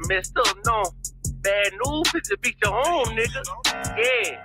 messed up, no. Bad news, bitch, beat your home, nigga. Yeah.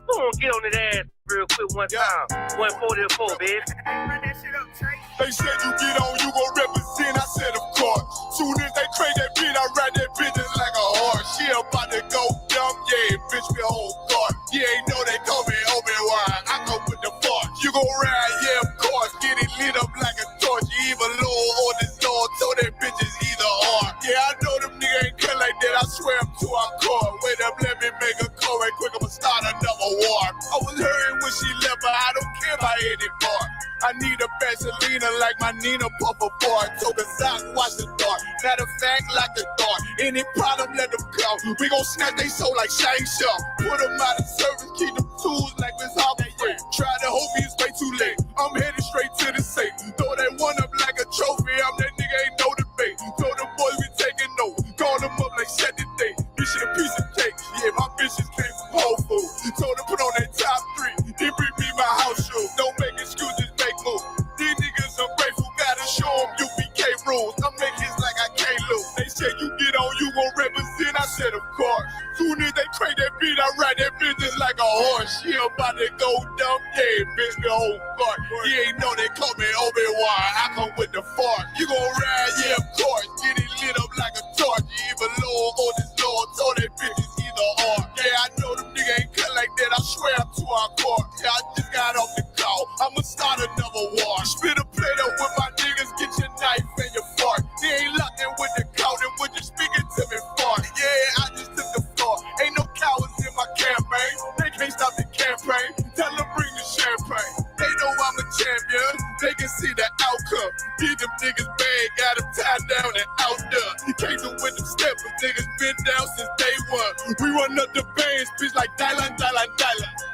Go on, get on that ass real quick one time. 144, baby. Run that shit up, Trey. They said you get on, you gon' represent. I said, of course. Soon as they crank that beat, I ride that bitch just like a horse. She about to go dumb, yeah, bitch, me whole guard. You ain't know they call me Obi-Wan. I go with the force. You gon' ride, yeah, of course. Get it lit up like a torch. You even low on this Lord, so that bitch is either or. Yeah, I know them niggas ain't cut like that. I swear I'm too hardcore. Wait up, let me make a call right quick. I'ma start another war. I was hurting when she left, but I don't care about any part. I need a Vaseline like my Nina Puffer bar. Took a sock, watch the dark. Matter of fact, like the dark. Any problem, let them come. We gon' snatch they soul like Shane Shaw. Put them out of service, keep them tools like Miss Harvey. Try to hope it's way too late. I'm headed straight to the safe. Throw that one up like a trophy. I'm that nigga, ain't no debate. Told them boys we taking notes. Call them up like set the date. This shit a piece of cake. Yeah, my bitches came from Whole Foods. Told them put on that top 3. Then bring me my house shoes. Don't make excuses, make moves. These niggas ungrateful, gotta show them UPK rules. I'm making hits like I can't lose. They said you get on, you gon' represent. I said of course. Soon as they crank that beat, I ride that bitch just like a horse. She about to go dumb, yeah, bitch, the whole guard. You ain't know they call me Obi-Wan. I come with the fart. You gon' ride, yeah, of course. Get it lit up like a torch. You even low on this Lord, so that bitch is either or. Yeah, I know them niggas ain't cut like that. I swear I'm too hardcore. Yeah, I just got off the call. I'ma start another war. Spit a plate up with my niggas. Get your knife and your fart. They ain't locked in with the cow. Then when you speaking to me, fart. Yeah, I just took the floor. Ain't no cowards in my campaign. They can't stop the campaign. Tell them bring the champagne. They know I'm a champion. They can see the outcome. Get them niggas bad. Got them tied down and out there. You can't do with them steppers. Niggas been down since day one. We run up the bands, bitch, like Dylan.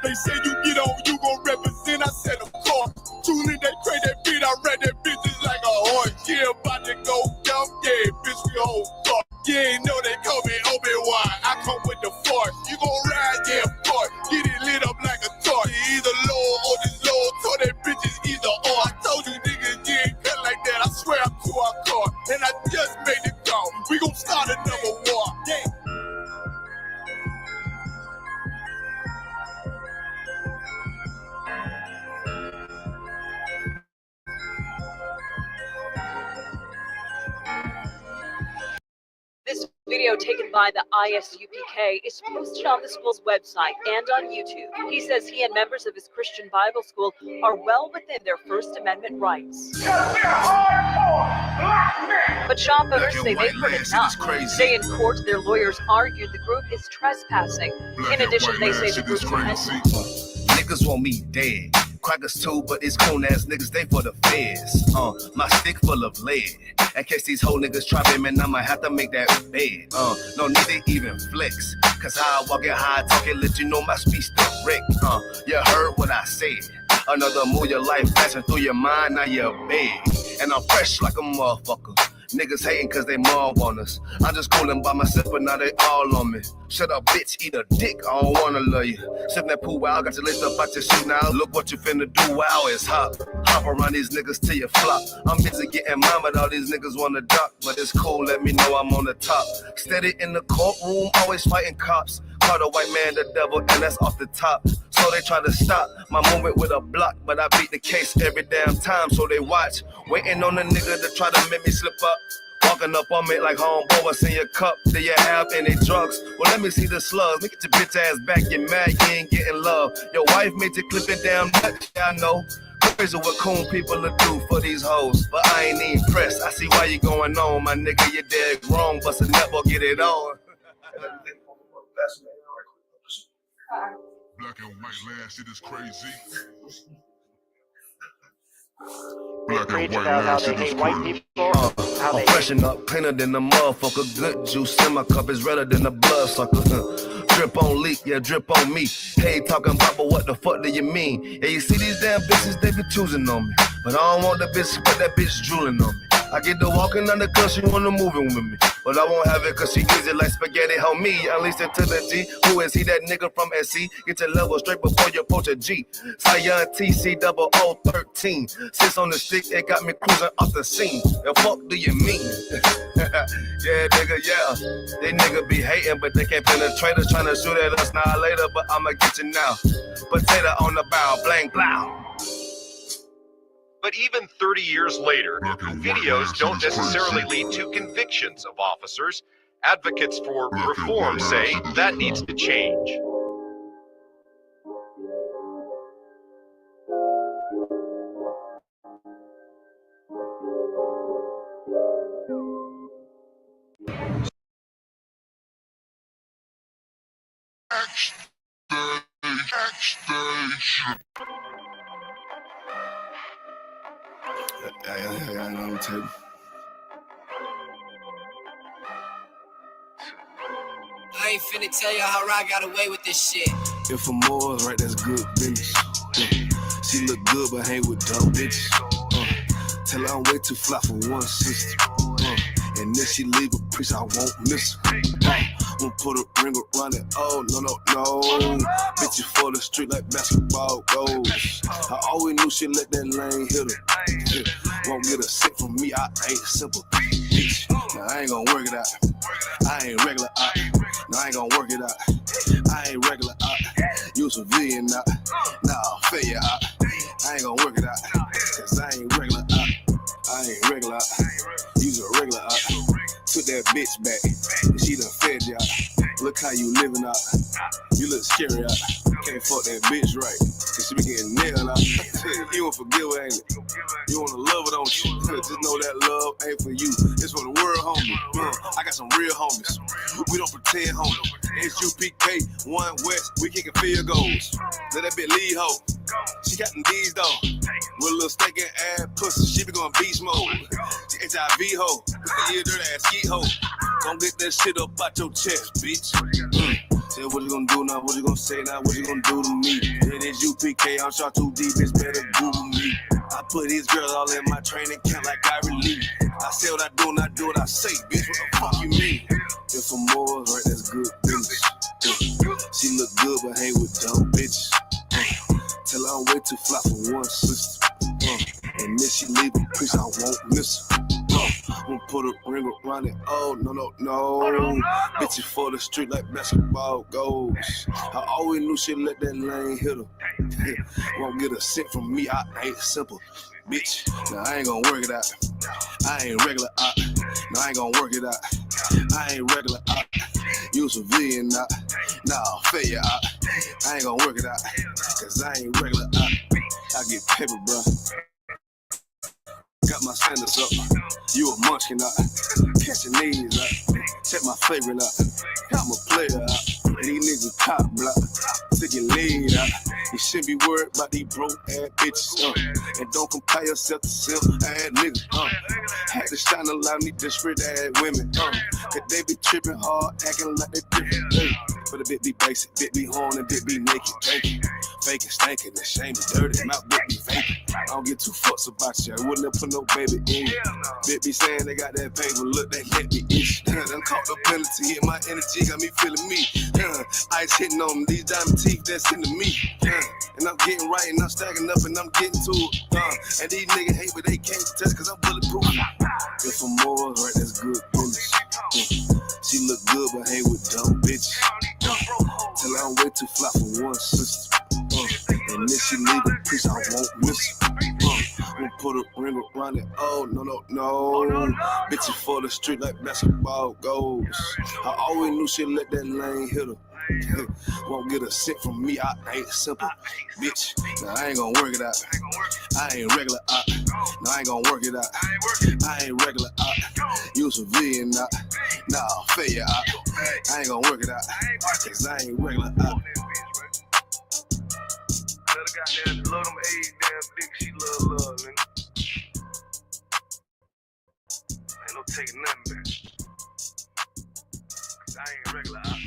They say you get on, you gon' represent. I said, of course. Soon as they crank that beat, I read that bitch just like a horse. Yeah, about to go dumb. Yeah, bitch, we whole fuck. You ain't know they call me Obi-Wan. I come with the force. You gon' ride, yeah, of course. Get it lit up like a torch. You either low or this low, so that bitch is either or. I told you niggas, you ain't cut like that. I swear I'm too hardcore. And I just made it go. We gon' start another war. Yeah. This video taken by the Isupk is posted on the school's website and on YouTube. He says he and members of his Christian Bible school are well within their First Amendment rights. But shoppers say they've heard enough. Today in court, their lawyers argued the group is trespassing. In addition, they say the group Niggas want me dead. Crackers too, but it's coon ass niggas, they for the feds. My stick full of lead. In case these whole niggas try me, man, I'ma have to make that bed. No need to even flex. Cause how I walk it, how I talk it, let you know my speech direct. You heard what I said. Another move, your life passing through your mind, now you're big. And I'm fresh like a motherfucker. Niggas hating cause they mob on us. I'm just coolin' by myself, but now they all on me. Shut up, bitch, eat a dick, I don't wanna love you. Sippin' that pool wow, got your list up out your shoe now. Look what you finna do, wow, it's hot. Hop around these niggas till you flop. I'm busy getting mine, but all these niggas wanna duck. But it's cool, let me know I'm on the top. Steady in the courtroom, always fighting cops. Call the white man the devil, and that's off the top. So they try to stop my movement with a block, but I beat the case every damn time, so they watch. Waiting on the nigga to try to make me slip up. Walking up on me like homeboy, what's in your cup? Do you have any drugs? Well, let me see the slugs. Look at your bitch ass back, you mad, you ain't getting love. Your wife made you clip it down, yeah, I know. Crazy what coon people will do for these hoes, but I ain't even pressed. I see why you going on, my nigga, you dead wrong, but never get it on. Black and white land, shit is crazy. Black and white land, shit is crazy. I'm freshen up, cleaner than a motherfucker. Good juice in my cup is redder than a bloodsucker. Drip on leak, yeah, drip on me. Hey, talking about, but what the fuck do you mean? Yeah, you see these damn bitches, they be choosing on me. But I don't want the bitch, but that bitch drooling on me. I get to walking under cause she wanna moving with me. But I won't have it cause she easy like spaghetti. Help me, unleash it to the G. Who is he, that nigga from SC? Get your level straight before you approach a G. Cyan TC 0013. Sits on the stick, it got me cruising off the scene. The fuck do you mean? Yeah, nigga, yeah. They nigga be hating, but they can't penetrate us. Trying to shoot at us now later, but I'ma get you now. Potato on the bow, blank, blow. But even 30 years later, videos don't necessarily lead to convictions of officers. Advocates for reform say that needs to change. I know what to I ain't finna tell you how I got away with this shit. If I'm more right, that's good business. She look good, but hang with dumb bitches. Tell her I'm way too fly for one sister. And if she leave a piece, I won't miss her. Won't put a ring around it. Oh, no, no, no. Bitches for the street like basketball goes. I always knew she'd let that lane hit her. Won't get a sick from me, I ain't simple. Bitch, now I ain't gonna work it out. I ain't regular out. Now I ain't gonna work it out. I ain't regular out. You civilian out. Nah, failure out. I ain't gonna work it out. Cause I ain't regular out. I ain't regular out. You's a regular out. Took that bitch back. And she done fed you out. Look how you living out. You look scary out. Can't fuck that bitch right. Cause she be getting nailed out. You won't forgive her, ain't it? You wanna love her, don't you? Just know that love ain't for you. It's for the world, homie. I got some real homies. We don't pretend, homie. Isupk, one West, we kicking field goals. Let that bitch lead, ho. She got them D's, though. With a little stinking ass pussy, she be going beast mode. She HIV, ho. You dirty ass skeet, ho. Don't get that shit up out your chest, bitch. Say what you gonna do now, what you gonna say now, what you gonna do to me? It is UPK, I'm shot too deep, it's better Google me. I put these girls all in my training camp like I relieve. I say what I do and I do what I say, bitch, what the fuck you mean? If I'm more right, that's good business. She look good but hang with dumb bitches. Tell her I'm way too fly for one sister. And if she leave a piece, I won't miss her. Won't put a ring around it. Oh, no, no, no. Bitches for the street like basketball goes. I always knew she'd let that lane hit her. Won't get a cent from me, I ain't simple. Bitch, now I ain't gonna work it out. I ain't regular out. Now I ain't gonna work it out. I ain't regular out. You civilian out. Nah, failure out. I ain't gonna work it out. Cause I ain't regular out. I get paper, bro. Got my sandals up. You a munchkin out. Catching these out. Check my favorite out. I'm a player out. And these niggas top block. Taking lead out. You shouldn't be worried about these broke ass bitches. And don't compare yourself to self ass niggas. Had to shine a lot of these desperate ass women. Cause they be tripping hard, acting like they different. But a bit be basic, bit be horny, bit be naked, faking, stinking, ashamed, dirty, mouth bit be faking. I don't get too fucks about you. I wouldn't have put no baby in you. Bit be saying they got that paper, look, they let me itch. Done caught the penalty, hit my energy, got me feeling me. Ice hitting on them, these diamond teeth that's into me. And I'm getting right and I'm stacking up and I'm getting to it. And these niggas hate but they can't touch cause I'm bulletproof. If I'm more right, that's good business. She look good but hang with dumb bitches. Tell her I'm way too fly for one sister. And if she leave a piece, I won't miss her. Won't put a ring around it. Oh, no, no, no. Bitches for the street like basketball goes. I always knew she'd let that lane hit her. Won't get a cent from me, I ain't simple. Bitch, now I ain't gonna work it out. I ain't regular out. Now I ain't gonna work it out. I ain't regular out. You civilian out. Nah, failure out. I ain't gonna work it out. Cause I ain't regular out. Goddamn, love them AIDS damn dick, she love, nigga. Ain't no taking nothing back. Cause I ain't regular out.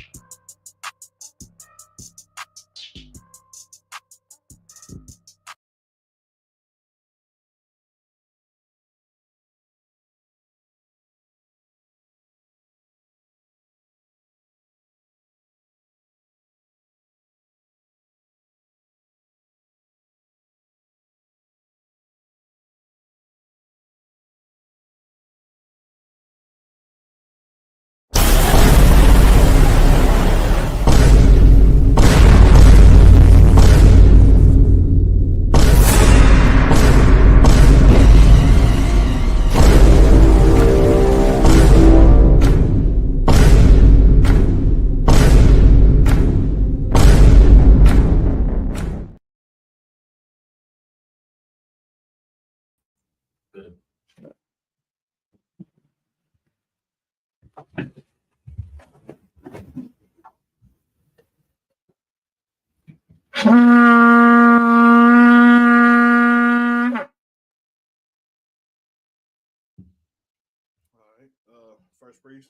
First priest.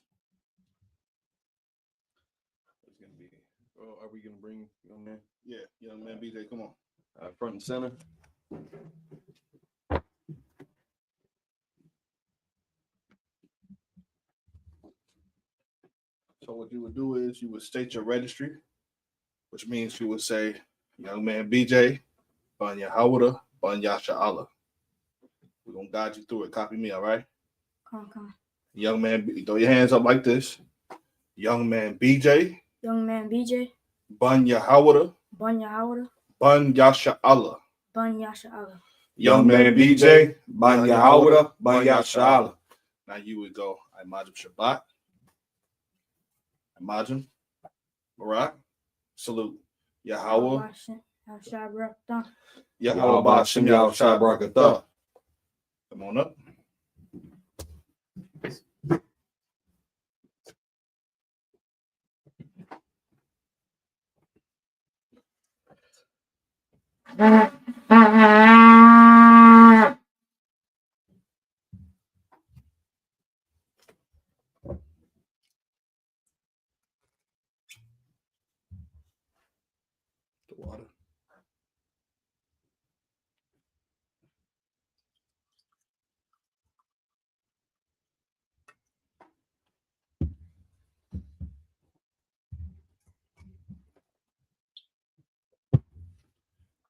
It's gonna be. Oh, are we gonna bring young man? Yeah, young man BJ, come on. Front and center. So what you would do is you would state your registry, which means you would say, young man BJ, Banya Hawada, Banya Sha'ala. We're gonna guide you through it. Copy me, all right? Come. Young man, throw your hands up like this. Young man BJ. Young man BJ. Banya Hawada. Banya Hawada. Banya Sha'ala. Banya Sha'ala. Young man BJ. Banya Hawada. Banya Sha'ala. Now you would go, I Majum Shabbat. I Majum. Barak. Salute. Yahweh. Yahweh Bashim Yahweh Shabrakatah. Come on up. The water.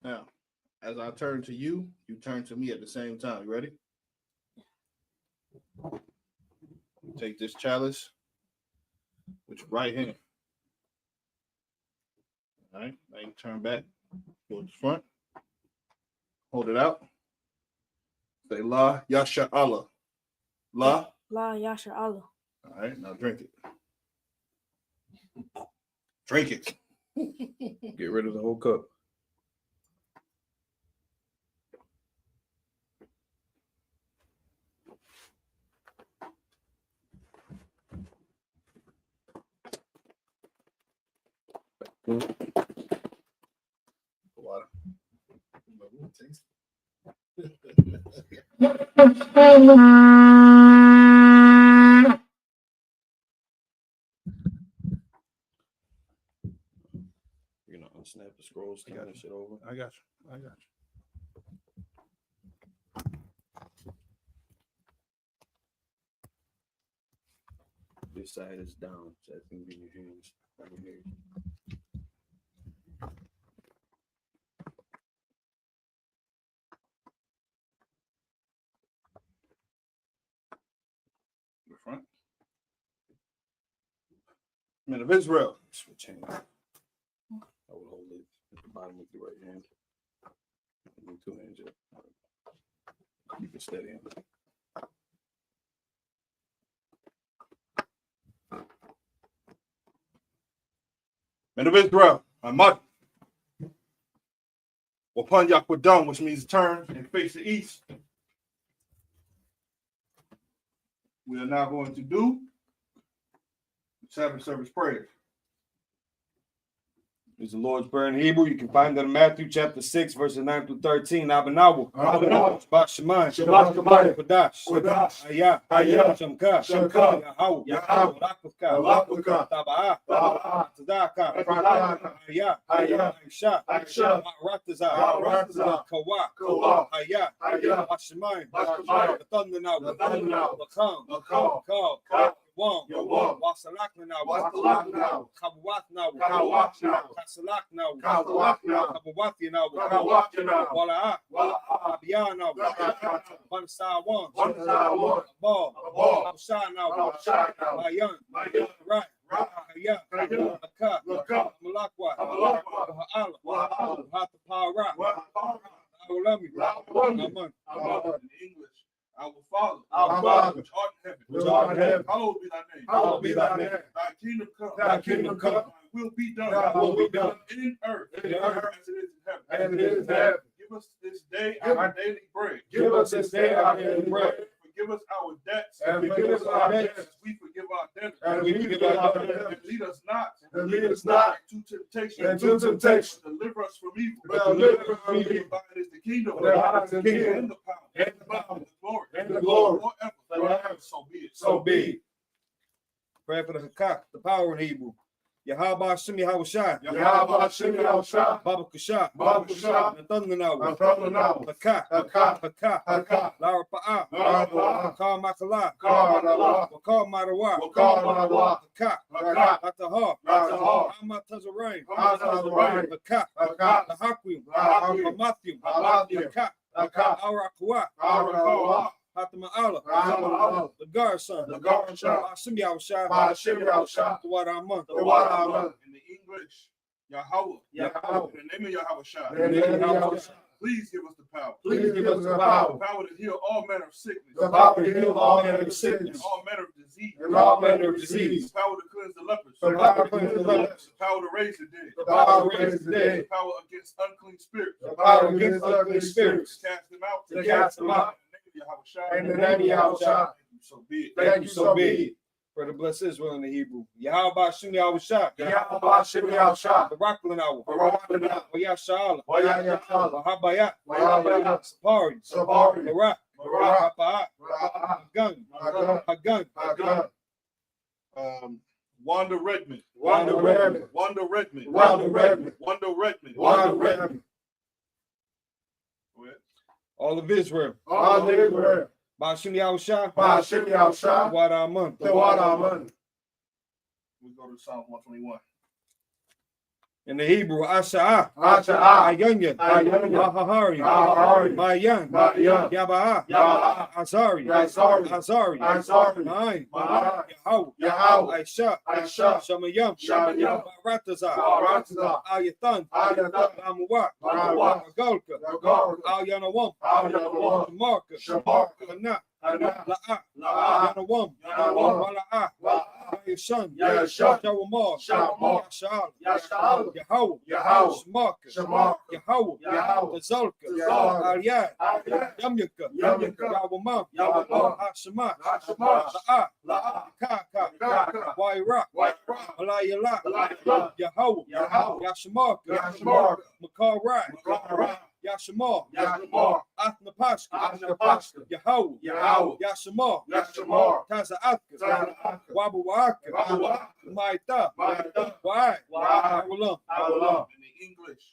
Now, as I turn to you, you turn to me at the same time. You ready? Take this chalice with your right hand. All right. Now you turn back, go to the front, hold it out. Say La Yasha Allah. La Yasha Allah. All right. Now drink it. Drink it. Get rid of the whole cup. Water. You're gonna unsnap the scrolls, turn that shit over. I got you. This side is down, so that's gonna be your hands right here. The front. Men of Israel. Switch hands. I would hold it at the bottom with the right hand. Move two hands up. Keep it steady. Men of Israel, Ahmad. Upon Yakwadam, which means turn and face the east. We are now going to do the Sabbath service prayer. It's the Lord's Prayer in Hebrew. You can find that in Matthew chapter 6, verses 9 through 13. Abanawu. Shabbat Shemayim. Shabbat Shemayim. Kodash. Kodash. Hayah. Hayah. Shamka. Shamka. Yahau. Yahau. Rakuka. Rakuka. Taba'ah. Taba'ah. Tzedakah. Tzedakah. Hayah. Hayah. Aisha. Aisha. Ma'ratazah. Ma'ratazah. Kawa. Kawa. Hayah. Hayah. Bashemayim. Bashemayim. Thundanawu. Thundanawu. Lakam. Lakam. Kal. Yawam. Yawam. Wasalaknanawu. Wasalaknanawu. Kawatnawu. Kawatnawu. Kasalaknawu. Kawatnawu. Kabawatinawu. Kawatnawu. Wala'ah. Wala'ah. Abiyanawu. Abiyanawu. Bansawan. Bansawan. Abal. Abal. Abshanawu. Abshanawu. Mayan. Mayan. Right. Hayah. Hayah. Lakah. Lakah. Malakwa. Malakwa. Waha'ala. Waha'ala. Wahatapara. Waha'ala. Awalami. Awalami. Amen. Amen. In English, our Father, Our Father, which art in heaven, which art in heaven, hallowed be thy name. hallowed be thy name. Thy kingdom come. Thy kingdom come. Thy will be done. Thy will be done. In earth, In earth, as it is in heaven. as it is in heaven. Give us this day Give our daily bread. Give us this day our daily bread. Forgive us our debts. And forgive us our debts. As we forgive our debtors. As we forgive our debtors. And lead us not. And lead us not into temptation. into temptation. Deliver us from evil. But deliver us from evil. For thine is the kingdom. For thine is the kingdom. And the power. And the power. And the glory. And the glory. Forever. So be it. So be it. Pray for the Hakak, the power in Hebrew. Yahweh Hashem Yahweh Shai. Yahweh Hashem Yahweh Shai. Baba Kasha. Baba Kasha. Nathanahu. Nathanahu. Hakak. Hakak. Hakak. Hakak. Lara Pa'a. Lara Pa'a. Wakar Makala. Kar Manawa. Wakar Marawa. Wakar Manawa. Hakak. Hakak. Atahar. Atahar. Hamat Tazarain. Hamat Tazarain. Hakak. Hakak. Lahakim. Lahakim. Hamathium. Hamathium. Hakak. Hakak. Arakwa. Arakwa. Hatama Allah. Hatama. The guard son. The guard son. Hashem Yahweh Shai. Hashem Yahweh Shai. The water Aman. The water Aman. In the English, Yahweh. Yahweh. In the name of Yahweh Shai. In the name of Yahweh Shai. Please give us the power. Please give us the power. The power to heal all manner of sickness. The power to heal all manner of sickness. And all manner of disease. And all manner of disease. The power to cleanse the lepers. The power to cleanse the lepers. The power to raise the dead. The power to raise the dead. The power against unclean spirits. The power against unclean spirits. To cast them out. To cast them out. In the name of Yahweh Shai. So be it. Thank you, so be it. Pray to bless Israel in the Hebrew. Yahweh Hashem Yahweh Shai. Yahweh Hashem Yahweh Shai. The Rockland Hour. The Rockland Hour. Wayasha Allah. Wayasha Allah. Wahabayat. Wahabayat. Sapari. Sapari. Barak. Barak. Hapa'at. Hagun. Hagun. Hagun. Wanda Redmond. Wanda Redmond. Wanda Redmond. Wanda Redmond. Wanda Redmond. Wanda Redmond. All of Israel. All of Israel. Ba'ashem Yahweh Shai. Ba'ashem Yahweh Shai. The water Aman. The water Aman. We go to Psalm 121. In the Hebrew, Asha'ah. Asha'ah. Ayanya. Ayanya. Ahahari. Ahahari. Mayan. Mayan. Yaba'a. Yaba'a. Azari. Azari. Azari. Azari. Ma'ayin. Ma'ayin. Yahweh. Yahweh. Aisha. Aisha. Shamayam. Shamayam. Baratazah. Baratazah. Ayathan. Ayathan. Bamuwa. Bamuwa. Agalka. Agalka. Al-Yanawam. Al-Yanawam. Shamarka. Shamarka. Hana. Hana. La'a. La'a. Yanawam. Yanawam. Wala'a. La'a. Yashan. Yashan. Shawamar. Shawamar. Yasha'al. Yasha'al. Yahweh. Yahweh. Shamarka. Shamarka. Yahweh. Yahweh. Tazalka. Tazalka. Aliyah. Aliyah. Yamyaka. Yamyaka. Yawamam. Yawamam. Hashemah. Hashemah. La'a. La'a. Kaka. Kaka. Waira. Waira. Alayala. Alayala. Yahweh. Yahweh. Yashamarka. Yashamarka. Makarai. Makarai. Yashamar. Yashamar. Athnapashka. Athnapashka. Yahweh. Yahweh. Yashamar. Yashamar. Taza'atka. Taza'atka. Wabu'aka. Wabu'aka. Maita. Maita. Why? Why? Awalam. Awalam. In the English,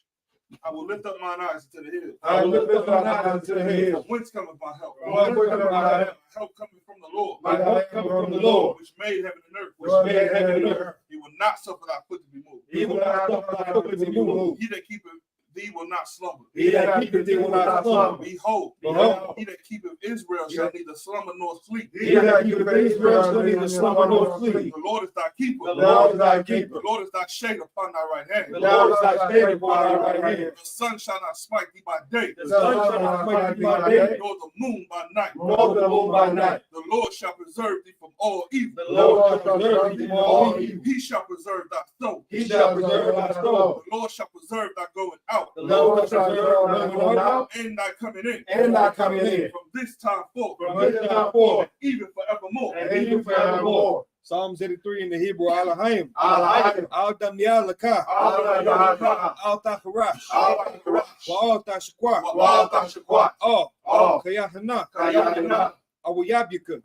I will lift up mine eyes to the hills. I will lift up mine eyes to the hills. Whence cometh my help? Whence cometh my help? Help coming from the Lord. My help cometh from the Lord. Which made heaven and earth. Which made heaven and earth. He will not suffer thy foot to be moved. He will not suffer thy foot to be moved. He that keepeth thee will not slumber. He that keepeth thee will not slumber. Behold, Behold, he that keepeth Israel shall neither slumber nor sleep. he that keepeth Israel shall neither slumber nor sleep. The Lord is thy keeper. The Lord is thy keeper. The Lord is thy shade upon thy right hand. The Lord is thy shade upon thy right hand. The sun shall not smite thee by day. The sun shall not smite thee by day, Nor the moon by night. nor the moon by night. The Lord shall preserve thee from all evil. The Lord shall preserve thee from all evil. He shall preserve thy soul. He shall preserve thy soul. The Lord shall preserve thy going out. The Lord shall preserve thy going out And thy coming in. and thy coming in. From this time forth. From this time forth, Even forevermore. and even forevermore. Psalms 83 in the Hebrew, Alahayim. Alahayim. Al Damya Laka. Al Tacharash. Wa'al Tashakwa. Wa'al Tashakwa. Oh. Oh. Kayahana. Kayahana. Awayabika.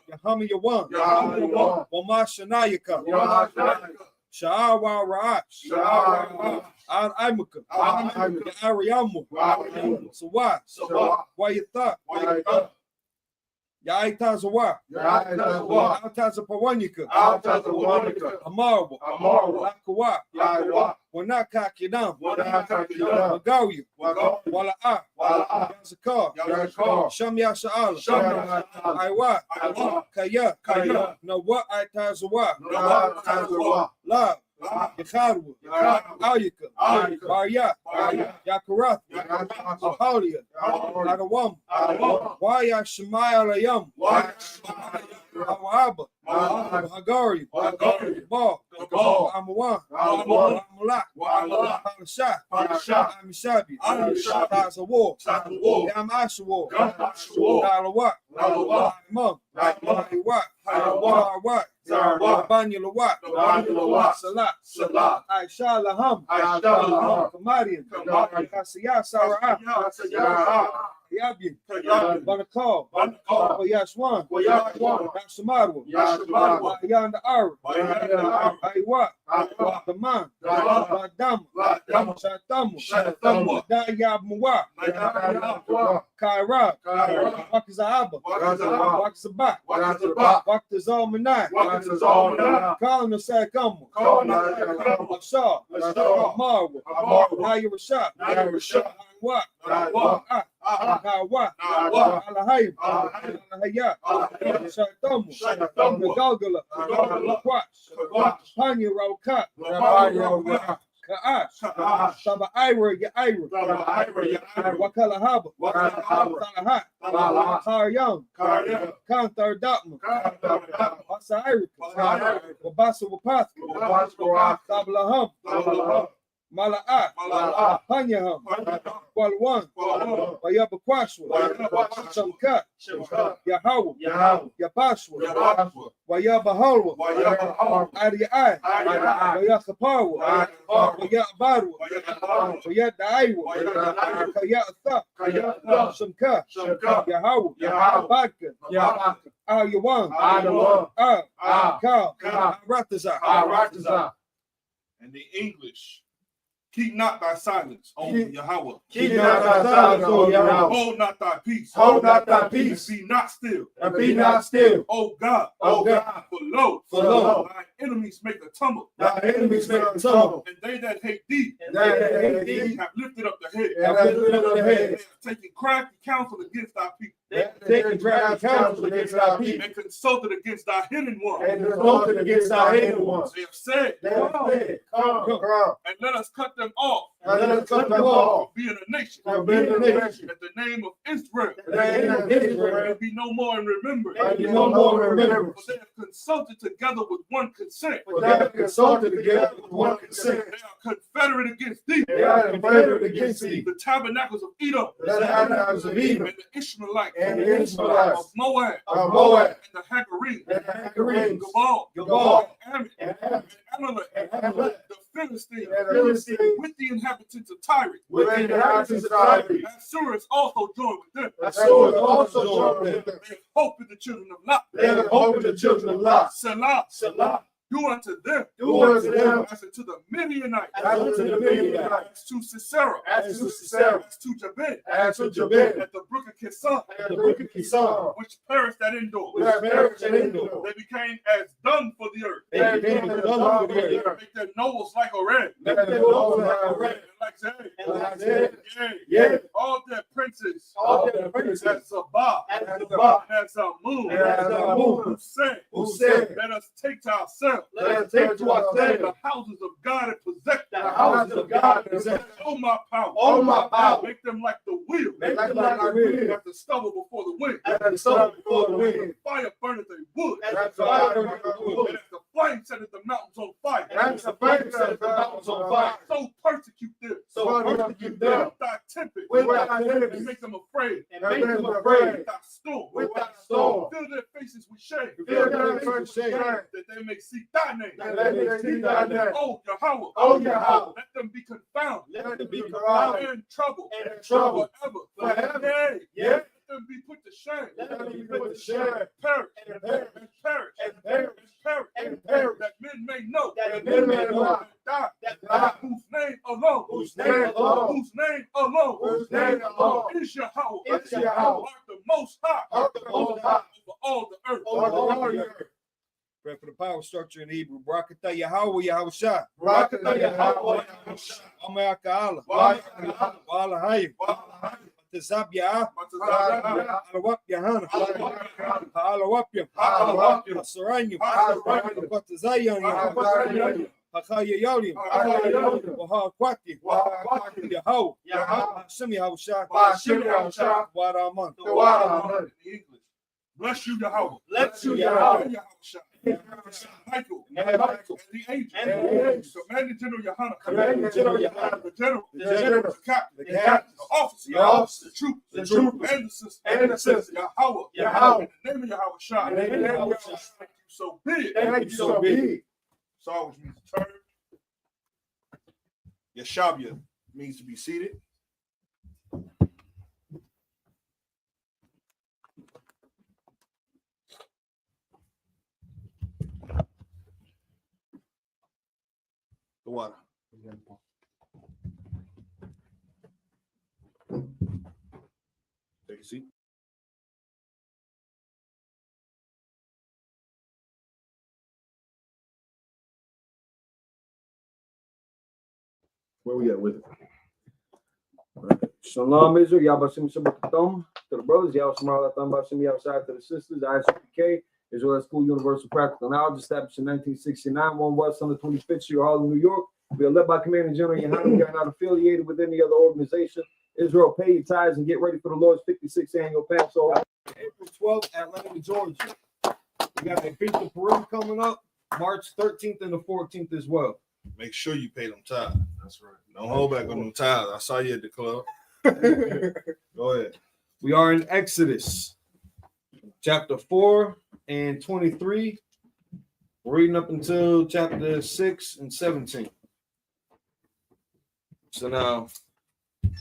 Yahama Yawan. Yahama Yawan. Wama Shanayaka. Yahama. Sha'awa Ra'ash. Sha'awa. Al Imaka. Al-Imaka. Ariyamu. Ariyamu. So why? Why you thought? Yaitazawa. Altazapawanyika. Amarwa. Lakawa. Wanakakidam. Wagawi. Wala'a. Yazakar. Shamya Sha'ala. Aiwa. Kaya. Nawa Aitazawa. Love. Yakharwa. Ayika. Barya. Yakarath. Ahalia. Adawam. Waya Shemayah Layam. Awaba. Hagari, Ball, Amawan, Amulak, Shah, Amishabi, Taz of War, Yam Ashawar, Dalawat, Mum, Wat, Banya Lawat, Salat, Aisha Laham, Kamadian, Kasiyah Sarah, Yabi, Banakal, Yashwan, Yashamarwa, Yanda Ara, Aywa, the Man, Dama, Shatamu, Dayab Muwa, Kaira, Wakazaba, Wakazabat, Wakazalmanai, Kalina Sakamu, Ashar, Marwa, Naya Rashad, What? Alahayim, Alahayat, Shatamu, Galgala, Quash, Panya Raukat, Ka'ash, Saba Ira, Yaira, Wakala Haba, Salahat, Karyam, Kantar Datma, Wasa Irika, Wabasa Wapaska, Tablaham, Mala'at, Panyaham, Walwan, Wayabakwashwa, Shamkat, Yahawah, Yabashwa, Wayabahalwa, Ariai, Wayakapawa, Wayabarwa, Wayadaiwa, Kayatha, Shamkat, Yahawah, Badka, Ayawan, Kal, Ratazah. And the English. Keep not thy silence, O Yahweh. Keep not thy silence, O Yahweh. Hold not thy peace. Hold not thy peace. And be not still. And be not still. O God. O God. For lo, thy enemies make a tumble. Thy enemies make a tumble. And they that hate thee. And they that hate thee. Have lifted up the head. Have lifted up the head. They have taken crafty counsel against thy people. They have taken crafty counsel against thy people. And consulted against thy hidden ones. And consulted against thy hidden ones. They have said. Come. And let us cut them off. And let us cut them off. Being a nation. Being a nation. At the name of Israel. The name of Israel. And be no more in remembrance. And be no more in remembrance. For they have consulted together with one consent. For they have consulted together with one consent. They are confederate against thee. They are confederate against thee. The tabernacles of Edom. The tabernacles of Edom. And the Ishmaelites. And the Ishmaelites. Of Moab. Of Moab. And the Hagarenes. And the Hagarenes. Gabal. And Amalek. The Philistines. With the inhabitants of Tyre. With the inhabitants of Tyre. Assyrians also joined with them. Assyrians also joined with them. They have hope in the children of Lot. They have hope in the children of Lot. Selah. Do unto them. As unto the Midianites. As unto the Midianites. As to Sisera. As to Sisera. As to Jabin. As to Jabin. At the brook of Kison. At the brook of Kison. Which perished at Endor. They became as dung for the earth. They became as dung for the earth. Make their nose like a red. Make their nose like a red. Like Zed. Yeah. All their princes. As Sabah. As a moon. Who said, let us take to ourselves. Let us take to ourselves the houses of God and possess the houses of God. Oh my power. Oh my power. Make them like the wheel. Make them like the wheel. At the stubble before the wind. At the stubble before the wind. Fire burneth a wood. As the fire burneth a wood. And as the flame setteth the mountains on fire. And as the flame setteth the mountains on fire. So persecute them. Persecute them. With thy tempest. With thy tempest. And make them afraid. And make them afraid. With thy storm. With thy storm. Fill their faces with shame. Fill their faces with shame. That they may seek thy name. That they may seek thy name. Oh Yahweh. Oh Yahweh. Let them be confounded. Let them be confounded. In trouble. In trouble. Forever. Yeah. Let them be put to shame. Let them be put to shame. Perish. And perish. And perish. And perish. Perish. And perish. That men may know. That men may know. Die. That die. Whose name alone. Whose name alone. Whose name alone. Whose name alone. Is Yahweh. Is Yahweh. Art the most high. Art the most high. Over all the earth. Over all the earth. Pray for the power structure in Hebrew. Barakatah Yahweh Yahweh Shah. Barakatah Yahweh Yahweh Shah. Amayaka Allah. Wa'ala Hayim. Tazabya. Alawap Yahana. Alawapya. Asaranyam. Batazayam. Hakaya Yolim. Waha Kwati. Yahweh. Shimi Yahweh Shah. Waraman. Bless you, Yahweh. Bless you, Yahweh. Michael, Michael, and the agent, and the agent, Commander General Yohana, Commander General Yohana, the general, the general, the captain, the captain, the officer, the officer, the troopers, and the sisters, and the sisters, Yahweh, Yahweh, in the name of Yahweh Shah, in the name of Yahweh Shah. Thank you so big. Thank you so big. Saw, which means turn. Yashabia means to be seated. The water. Take a seat. Where we at with it? Shalom Israel, Yabashim Shabbatom to the brothers, Yabashim Bashim Yabashai to the sisters, Isupk Israel School Universal Practical Knowledge, established in 1969, 1 West on the 25th Street, Harlem, New York. We are led by Commander General Yohana. We are not affiliated with any other organization. Israel, pay your tithes and get ready for the Lord's 56th annual Passover. April 12th, Atlanta, Georgia. We got the Feast of Purim coming up, March 13th and the 14th as well. Make sure you pay them tithes. That's right. Don't hold back on them tithes. I saw you at the club. Go ahead. We are in Exodus, chapter 4 and 23. We're reading up until chapter 6 and 17. So now,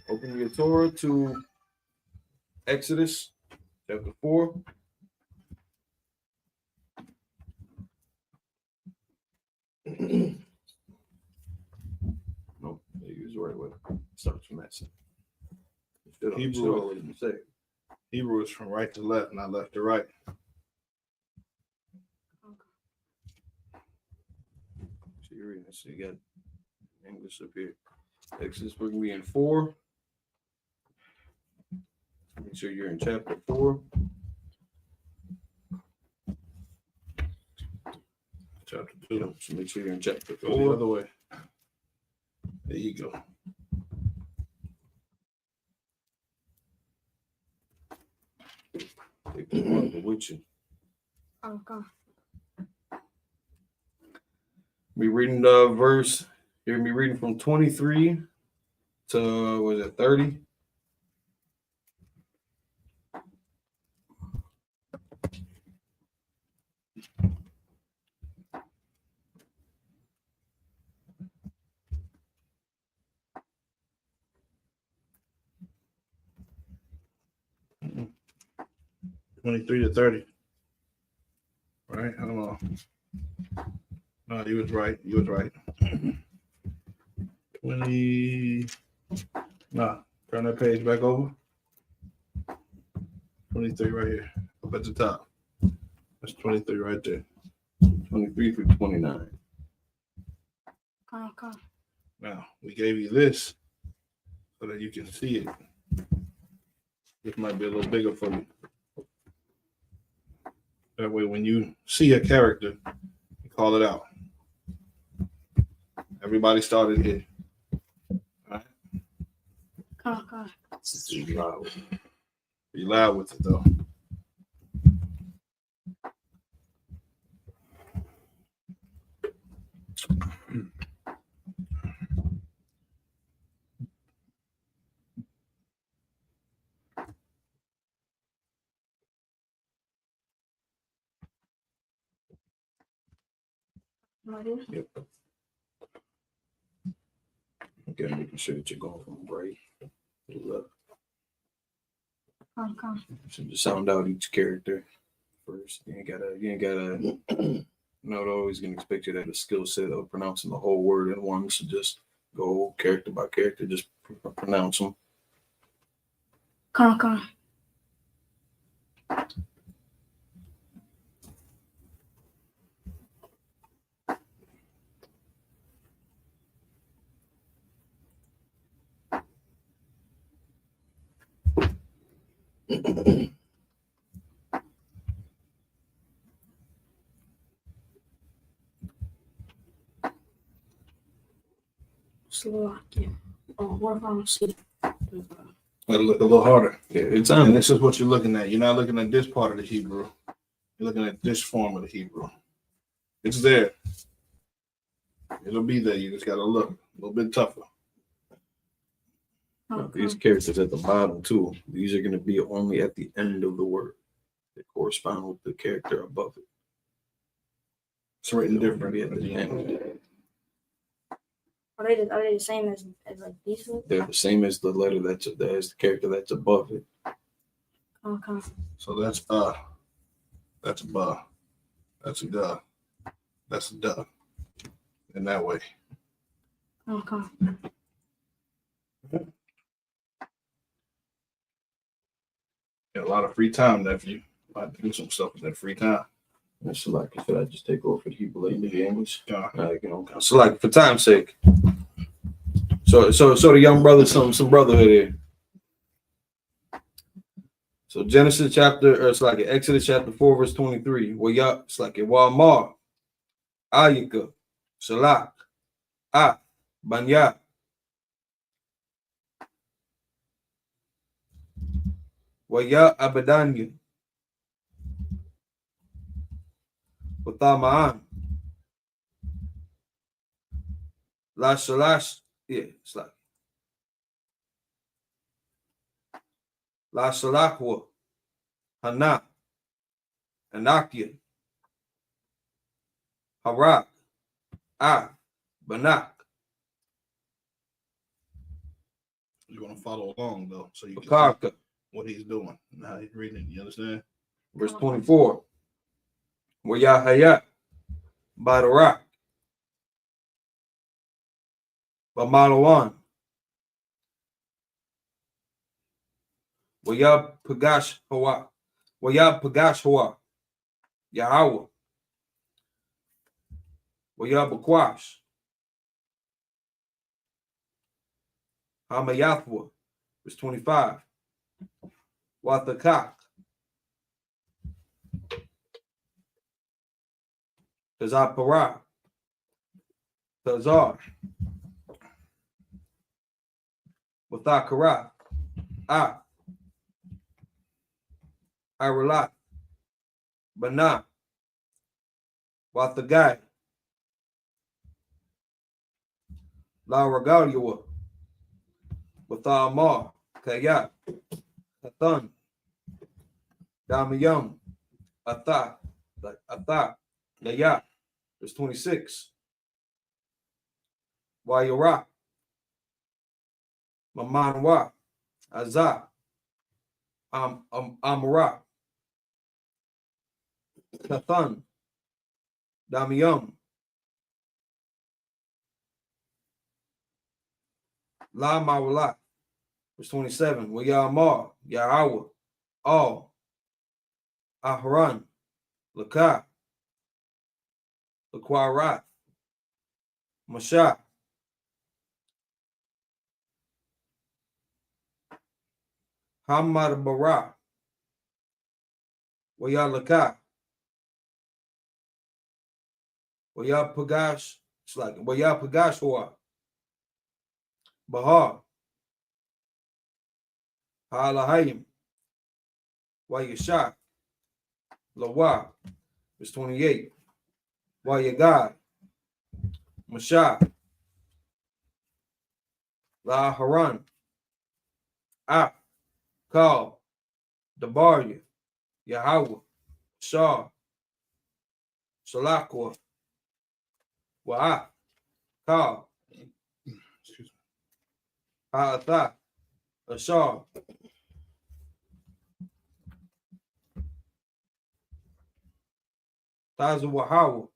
open your Torah to Exodus, chapter 4. No, he was right with it. Starts from that side. Hebrew is from right to left, not left to right. So you're reading. So you got English up here. Exodus, we're going to be in 4. Make sure you're in chapter 4. Chapter 2. So make sure you're in chapter 4. Go the other way. There you go. Take the Bible with you. Okay. Be reading the verse. You're going to be reading from 23 to, what is it, 30? Mm-hmm. 23 to 30. Right? Hold on. No, you was right. You was right. 20. No, turn that page back over. 23 right here. Up at the top. That's 23 right there. 23 through 29. Okay. Now, we gave you this so that you can see it. This might be a little bigger for you. That way, when you see a character, you call it out. Everybody started here. All right? Okay. Be loud. Be loud with it, though. Yep. Okay, making sure that you're going from right to left. Okay. So just sound out each character first. You ain't gotta no, they're always gonna expect you to have a skill set of pronouncing the whole word in one. So just go character by character, just pronounce them. Okay. Slovakia. Oh, what if I'm see? It'll look a little harder. Yeah, it's And this is what you're looking at. You're not looking at this part of the Hebrew. You're looking at this form of the Hebrew. It's there. It'll be there. You just gotta look a little bit tougher. These characters at the bottom too. These are going to be only at the end of the word. They correspond with the character above it. It's written different at the end. Are they the same as like these two? They're the same as the letter that's the character that's above it. Okay. So that's that's a buh, that's a duh, that's a duh. In that way. Okay. Got a lot of free time, nephew. About to do some stuff in that free time. So like, should I just take over for the Hebrew in the English? Yeah. So like, for time's sake. So the young brother, some brotherhood here. So Genesis chapter, or it's like Exodus chapter 4, verse 23. Well, yeah, it's like a Walmart, Ayika, Salak, Banya. Waya Abadanya. Utamaan. La Salash. Yeah, it's like La Salakwa. Hana. Anakia. Harak. Banak. You want to follow along though, so you can see what he's doing and how he's reading it. You understand? Verse 24. Waya Hayat. Badarak. Bamalawan. Waya Pagash Hawa. Waya Pagash Hawa. Yahweh. Waya Bakwash. Hamayathwa. Verse 25. Wathakak. Tazapara. Tazar. Wathakara. Iralat. Bana. Wathagai. La Regaliwa. Wathamar. Kayat. Athan. Damayam. Atha. Layat. Verse 26. Wayara. Mamanwa. Azah. Amara. Kathan. Damiyam. La Mawala. Verse 27. Wayamar. Yahweh. All. Aharan. Lakah. Lakwarat. Mashah. Hamad Bara. Wayalakah. Waya Pagash. It's like Waya Pagashwa. Bahar. Halahayim. Wayashak. Lawa. Verse 28. Wayagad. Mashah. La Haran. Kal. Dabarya. Yahweh. Shah. Shalakwa. Wa'at. Kal. Ha'atha. Ashar. Tazu Wahawa.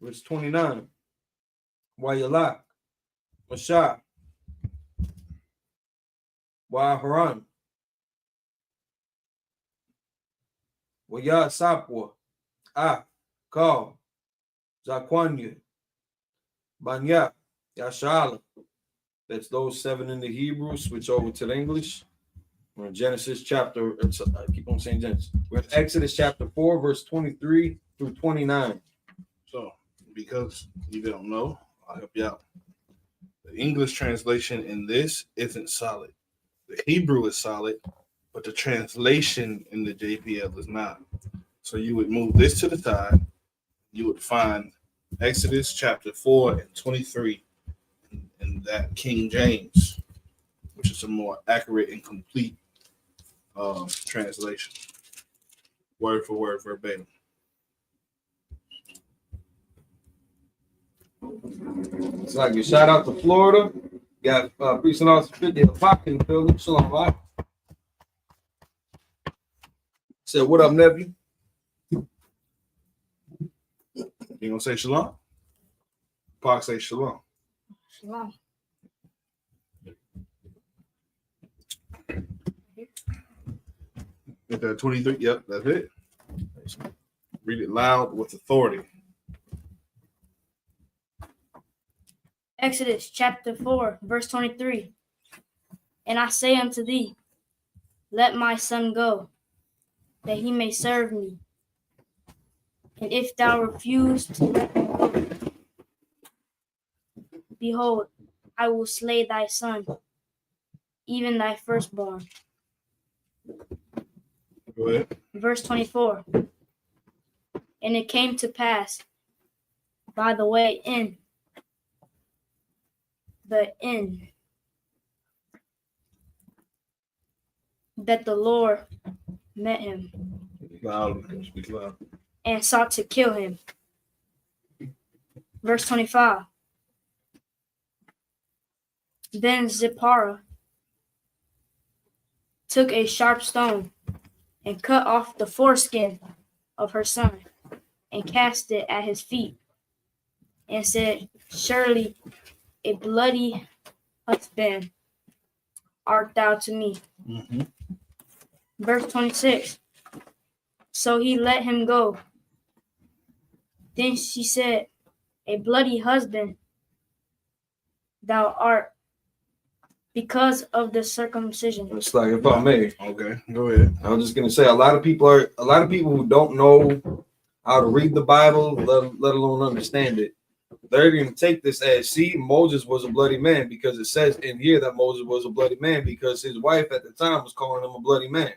Verse 29. Wayalak. Mashah. Waharan. Waya Sapwa. Kal. Zakwanya. Banya. Yashala. That's those 7 in the Hebrew. Switch over to the English. We're in Genesis chapter. I keep on saying Genesis. We're in Exodus chapter 4, verse 23 through 29. So, because you don't know, I'll help you out. The English translation in this isn't solid. The Hebrew is solid, but the translation in the JPL is not. So you would move this to the side. you would find Exodus chapter 4 and 23 in that King James, which is a more accurate and complete translation, word for word, verbatim. It's like a shout out to Florida. Got Priest and Officer 50 Pop in the building. Shalom, right? Said, what up, nephew? You gonna say shalom? Pac say shalom. Shalom. Is that 23? Yep, that's it. Read it loud with authority. Exodus chapter 4, verse 23. And I say unto thee, let my son go, that he may serve me. And if thou refuse to let him go, behold, I will slay thy son, even thy firstborn. Go ahead. Verse 24. And it came to pass by the way in that the Lord met him Speak loud. and sought to kill him. Verse 25. Then Zipporah took a sharp stone and cut off the foreskin of her son and cast it at his feet and said, surely a bloody husband art thou to me. Mm-hmm. Verse 26. So he let him go. Then she said, a bloody husband thou art, because of the circumcision. It's like, if I may. Okay, go ahead. I was just gonna say a lot of people who don't know how to read the Bible, let alone understand it. They're gonna take this as, see, Moses was a bloody man, because it says in here that Moses was a bloody man because his wife at the time was calling him a bloody man.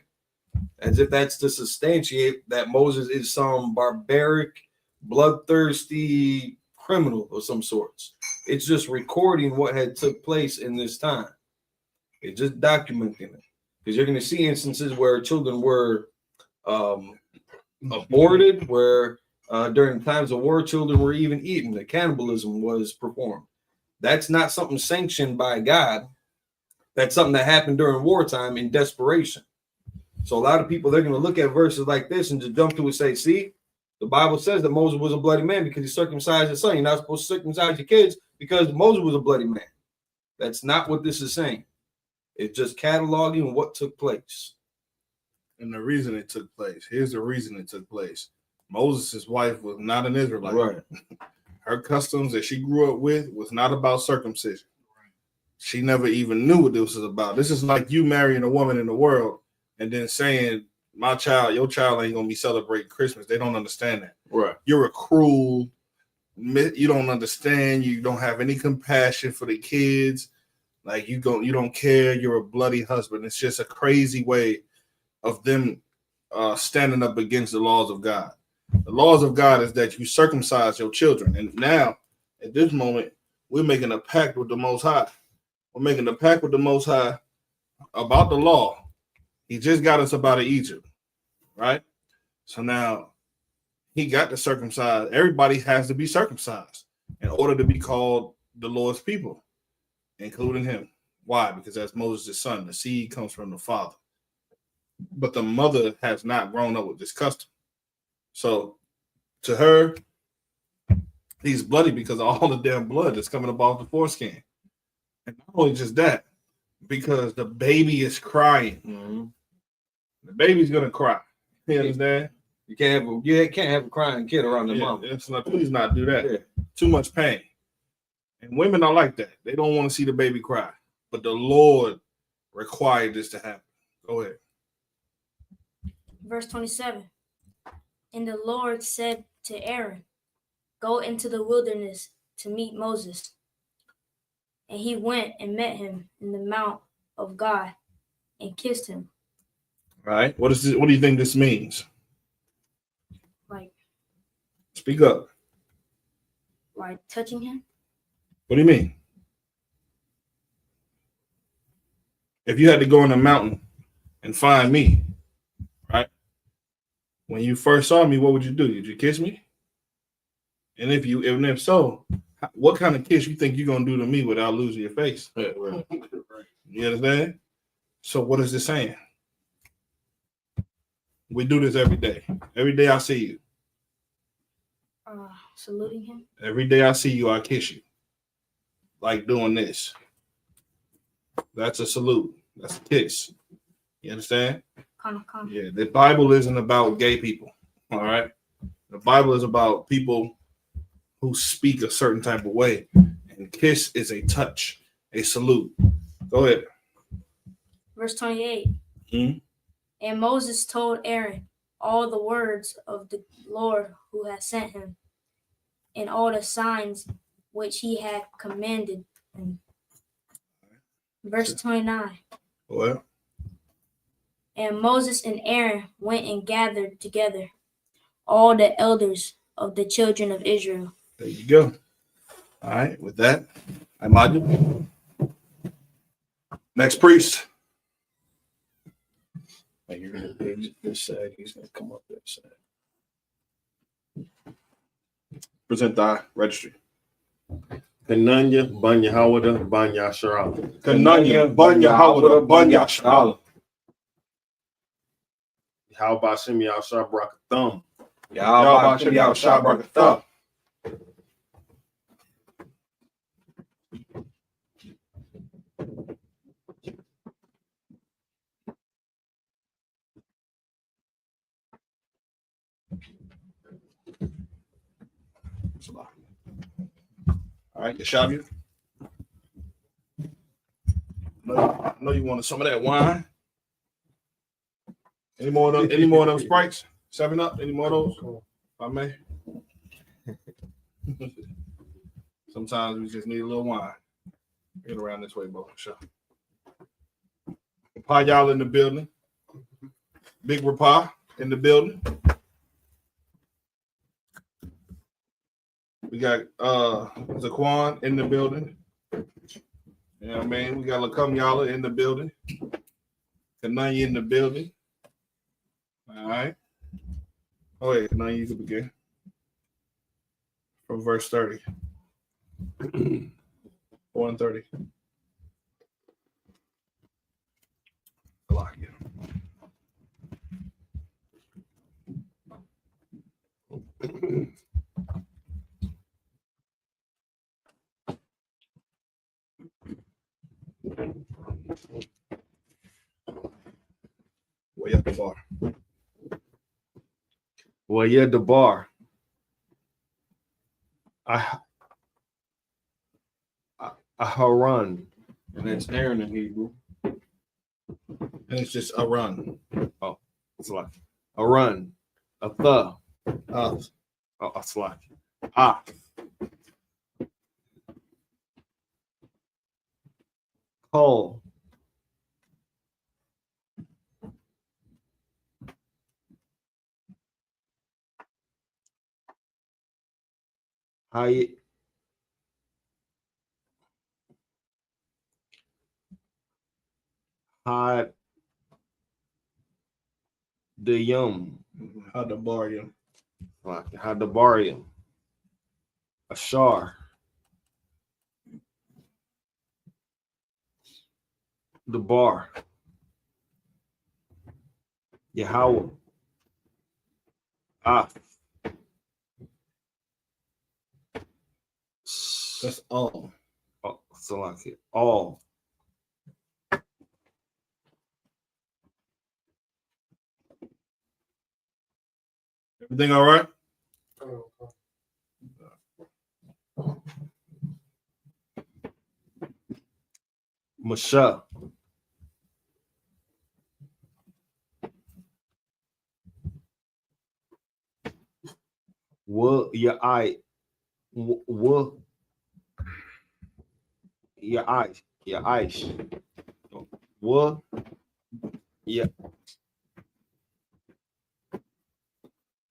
As if that's to substantiate that Moses is some barbaric, bloodthirsty criminal of some sorts. It's just recording what had took place in this time. It's just documenting it. Because you're going to see instances where children were aborted, where during times of war, children were even eaten. The cannibalism was performed. That's not something sanctioned by God. That's something that happened during wartime in desperation. So a lot of people, they're going to look at verses like this and just jump to it and say, see, the Bible says that Moses was a bloody man because he circumcised his son. You're not supposed to circumcise your kids because Moses was a bloody man. That's not what this is saying. It's just cataloging what took place. And the reason it took place. Here's the reason it took place. Moses' wife was not an Israelite. Right. Her customs that she grew up with was not about circumcision. She never even knew what this was about. This is like you marrying a woman in the world and then saying, my child, your child ain't going to be celebrating Christmas. They don't understand that. Right. You're a cruel, you don't understand. You don't have any compassion for the kids. Like you don't care. You're a bloody husband. It's just a crazy way of them standing up against the laws of God. The laws of God is that you circumcise your children. And now, at this moment, we're making a pact with the Most High. We're making a pact with the Most High about the law. He just got us up out of Egypt, right? So now he got to circumcise. Everybody has to be circumcised in order to be called the Lord's people, including him. Why? Because that's Moses' son. The seed comes from the father. But the mother has not grown up with this custom. So to her, he's bloody because of all the damn blood that's coming up off the foreskin. And not only just that, because the baby is crying. Mm-hmm. The baby's gonna cry. You understand? You can't have a crying kid around their mom. It's not, please not do that. Yeah. Too much pain. And women are like that. They don't want to see the baby cry. But the Lord required this to happen. Go ahead. Verse 27. And the Lord said to Aaron, go into the wilderness to meet Moses. And he went and met him in the mount of God and kissed him. Right. What do you think this means? Like, Speak up. By touching him? What do you mean? If you had to go in the mountain and find me, right? When you first saw me, what would you do? Did you kiss me? And if so, what kind of kiss you think you're gonna do to me without losing your face? You understand? So what is this saying? We do this every day. Every day I see you. Saluting him? Every day I see you, I kiss you. Like doing this. That's a salute. That's a kiss. You understand? Yeah, the Bible isn't about gay people. All right. The Bible is about people who speak a certain type of way. And kiss is a touch, a salute. Go ahead. Verse 28. And Moses told Aaron all the words of the Lord who had sent him, and all the signs which he had commanded him. Verse 29. Well. And Moses and Aaron went and gathered together all the elders of the children of Israel. There you go. All right, with that, I'm Maju. Next priest. You're going to be this side. He's going to come up that side. Present thy registry. Kananya, Banya Hawada, Banya Sharala. Kananya, Banya Hawada, Banya Sharala. How about Shimmy Al Shabrak Thumb? How about Shimmy Al Shabrak Thumb? All right, Yashabu. I know you wanted some of that wine. Any more of those Sprites? 7-Up? Any more of those? If I may. Sometimes we just need a little wine. Get around this way, bro. Sure. Pie y'all in the building. Big Rapah in the building. We got Zaquan in the building. You know what I mean? We got Lakum Yala in the building. Kananya in the building. All right. Oh, wait, Kananya, you can begin. From verse 30. 4 and 30. I like it. Way up the bar. Well, yeah, the bar. Haran. And that's Aaron in Hebrew. And it's just a run. Oh, it's like a run. A the. Oh, it's like ah. Call. Hide the yum. Hadabarium. Like Hadabarium. Ashar. The bar. Yahweh. That's all. Oh, so like it. All. Everything all right? Masha. What your eye? What your eyes? Your eyes. What? Yeah.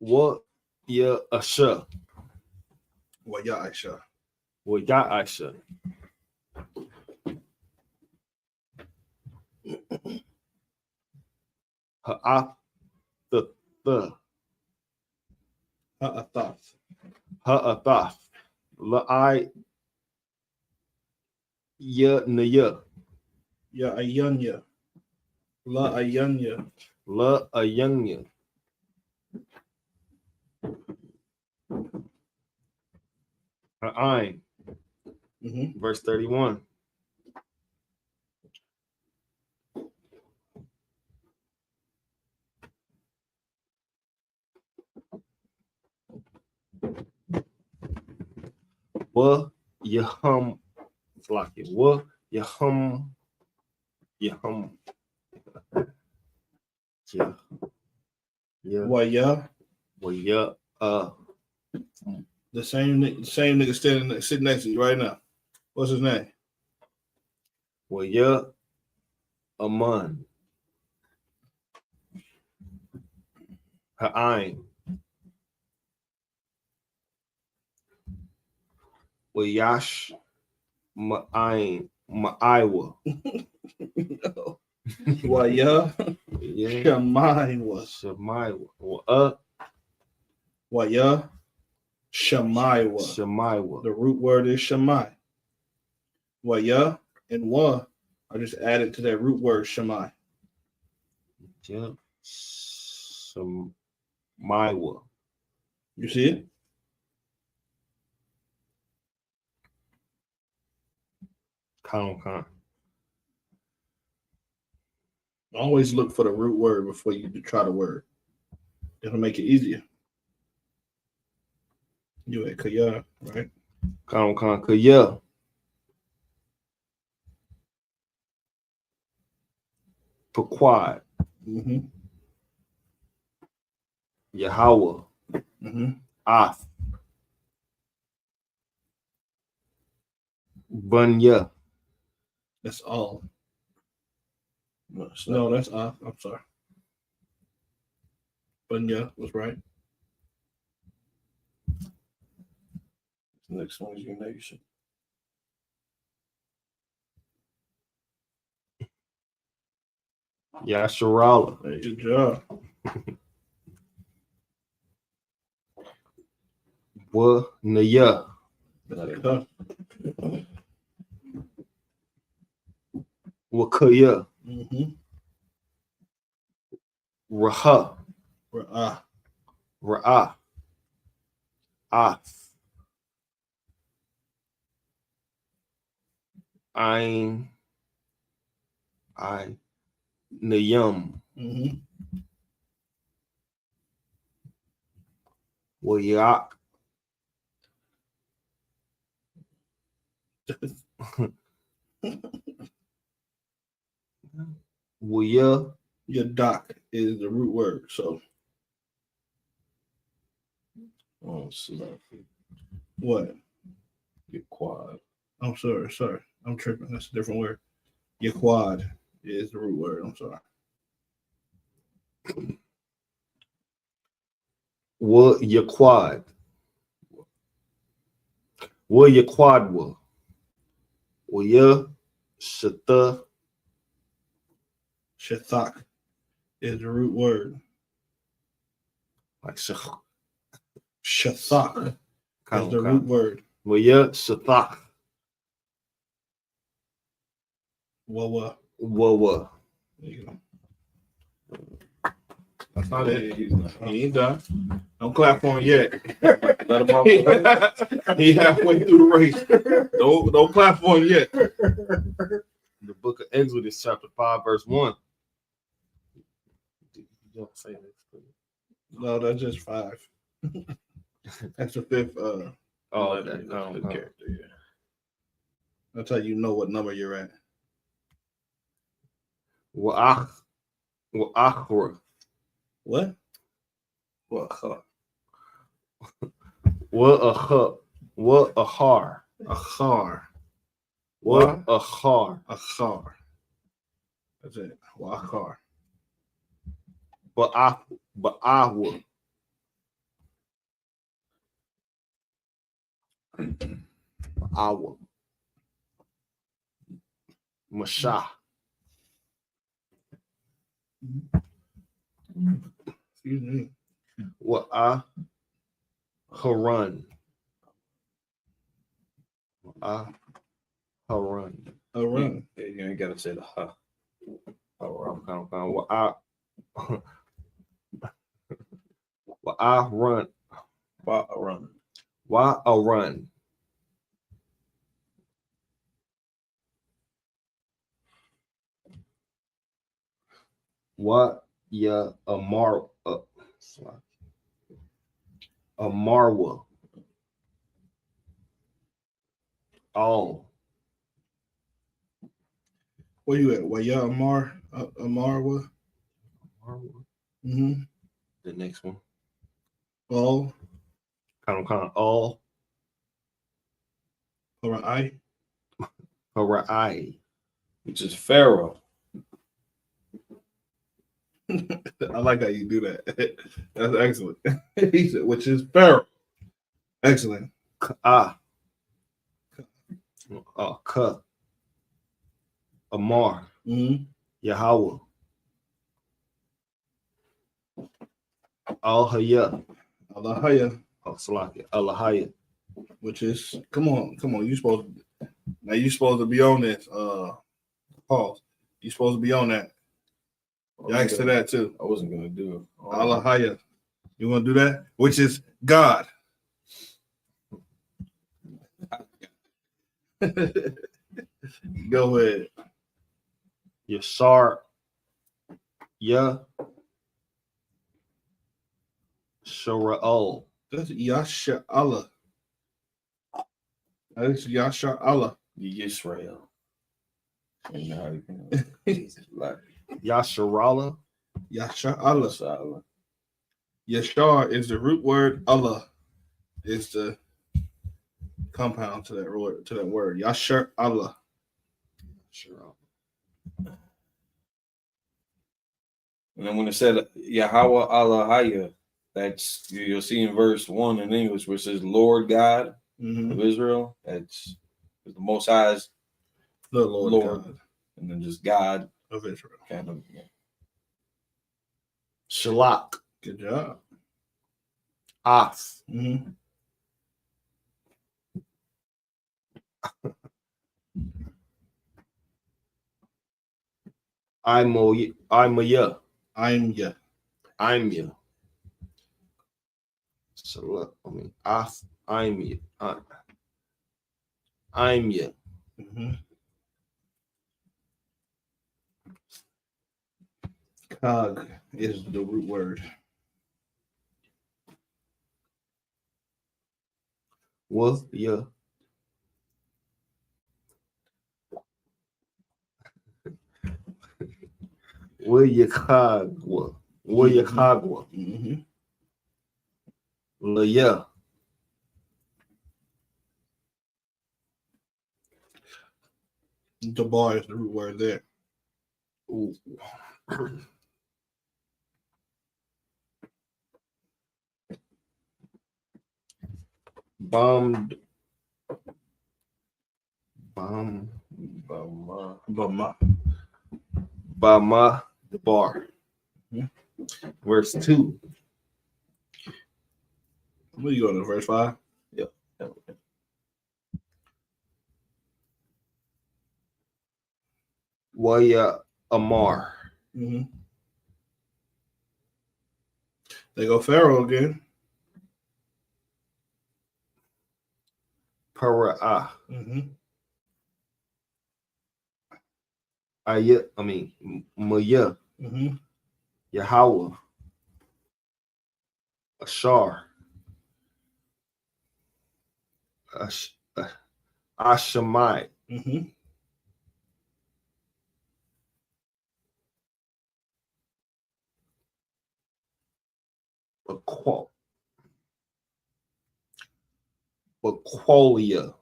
What? Yeah. Asha. Wa ya Aisha. Wa ya Aisha. Ha'ath the Ha'athath. Ha'athath. La'ai ya naya. Ya ayanya. La ayanya. La ayanya. Ha'ain. Verse 31. Wa yahum flaki. Wa yahum yahum. Yeah. Yeah. Wa ya. Wa ya the same nigga sitting next to you right now. What's his name? Wa ya aman. Ha'ain. Wa yash ma'ain ma'aiwa. Wa ya Yeah. Shamaiwa. Shamaiwa. Wa ya Shamaiwa. Shamaiwa. The root word is Shamai. Wa ya and wa are just added to that root word Shamai. Yeah. Shamaiwa. You see it? Con. Always look for the root word before you try the word. It'll make it easier. You at Kaya, right? Con Kaya. Pequod. Yahweh. Ath. Bunya. That's all. No, that's Ath. I'm sorry. Bunya was right. Next one is your nation. Yasharala. Good job. Wa Naya. Wakaya. Raha. Ra'ah. Ath. Ain. Nayam. Wayak. Waya. Your doc is the root word. So what? Your quad. I'm sorry. I'm tripping. That's a different word. Your quad is the root word. I'm sorry. Wa your quad. Wa your quad wa. Wa ya shata. Shathak is the root word. Like Shathak is the root word. Wa ya shathak. Wawa. There you go. That's not it. He ain't done. Don't clap for him yet. Let him off. He halfway through the race. Don't clap for him yet. The book of Exodus, chapter 5, verse 1. You don't say this. No, that's just 5. That's the 5th. Okay. Character. Yeah. That's how you know what number you're at. Wa'achra. What? Wa'achar. Achar. That's it. Wa'achar. Ba'ahwa. Awa. Masha. Excuse me. Wa'a Haran. Wa'a Haran. Haran. You ain't gotta say the ha. Wa'a run. Wa'a run. What ya Amarwa. All. Where you at? Where you Amarwa? Mm-hmm. The next one. All. Kind of all. Alright. Alright. Which is Pharaoh. I like how you do that. That's excellent. He said, which is Pharaoh. Excellent. Ka. Amar. Mm-hmm. Yahweh. Al-Hayya. Allahaya. Oh, Salaki. Allahaya. Which is, come on. You supposed to be on this. Pause. You supposed to be on that. Yikes to that too. I wasn't gonna do it. Allahaya. You want to do that? Which is God. Go ahead. Yashar. Ya. Shura'al. That's Yasha Allah. That's Yasha Allah. Yisrael. Yasharala. Yasha Allah. Yashar is the root word. Allah is the compound to that word. Yashar Allah. And then when it said Yahweh Allahaya, that's you'll see in verse 1 in English where it says Lord God of Israel. That's the Most High's the Lord God. And then just God of Israel. Kind of, yeah. Shalak. Good job. Af. Mm-hmm. I'm ya. So look, af. I'm ya. Mm-hmm. Kag is the root word. Was ya. Williakagwa. Mm-hmm. Laya. The bar is the root word there. Ooh. Bama. The bar. Mm-hmm. Verse 2. Where you going to verse 5? Yep. Waya Amar. Mm-hmm. They go Pharaoh again. Para'ah. Mm-hmm. Maya. Mm-hmm. Yahweh. Ashar. Ashamai. Mm-hmm. Baqualia.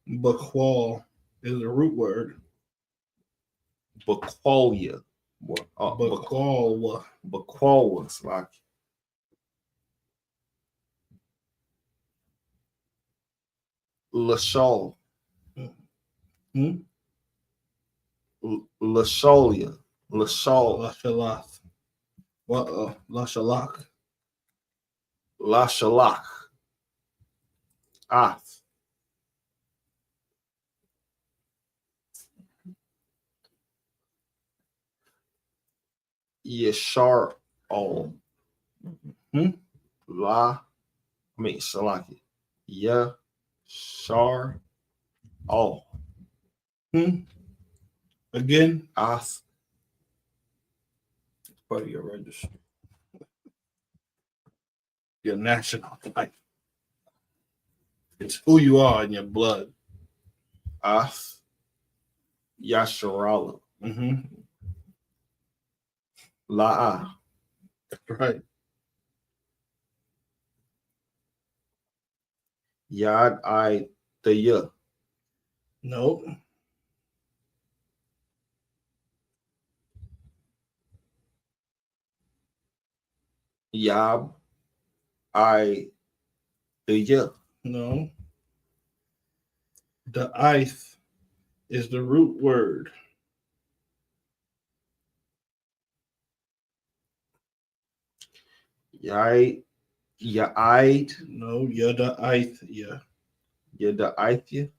Baqual is a root word. Baqualia. Baqual. Baqualia. Like Lashol. Hmm? Lasholia. Lashol. Lashalath. What? Lashalak. Lashalach. Ath. Yeshar all. Salaki. Yeshar all. Again? Ath. Part of your register. Your national type. It's who you are in your blood. Ath. Yasharala. La'a. Right. Yad I Thaya. No. Yab I Thaya. No. The ith is the root word. Yai. Yaid. No, you're the ith. Yeah. You're the Ithia.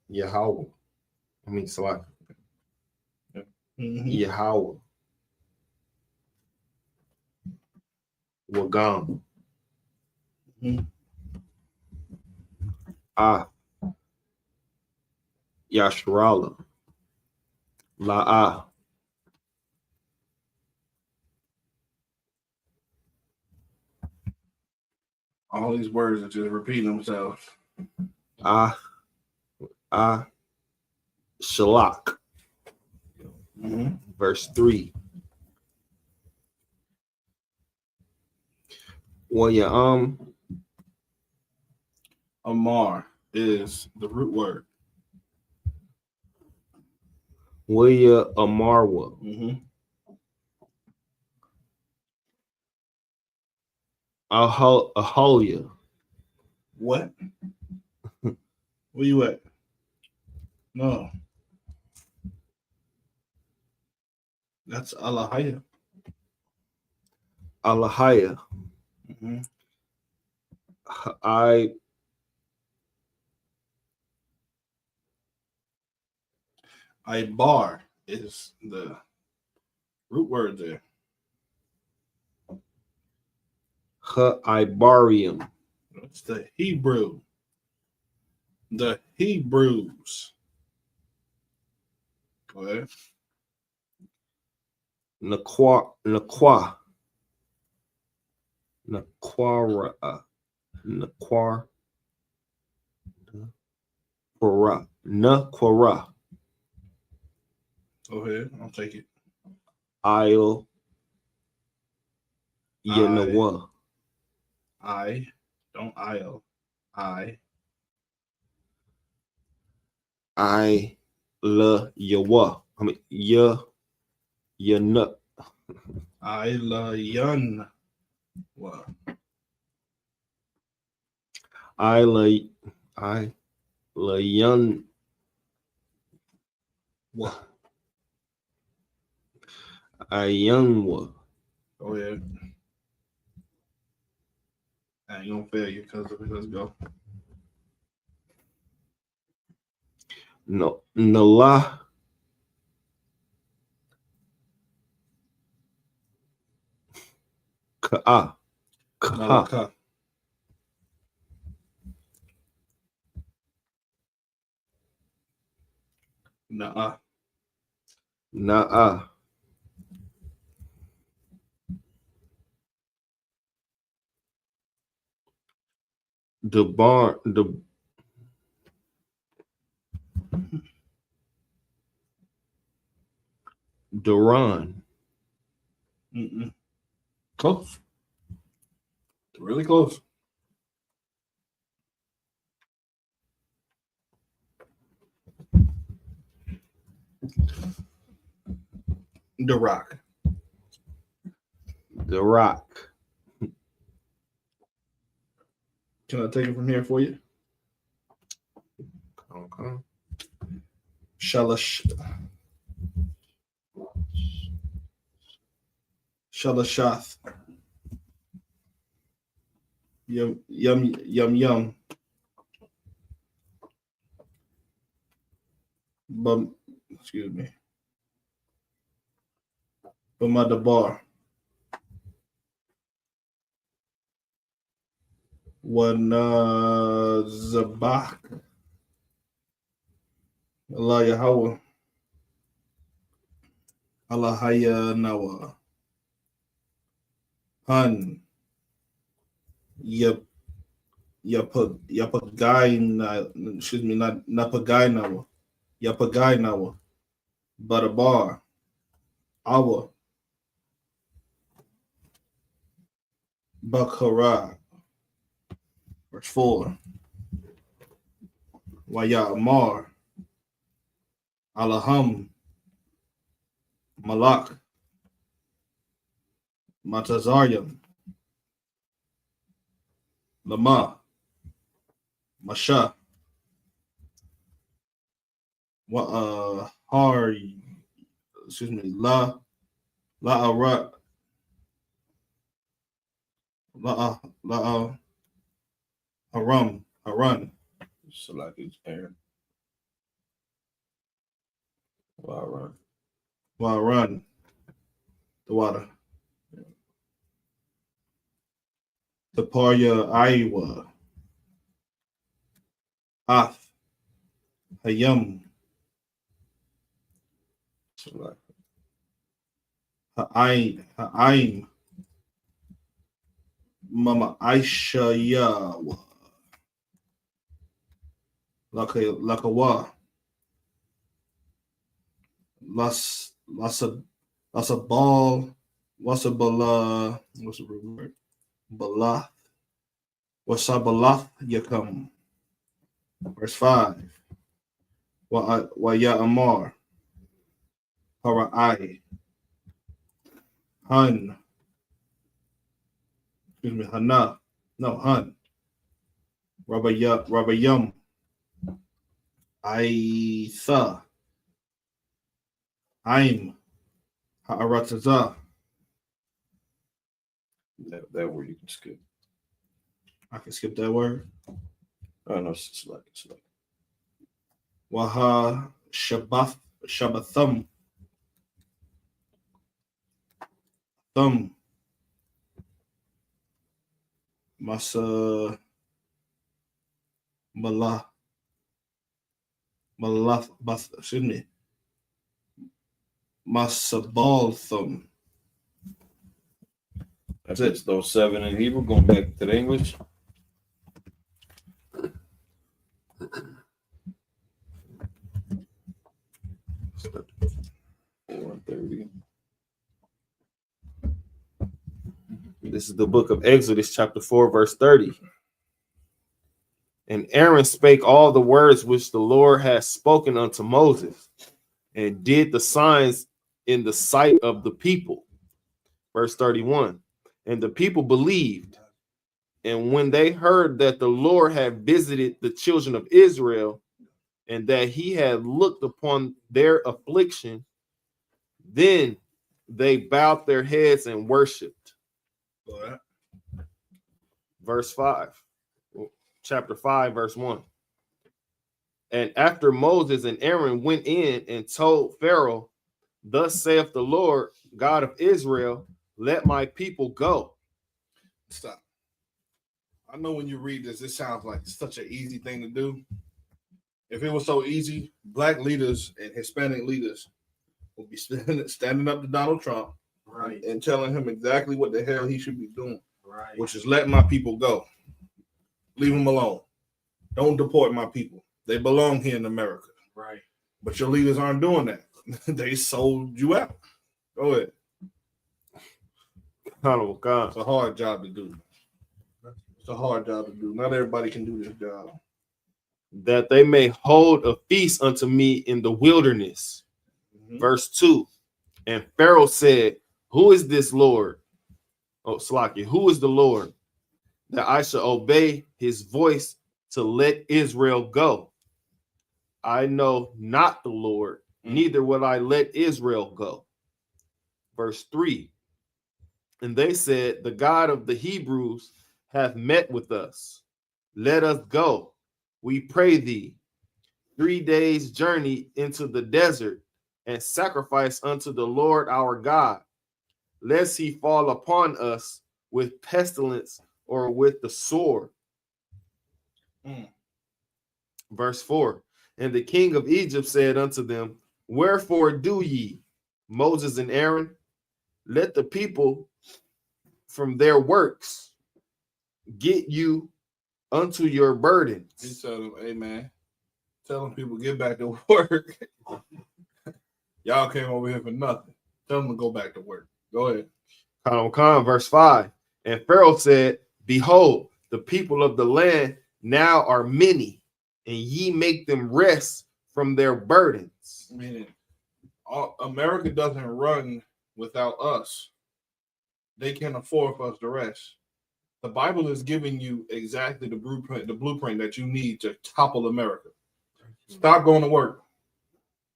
Yahweh. Salak. Yahweh. Wagam. Yashrala. La'a. All these words are just repeating themselves. Shalak. Verse 3. Well, Amar is the root word. Waya Amarwa. Aholia. What? Where you at? No. That's Alahaya. Alahaya. Ibar is the root word there. Ibarium. It's the Hebrew. The Hebrews. Go ahead. Naquara. Go ahead. I'll take it. Isle. Yenawa. Don't Isle. La Yawa. Yana. La Yun. What? La Yun. What? Ayanwa. Go ahead. I ain't gonna fail you because of it. Let's go. No, Nala. Ka'a. Malaka. Na'a. Duran. Close. Really close. The Rock. The rock. Can I take it from here for you? Okay. Shalashath. Yum. Excuse me. Bamadabar. Zabak. Allah Yahweh. Allah Haya Nawa. Han. Yapagainawa. Excuse me, not Napagainawa. Yapagainawa. Badabar. Awa. Bakara. Verse 4. Waya Amar. Alaham. Malak. Matazariam. Lama. Masha. Hari. Excuse me. La Arat. La Haram. Haran. So like his parent. Run. The water. Taparya Iowa. Ath. Hayam. So like Ha'aim. Mama Aisha Yawa. Lakawa. Lasabal. Wasabala. What's the root word? Balath. Wasabalath Yakam. Verse 5. Wa ya Amar. Hara'ai. Hun. Excuse me, Hana. No, Hun. Rabayum. Aitha. Aim. Ha'arataza. That word you can skip. I can skip that word. Oh no, it's like Waha Shabbathum. Thumb. Masa Malah. Excuse me. Masabal thumb. That's it. Those 7 in Hebrew. Going back to the English. This is the book of Exodus, chapter 4, verse 30. And Aaron spake all the words which the Lord had spoken unto Moses, and did the signs in the sight of the people. Verse 31. And the people believed. And when they heard that the Lord had visited the children of Israel, and that he had looked upon their affliction, then they bowed their heads and worshipped. Verse 5. Chapter 5, verse 1. And after Moses and Aaron went in and told Pharaoh, thus saith the Lord God of Israel, let my people go. Stop. I know when you read this, it sounds like such an easy thing to do. If it was so easy, black leaders and Hispanic leaders would be standing up to Donald Trump, right, and telling him exactly what the hell he should be doing, right, which is let my people go. Leave them alone. Don't deport my people. They belong here in America. Right. But your leaders aren't doing that. They sold you out. Go ahead. It's a hard job to do. It's a hard job to do. Not everybody can do this job. That they may hold a feast unto me in the wilderness. Mm-hmm. Verse 2. And Pharaoh said, who is this Lord? Slakia, who is the Lord, that I shall obey his voice to let Israel go? I know not the Lord, neither will I let Israel go. Verse 3. And they said, the God of the Hebrews hath met with us. Let us go, we pray thee, 3 days' journey into the desert, and sacrifice unto the Lord our God, lest he fall upon us with pestilence or with the sword. Verse 4. And the king of Egypt said unto them, wherefore do ye, Moses and Aaron, let the people from their works get you unto your burdens? He told them, hey man, tell them people get back to work. Y'all came over here for nothing. Tell them to go back to work. Go ahead. Verse 5. And Pharaoh said, behold, the people of the land now are many, and ye make them rest from their burdens. Meaning, America doesn't run without us. They can't afford for us to rest. The Bible is giving you exactly the blueprint that you need to topple America. Stop going to work.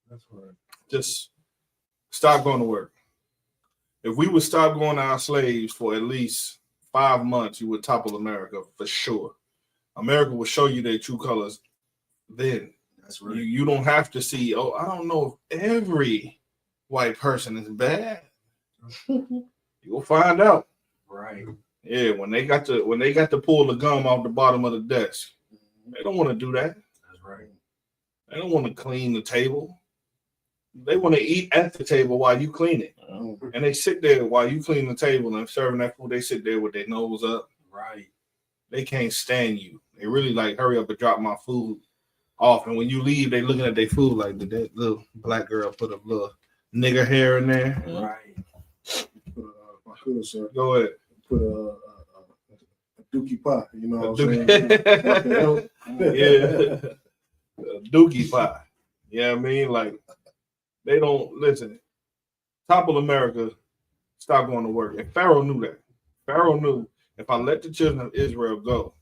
That's right. Just stop going to work. If we would stop going to our slaves for at least 5 months, you would topple America for sure. America will show you their true colors then. That's right. You don't have to see, oh, I don't know if every white person is bad. You'll find out. Right. Yeah, when they got to pull the gum off the bottom of the desk, they don't want to do that. That's right. They don't want to clean the table. They want to eat at the table while you clean it. Oh. And they sit there while you clean the table and serving that food. They sit there with their nose up. Right. They can't stand you. They really like, hurry up and drop my food off. And when you leave, they looking at their food like, did that little black girl put a little nigger hair in there? Right. Sir. Go ahead. Put a dookie pie, you know what I'm saying? Yeah. A dookie pie. Yeah, I mean, like, they don't listen. Topple America, stop going to work. And Pharaoh knew that. Pharaoh knew if I let the children of Israel go,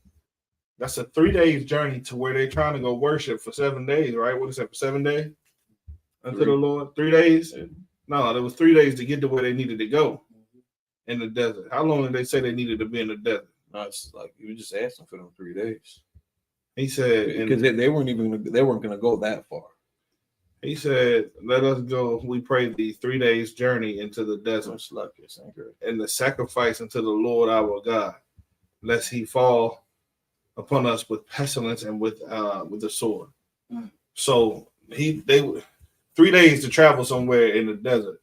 that's a 3 days journey to where they're trying to go worship for 7 days, right? What is that, for 7 days? Unto the Lord? 3 days? No, there was 3 days to get to where they needed to go in the desert. How long did they say they needed to be in the desert? No, it's like you were just asking for them 3 days. He said, because they weren't going to go that far. He said, let us go, we pray thee, 3 days journey into the desert, and the sacrifice unto the Lord our God, lest he fall upon us with pestilence and with the sword. So they 3 days to travel somewhere in the desert.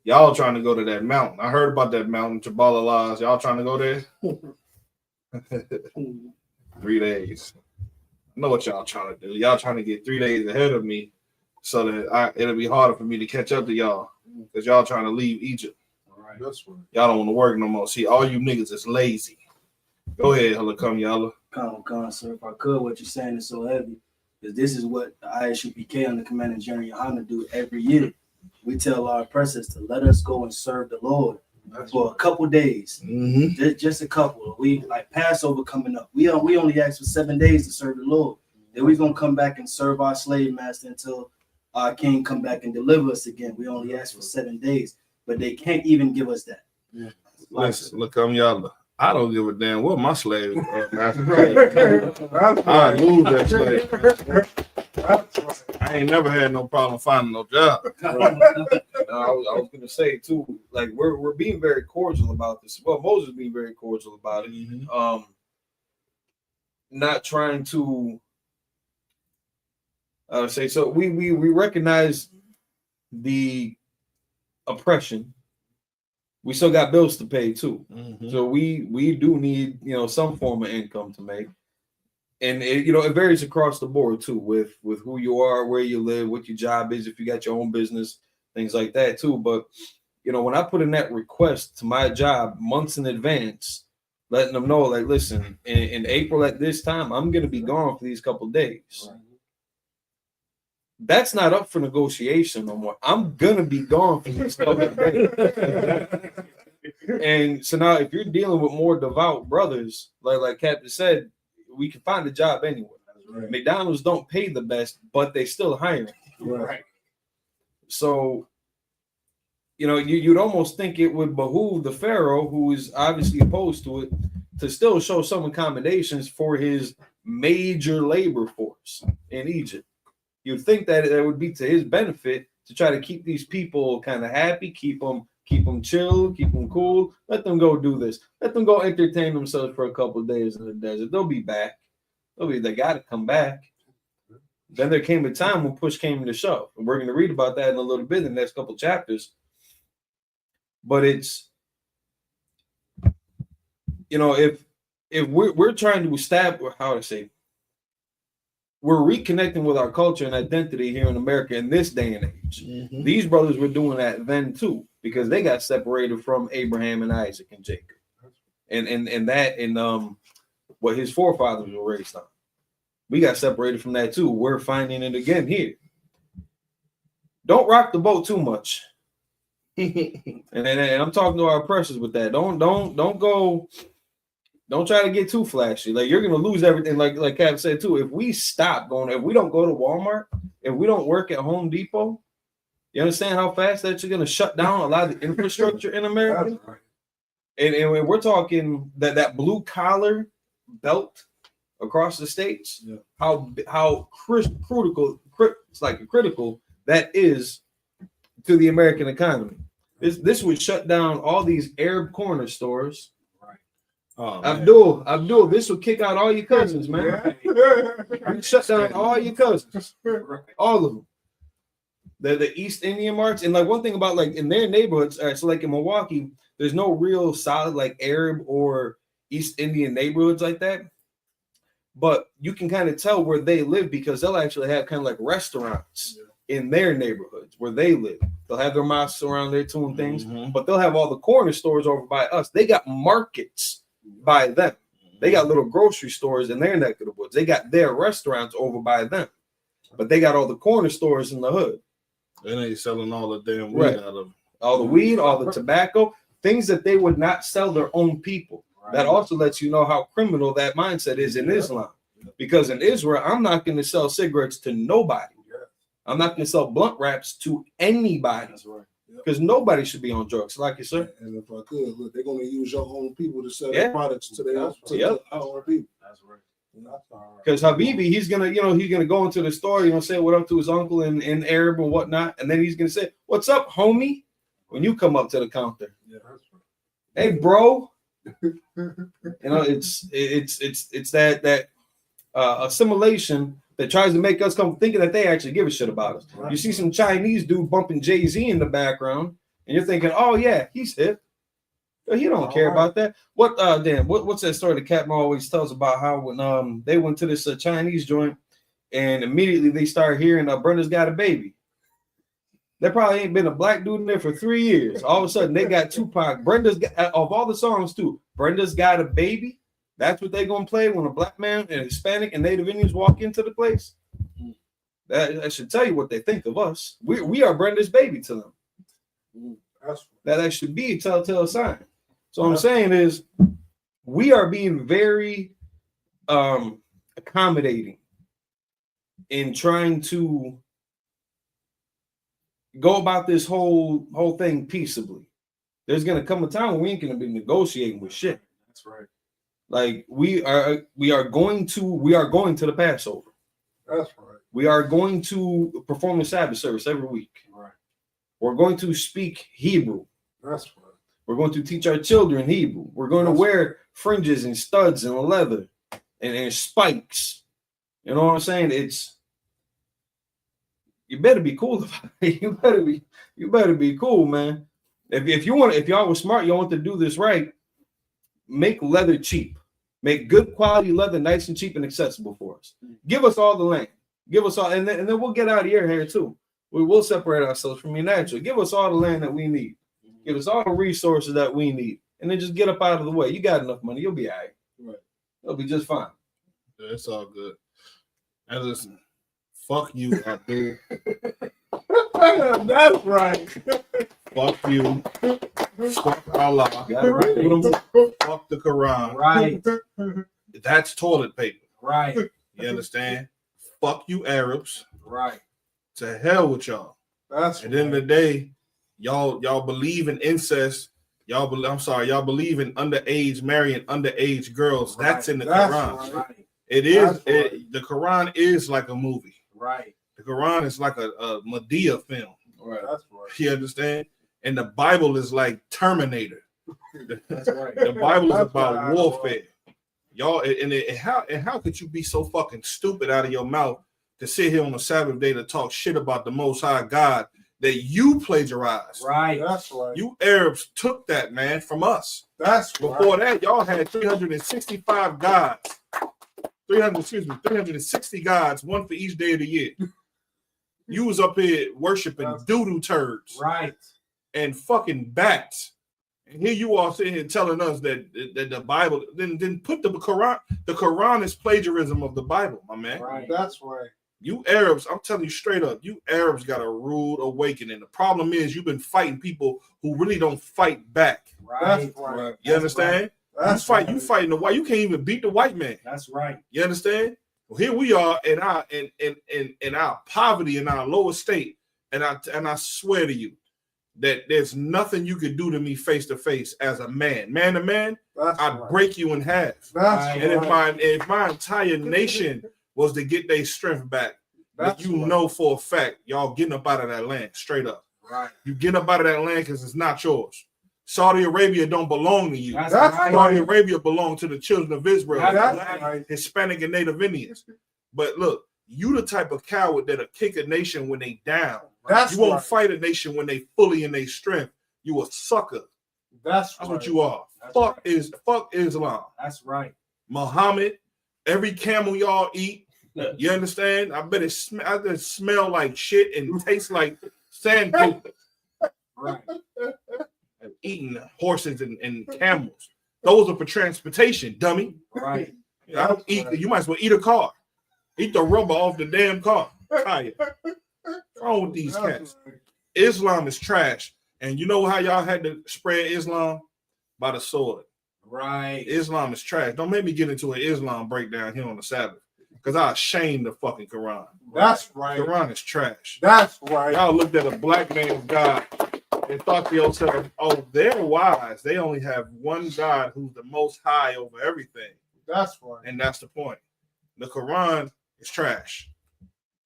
Y'all trying to go to that mountain. I heard about that mountain, Jabal Alaz. Y'all trying to go there? 3 days. I know what y'all trying to do. Y'all trying to get 3 days ahead of me so that it'll be harder for me to catch up to y'all because y'all trying to leave Egypt. All right. That's right. Y'all don't want to work no more. See, all you niggas is lazy. Go ahead, come, y'all. Come, sir. If I could, what you're saying is so heavy because this is what the Isupk on the Command and Journey Yohana do every year. We tell our oppressors to let us go and serve the Lord for a couple days, just a couple. We like Passover coming up. We only ask for 7 days to serve the Lord. Then we're gonna come back and serve our slave master until our King come back and deliver us again. We only ask for 7 days, but they can't even give us that. Yeah. Listen, look, y'all. I don't give a damn what my slave master. I lose that slave. I ain't never had no problem finding no job. I was gonna say too, like we're being very cordial about this. Well, Moses being very cordial about it. Not trying to say so. We recognize the oppression. We still got bills to pay too, so we do need some form of income to make. And it varies across the board too, with who you are, where you live, what your job is, if you got your own business, things like that too. But when I put in that request to my job months in advance, letting them know, like, listen, in April at this time, I'm gonna be gone for these couple of days. That's not up for negotiation no more. I'm gonna be gone for these couple of days. And so now, if you're dealing with more devout brothers, like Captain said, we can find a job anywhere. Right. McDonald's don't pay the best, but they still hiring. Right. So, you'd almost think it would behoove the Pharaoh, who is obviously opposed to it, to still show some accommodations for his major labor force in Egypt. You'd think that it would be to his benefit to try to keep these people kind of happy, keep them chill, keep them cool. Let them go do this. Let them go entertain themselves for a couple of days in the desert. They'll be back. They got to come back. Then there came a time when push came to shove. And we're going to read about that in a little bit in the next couple of chapters. But it's, if we're trying to establish, how to say, we're reconnecting with our culture and identity here in America in this day and age. Mm-hmm. These brothers were doing that then too, because they got separated from Abraham and Isaac and Jacob, and what his forefathers were raised on. We got separated from that too. We're finding it again here. Don't rock the boat too much. and I'm talking to our oppressors with that. Don't go. Don't try to get too flashy. Like, you're gonna lose everything. Like Cap said too. If we stop going, if we don't go to Walmart, if we don't work at Home Depot, you understand how fast that's gonna shut down a lot of the infrastructure in America. Right. And we're talking that blue collar belt across the states. Yeah. How critical that is to the American economy. This would shut down all these Arab corner stores. Oh, Abdul, this will kick out all your cousins, man. Yeah. Shut down all your cousins, all of them. The East Indian marks, and like one thing about like in their neighborhoods, so like in Milwaukee, there's no real solid like Arab or East Indian neighborhoods like that. But you can kind of tell where they live because they'll actually have kind of like restaurants in their neighborhoods where they live. They'll have their mosques around there too and things, but they'll have all the corner stores over by us. They got markets by them. They got little grocery stores in their neck of the woods. They got their restaurants over by them, but they got all the corner stores in the hood. And they selling all the damn weed out of all the weed, all the tobacco, things that they would not sell their own people. Right. That also lets you know how criminal that mindset is in Islam. Because in Israel, I'm not going to sell cigarettes to nobody. I'm not going to sell blunt wraps to anybody. That's right. Because nobody should be on drugs, like you said. And if I could, look, they're going to use your own people to sell their products to their own people. That's right. Because Habibi, he's gonna go into the store, say what up to his uncle in Arab and whatnot, and then he's gonna say, "What's up, homie?" When you come up to the counter. Yeah, that's right. Hey, bro. It's that assimilation that tries to make us come thinking that they actually give a shit about us. Right. You see some Chinese dude bumping Jay-Z in the background, and you're thinking, "Oh yeah, he's hip." But he don't care about that. What's that story that Captain always tells about how when they went to this Chinese joint and immediately they start hearing Brenda's got a baby. There probably ain't been a black dude in there for 3 years. All of a sudden they got Tupac. Brenda's got, of all the songs too, Brenda's got a baby. That's what they gonna play when a black man and Hispanic and Native Indians walk into the place. That should tell you what they think of us. We are Brenda's baby to them. That should be a telltale sign. So what I'm saying is we are being very accommodating in trying to go about this whole thing peaceably. There's gonna come a time when we ain't gonna be negotiating with shit. That's right. Like we are going to the Passover. That's right. We are going to perform the Sabbath service every week. Right. We're going to speak Hebrew. That's right. We're going to teach our children Hebrew. We're going to wear fringes and studs and leather and spikes. You know what I'm saying? You better be cool about it. You better be cool, man. If y'all were smart, you want to do this right, make leather cheap. Make good quality leather nice and cheap and accessible for us. Give us all the land. Give us all, and then we'll get out of your hair too. We will separate ourselves from you naturally. Give us all the land that we need. Give us all the resources that we need. And then just get up out of the way. You got enough money. You'll be all right. Right. It'll be just fine. Yeah, it's all good. And listen, fuck you, Abdul. That's right. Fuck you. Fuck Allah. Fuck the Quran. Right. That's toilet paper. Right. You understand? Fuck you Arabs. Right. To hell with y'all. That's at the end of the day, y'all believe in incest. Y'all believe in underage marrying underage girls. Right. That's in the That's Quran. right. It is. Right. The Quran is like a movie. Right. The Quran is like a Medea film. Right. That's right. You understand? And the Bible is like Terminator. That's right. The Bible is That's about right. warfare. Y'all, and how could you be so fucking stupid out of your mouth to sit here on the Sabbath day to talk shit about the Most High God that you plagiarized? Right. That's right. You Arabs took that, man, from us. That's Before right. that, y'all had 365 gods. 360 gods, one for each day of the year. You was up here worshiping doo-doo turds. Right. And fucking bats. And here you are sitting here telling us that the Bible then put the Quran. The Quran is plagiarism of the Bible, my man. Right. That's right. You Arabs, I'm telling you straight up, you Arabs got a rude awakening. The problem is you've been fighting people who really don't fight back. Right. That's right. You understand? That's You fighting the white. You can't even beat the white man. That's right. You understand? Well, here we are in our poverty, in our lower state, and I swear to you that there's nothing you could do to me face to face as a man to man. That's I'd right. break you in half. That's And right. if my entire nation was to get their strength back, That's you right. know for a fact y'all getting up out of that land straight up. Right. You getting up out of that land because it's not yours. Saudi Arabia don't belong to you. That's That's right. Saudi Arabia belongs to the children of Israel, That's Black, right. Hispanic, and Native Indians. But look, you the type of coward that'll kick a nation when they down. That's You won't right. fight a nation when they fully in their strength. You a sucker. That's That's right. what you are. That's Fuck Islam. That's right. Muhammad, every camel y'all eat. You understand? I bet it smell like shit and tastes like sandpaper. Right. Eating horses and camels. Those are for transportation, dummy. Right. I don't eat. You might as well eat a car. Eat the rubber off the damn car. Tire. What's wrong with these cats? Islam is trash. And you know how y'all had to spread Islam? By the sword. Right. Islam is trash. Don't make me get into an Islam breakdown here on the Sabbath. Because I shame the fucking Quran. That's right. Quran is trash. That's right. Y'all looked at a black man's God and thought to yourself, oh, they're wise. They only have one God who's the most high over everything. That's right. And that's the point. The Quran is trash.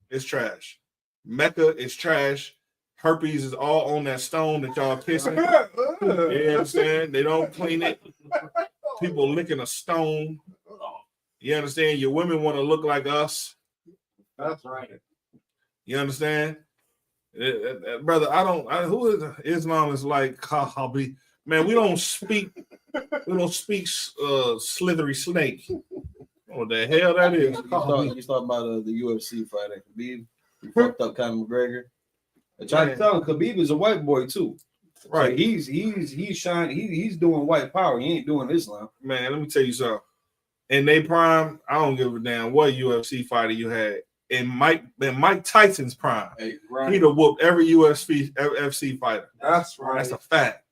It's trash. Mecca is trash. Herpes is all on that stone that y'all kissing. You know what I'm saying? They don't clean it. People licking a stone. You understand? Your women want to look like us. That's right. You understand? Brother, who is Islam is like Kahabi. Man, we don't speak slithery snake. What the hell that is? You talking about the UFC fighter, Khabib. He fucked up Conor McGregor. I tried to tell him Khabib is a white boy too. Right. So he's shining. He's doing white power. He ain't doing Islam. Man, let me tell you something. In their prime, I don't give a damn what UFC fighter you had. In Mike Tyson's prime, Right. he'd have whooped every UFC fighter. That's right. That's a fact.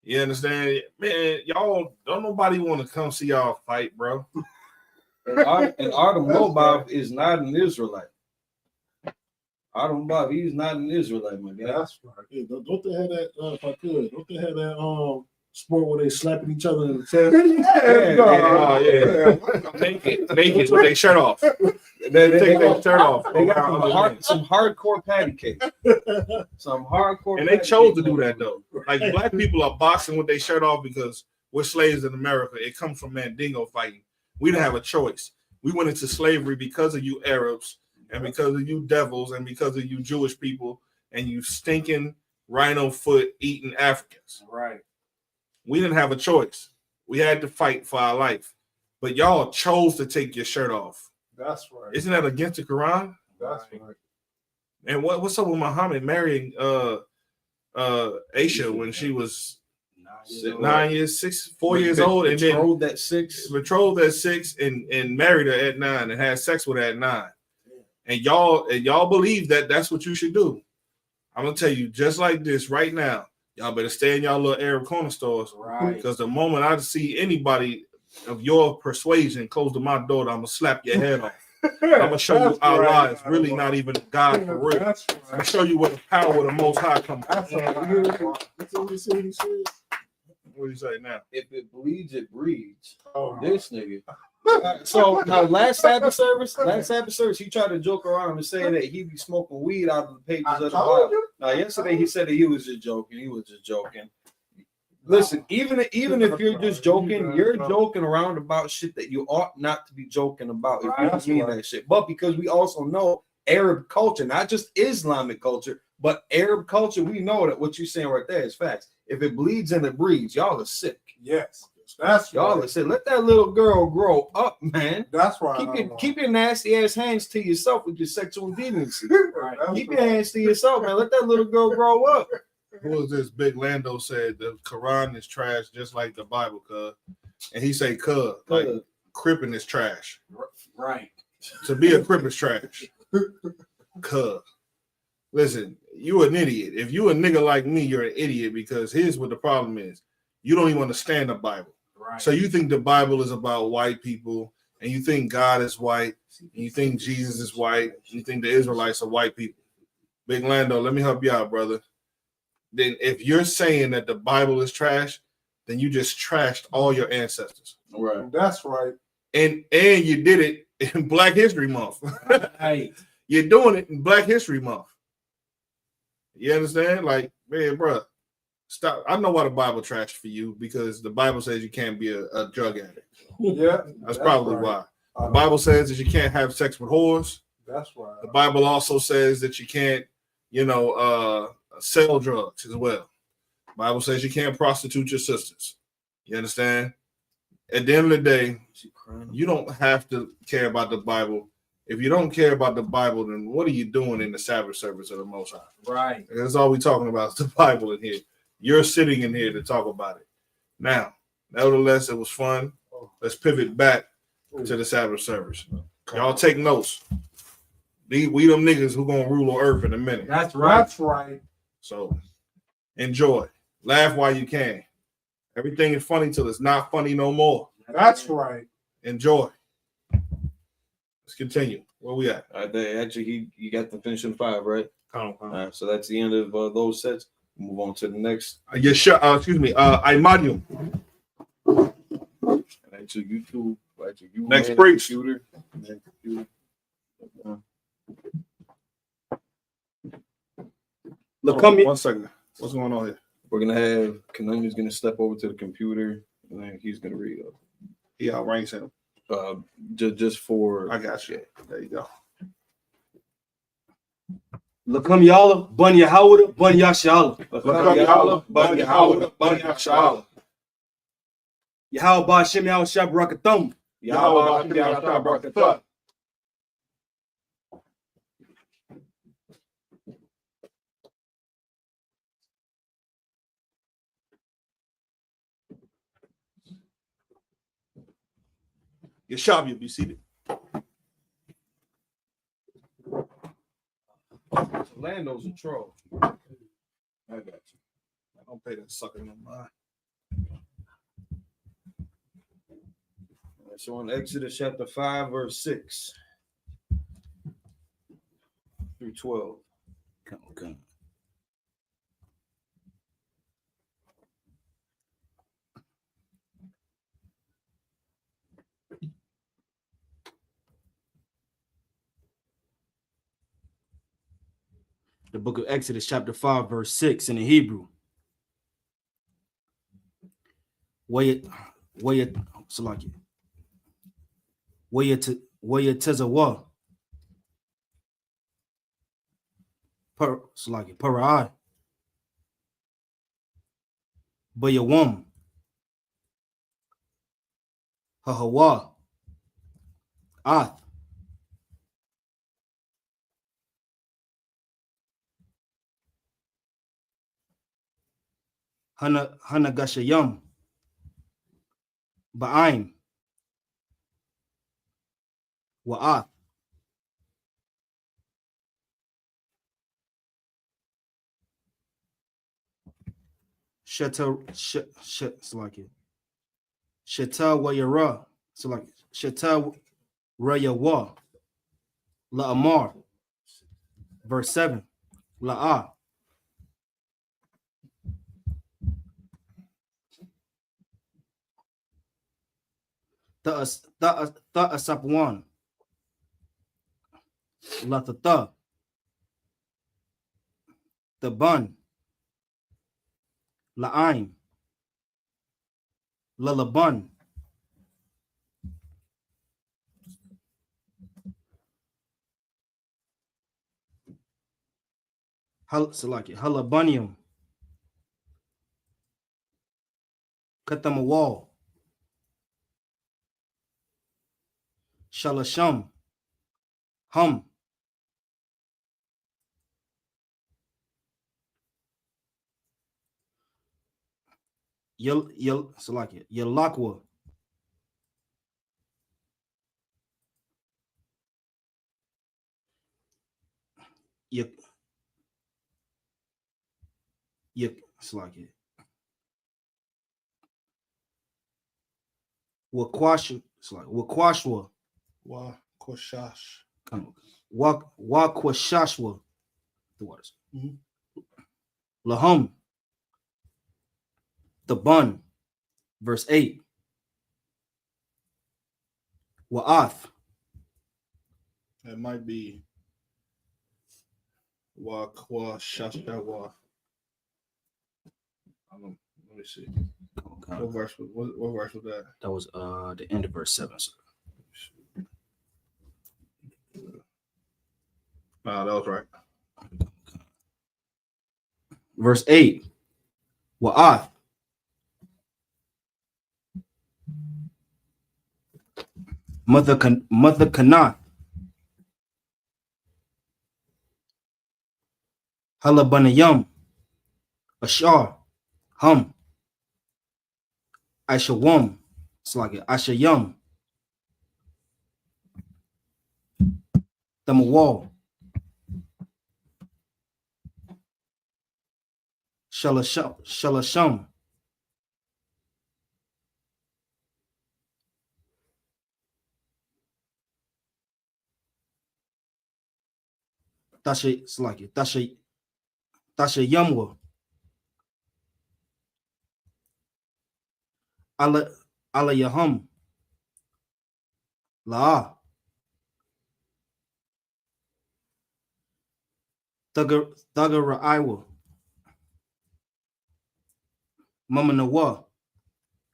You understand? Man, y'all don't nobody want to come see y'all fight, bro. And Artem Lobov is not an Israelite. Artem Lobov, he's not an Israelite, my guy. That's right. Yeah, don't they have that? If I could, don't they have that sport where they slapping each other in the chest? Naked with their shirt off. They take their shirt off. They got some hardcore patty cake. Some hardcore. And they chose to do that though. Like black people are boxing with their shirt off because we're slaves in America. It comes from Mandingo fighting. We didn't have a choice. We went into slavery because of you Arabs and because of you devils and because of you Jewish people and you stinking rhino foot eating Africans. Right. We didn't have a choice. We had to fight for our life. But y'all chose to take your shirt off. That's right. Isn't that against the Quran? That's right. And what's up with Muhammad marrying Aisha when she was 4 years old, and then betrothed at 6, and married her at 9 and had sex with her at 9. And y'all believe that that's what you should do. I'm gonna tell you just like this right now. Y'all better stay in y'all little Arab corner stores. Right. Because the moment I see anybody of your persuasion close to my door, I'm going to slap your head off. I'm going to show you Allah is really not even God for real. I'm going to show you where the power of the Most High comes from. What do you say now? If it bleeds, it breeds. Oh, this nigga. So now, last Sabbath service, he tried to joke around and say that he be smoking weed out of the pages of the Bible. Now, yesterday he said that he was just joking. Listen, even if you're just joking, you're joking around about shit that you ought not to be joking about. If you mean that shit, but because we also know Arab culture, not just Islamic culture, but Arab culture, we know that what you're saying right there is facts. If it bleeds and it breeds, y'all are sick. Yes. That's y'all right. said, let that little girl grow up, man. That's right. Keep your nasty ass hands to yourself with your sexual deviancy. Right. Keep your hands to yourself, man. Let that little girl grow up. Who is this? Big Lando said the Quran is trash, just like the Bible, cuz. And he say, cuz, like cripping is trash. Right. To be a crip is trash. Cuz. Listen, you an idiot. If you a nigga like me, you're an idiot, because here's what the problem is. You don't even understand the Bible. Right. So you think the Bible is about white people, and you think God is white, and you think Jesus is white, and you think the Israelites are white people. Big Lando, let me help you out, brother. Then if you're saying that the Bible is trash, then you just trashed all your ancestors. Right. That's right. And you did it in Black History Month. Right. You're doing it in Black History Month. You understand? Like, man, bro. Stop. I know why the Bible trashed for you, because the Bible says you can't be a drug addict. Yeah. That's probably why. The Bible says that you can't have sex with whores. That's right. The Bible also says that you can't, sell drugs as well. The Bible says you can't prostitute your sisters. You understand? At the end of the day, you don't have to care about the Bible. If you don't care about the Bible, then what are you doing in the Sabbath service of the Most High? Right. That's all we're talking about is the Bible in here. You're sitting in here to talk about it. Now, nevertheless, it was fun. Let's pivot back to the Sabbath service. Y'all take notes. We them niggas who gonna rule on earth in a minute. That's right. That's right. So enjoy. Laugh while you can. Everything is funny till it's not funny no more. That's right. Enjoy. Let's continue. Where we at? All right, actually, you got the finishing 5, right? All right, so that's the end of those sets. Move on to the next. Imadium. Actually, YouTube. Next preach. Computer. Look, come here. 1 second. What's going on here? We're gonna have Kanunya's gonna step over to the computer, and then he's gonna read up. He outranks him. Just for. I got you. There you go. Lakam Yalla, Bunya Howard, Bunya Shala. Lakam Yalla, Bunya Howard, Bunya Shala. Yahweh Bashem Yahweh Shabrakathum. Yahweh Bashem Yahweh Shabrakathum. Yeshav, be seated. Lando's a troll. I got you. I don't pay that sucker no mind. So in Exodus chapter 5, verse 6 through 12. Come. The book of Exodus, chapter 5, verse 6 in the Hebrew. Tezawa. Parai. Bayawam. Hahawa. Ath. Hanagashayam. Ba'aim. Wa'ath. Salaki. Shata Wayara. Salaki. Shata Rayawa. La Amar. Verse 7. La'ah. Ta'asapwan. Latata. The bun. La'aim. Lalabun. Halabunium. Katamawal. Shalasham. Hum. Yalakwa. Salaki. Wakwashwa. Wakoshash. Wakwashashwa. The waters. Lahum. The bun. Verse 8. Wa'ath. It might be Wakwashashawa. Let me see. Okay. What verse was that? That was the end of verse 7. So. No, that was right. Verse 8. Wa'ath. Mother Kanath. Halabanayam. Ashar. Hum. Ashawam. It's like it. Ashayam. Tamawal. Shalasham. Tasha, it's like it. Tasha Yamwa. Allah Yahum. La. Thugger Iwa. Mama Nawa.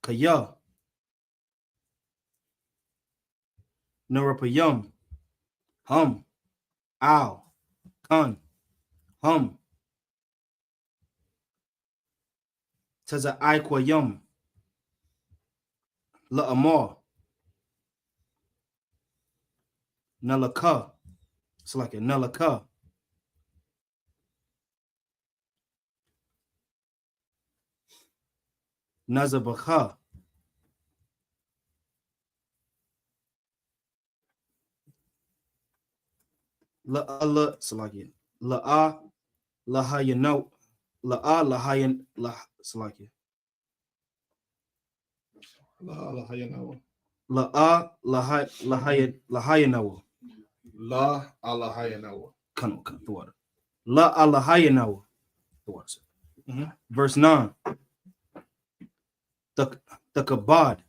Kaya. Narapayum. Hum. Ow. Kun. Hum. Taza Iquayum. La Amor. Nalaka. It's like a Nalaka. Nazabakha. La Allah. It's like it. La Lahayano. La Lahayan. La. It's like it. Lahayanawa. Lahayanawa. La Alahayanawa. Come the water. La Alahayanawa. The water. Verse 9. The kabad.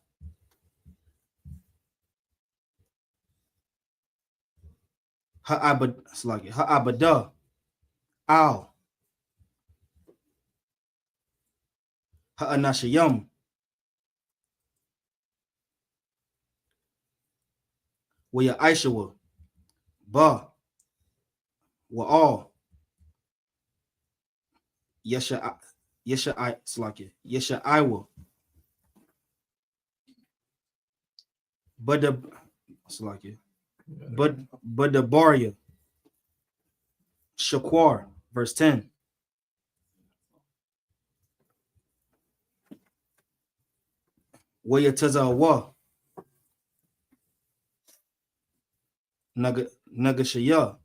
Ha'abad. It's like it. Ha'abada. Ow. Ha'anashayam. Waya Aishawa. Ba. Wa all. Yesha I Slaki. Yesha Iwa. But the Slaki. But the Baria. Shaquar. Verse 10. Waya Tazawa. Nagashaya.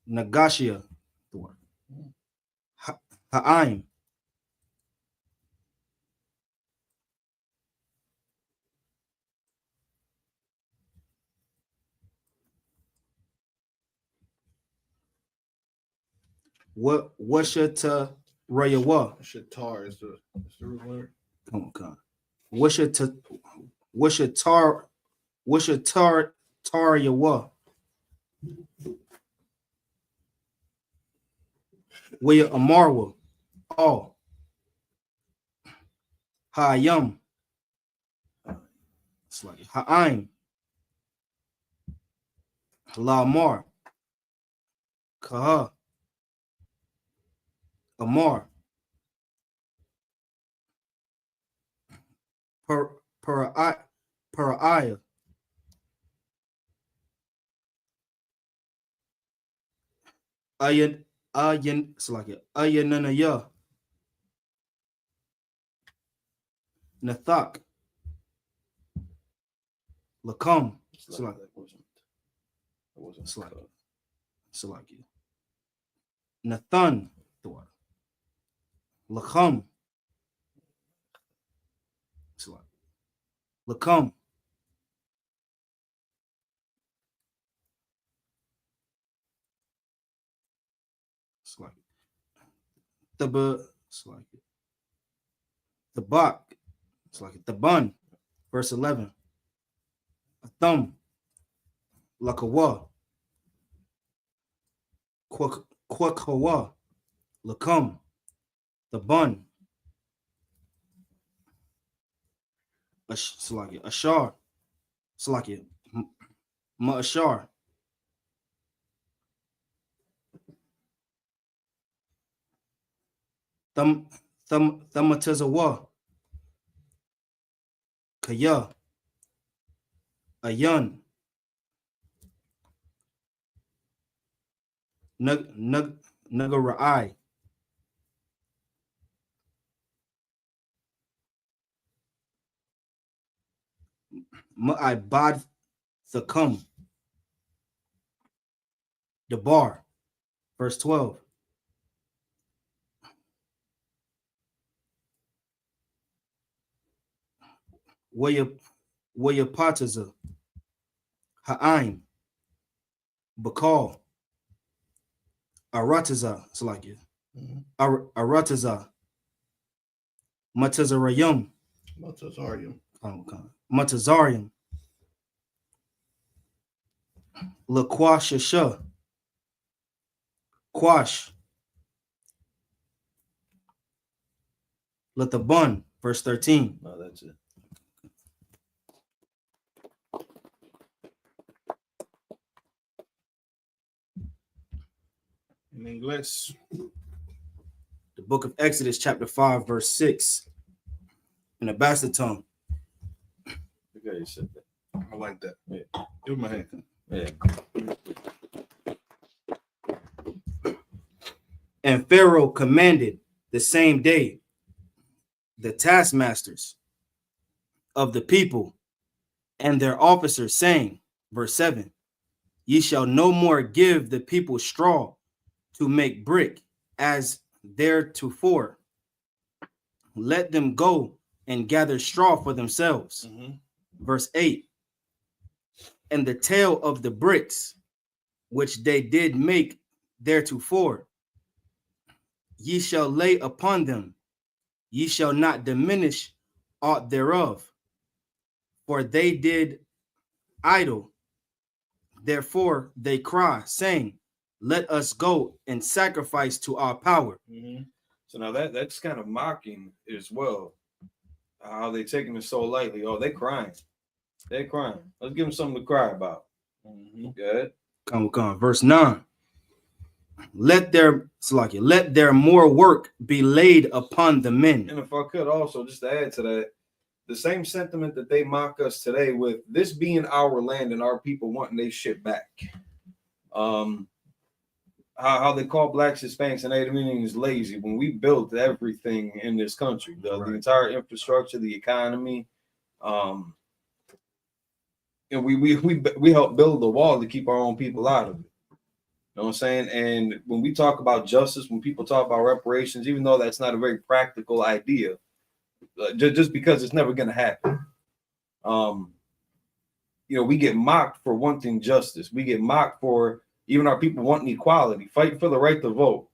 Nagashia. The word. Ha'aim. What's your Rayawa? Shatar is the root word. Come on. What's your Yawa? Where your Amarwa? Oh. Hayam. It's like Ha'aim. Lamar. Kaha. Amar. Para'aya. Ayan, it's like it. Ayananaya. Nathak. Lakam. It's like it. It's like it. Nathan. Lakam. It's like Lakam. It's like it's like it. The Bak. It's like it. The Bun. Verse 11. A thumb. Lakawa. Kwakawa. Lakam. The Bun. It's like it. Ashar. It's like it. Ma'ashar. Thamatazawa. Kaya. Ayan. Nagara'ai. Ma'ibad Thakam. The bar. Verse 12. Wayapataza. Ha'aim. Bakal. Arataza. It's like it. Arataza. Matazarayum. Matazarium. Laquashasha. Quash. Let the bun. Verse 13. No, that's it. In English. The book of Exodus, chapter 5, verse 6. In the bastard tongue. Okay, you said that. I like that. Yeah. Give me my hand. Yeah. And Pharaoh commanded the same day the taskmasters of the people and their officers, saying, verse 7, ye shall no more give the people straw to make brick as theretofore. Let them go and gather straw for themselves. Verse 8, and the tale of the bricks which they did make theretofore, ye shall lay upon them, ye shall not diminish aught thereof, for they did idle. Therefore they cry, saying, let us go and sacrifice to our power. So now that's kind of mocking as well. How they taking it so lightly. Oh, they crying. They're crying. Let's give them something to cry about. Good. Come. Verse 9. Let their more work be laid upon the men. And if I could also just add to that, the same sentiment that they mock us today with this being our land and our people wanting their shit back. How they call blacks, Hispanics, and Native Indians lazy when we built everything in this country, the entire infrastructure, the economy, and we helped build the wall to keep our own people out of it. You know what I'm saying? And when we talk about justice, when people talk about reparations, even though that's not a very practical idea, just because it's never going to happen. We get mocked for wanting justice. We get mocked for even our people wanting equality, fighting for the right to vote.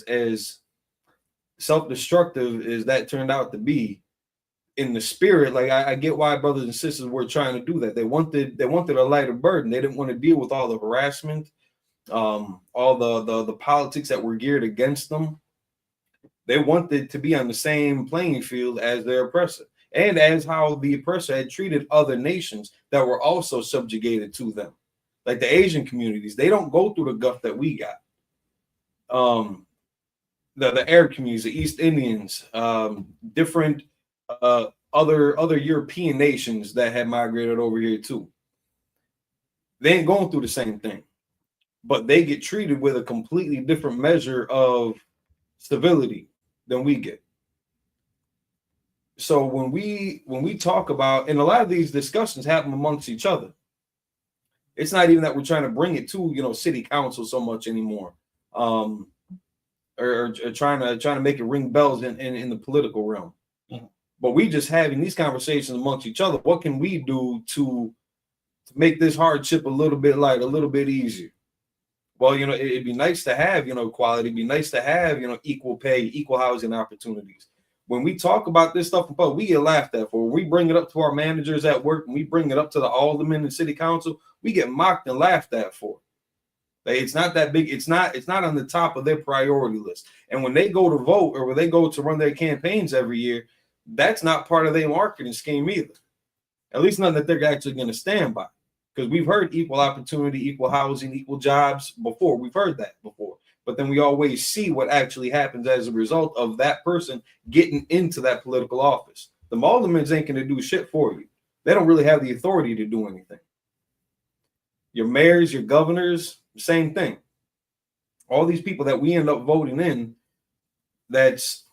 as self-destructive as that turned out to be, in the spirit, like I get why brothers and sisters were trying to do that. They wanted a lighter burden. They didn't want to deal with all the harassment, all the politics that were geared against them. They wanted to be on the same playing field as their oppressor, and as how the oppressor had treated other nations that were also subjugated to them, like the Asian communities. They don't go through the guff that we got. The Arab communities, the East Indians, different other European nations that had migrated over here too. They ain't going through the same thing, but they get treated with a completely different measure of civility than we get. So when we talk about, and a lot of these discussions happen amongst each other, it's not even that we're trying to bring it to city council so much anymore, or trying to make it ring bells in the political realm. Mm-hmm. But we just having these conversations amongst each other. What can we do to make this hardship a little bit light, a little bit easier? Well, it'd be nice to have, equality. It'd be nice to have, equal pay, equal housing opportunities. When we talk about this stuff in public, we get laughed at for. When we bring it up to our managers at work, and we bring it up to the aldermen and city council, we get mocked and laughed at for. It's not that big. It's not on the top of their priority list. And when they go to vote, or when they go to run their campaigns every year, that's not part of their marketing scheme either. At least none that they're actually going to stand by. Because we've heard equal opportunity, equal housing, equal jobs before. We've heard that before. But then we always see what actually happens as a result of that person getting into that political office. The aldermen ain't going to do shit for you. They don't really have the authority to do anything. Your mayors, your governors, same thing. All these people that we end up voting in, that's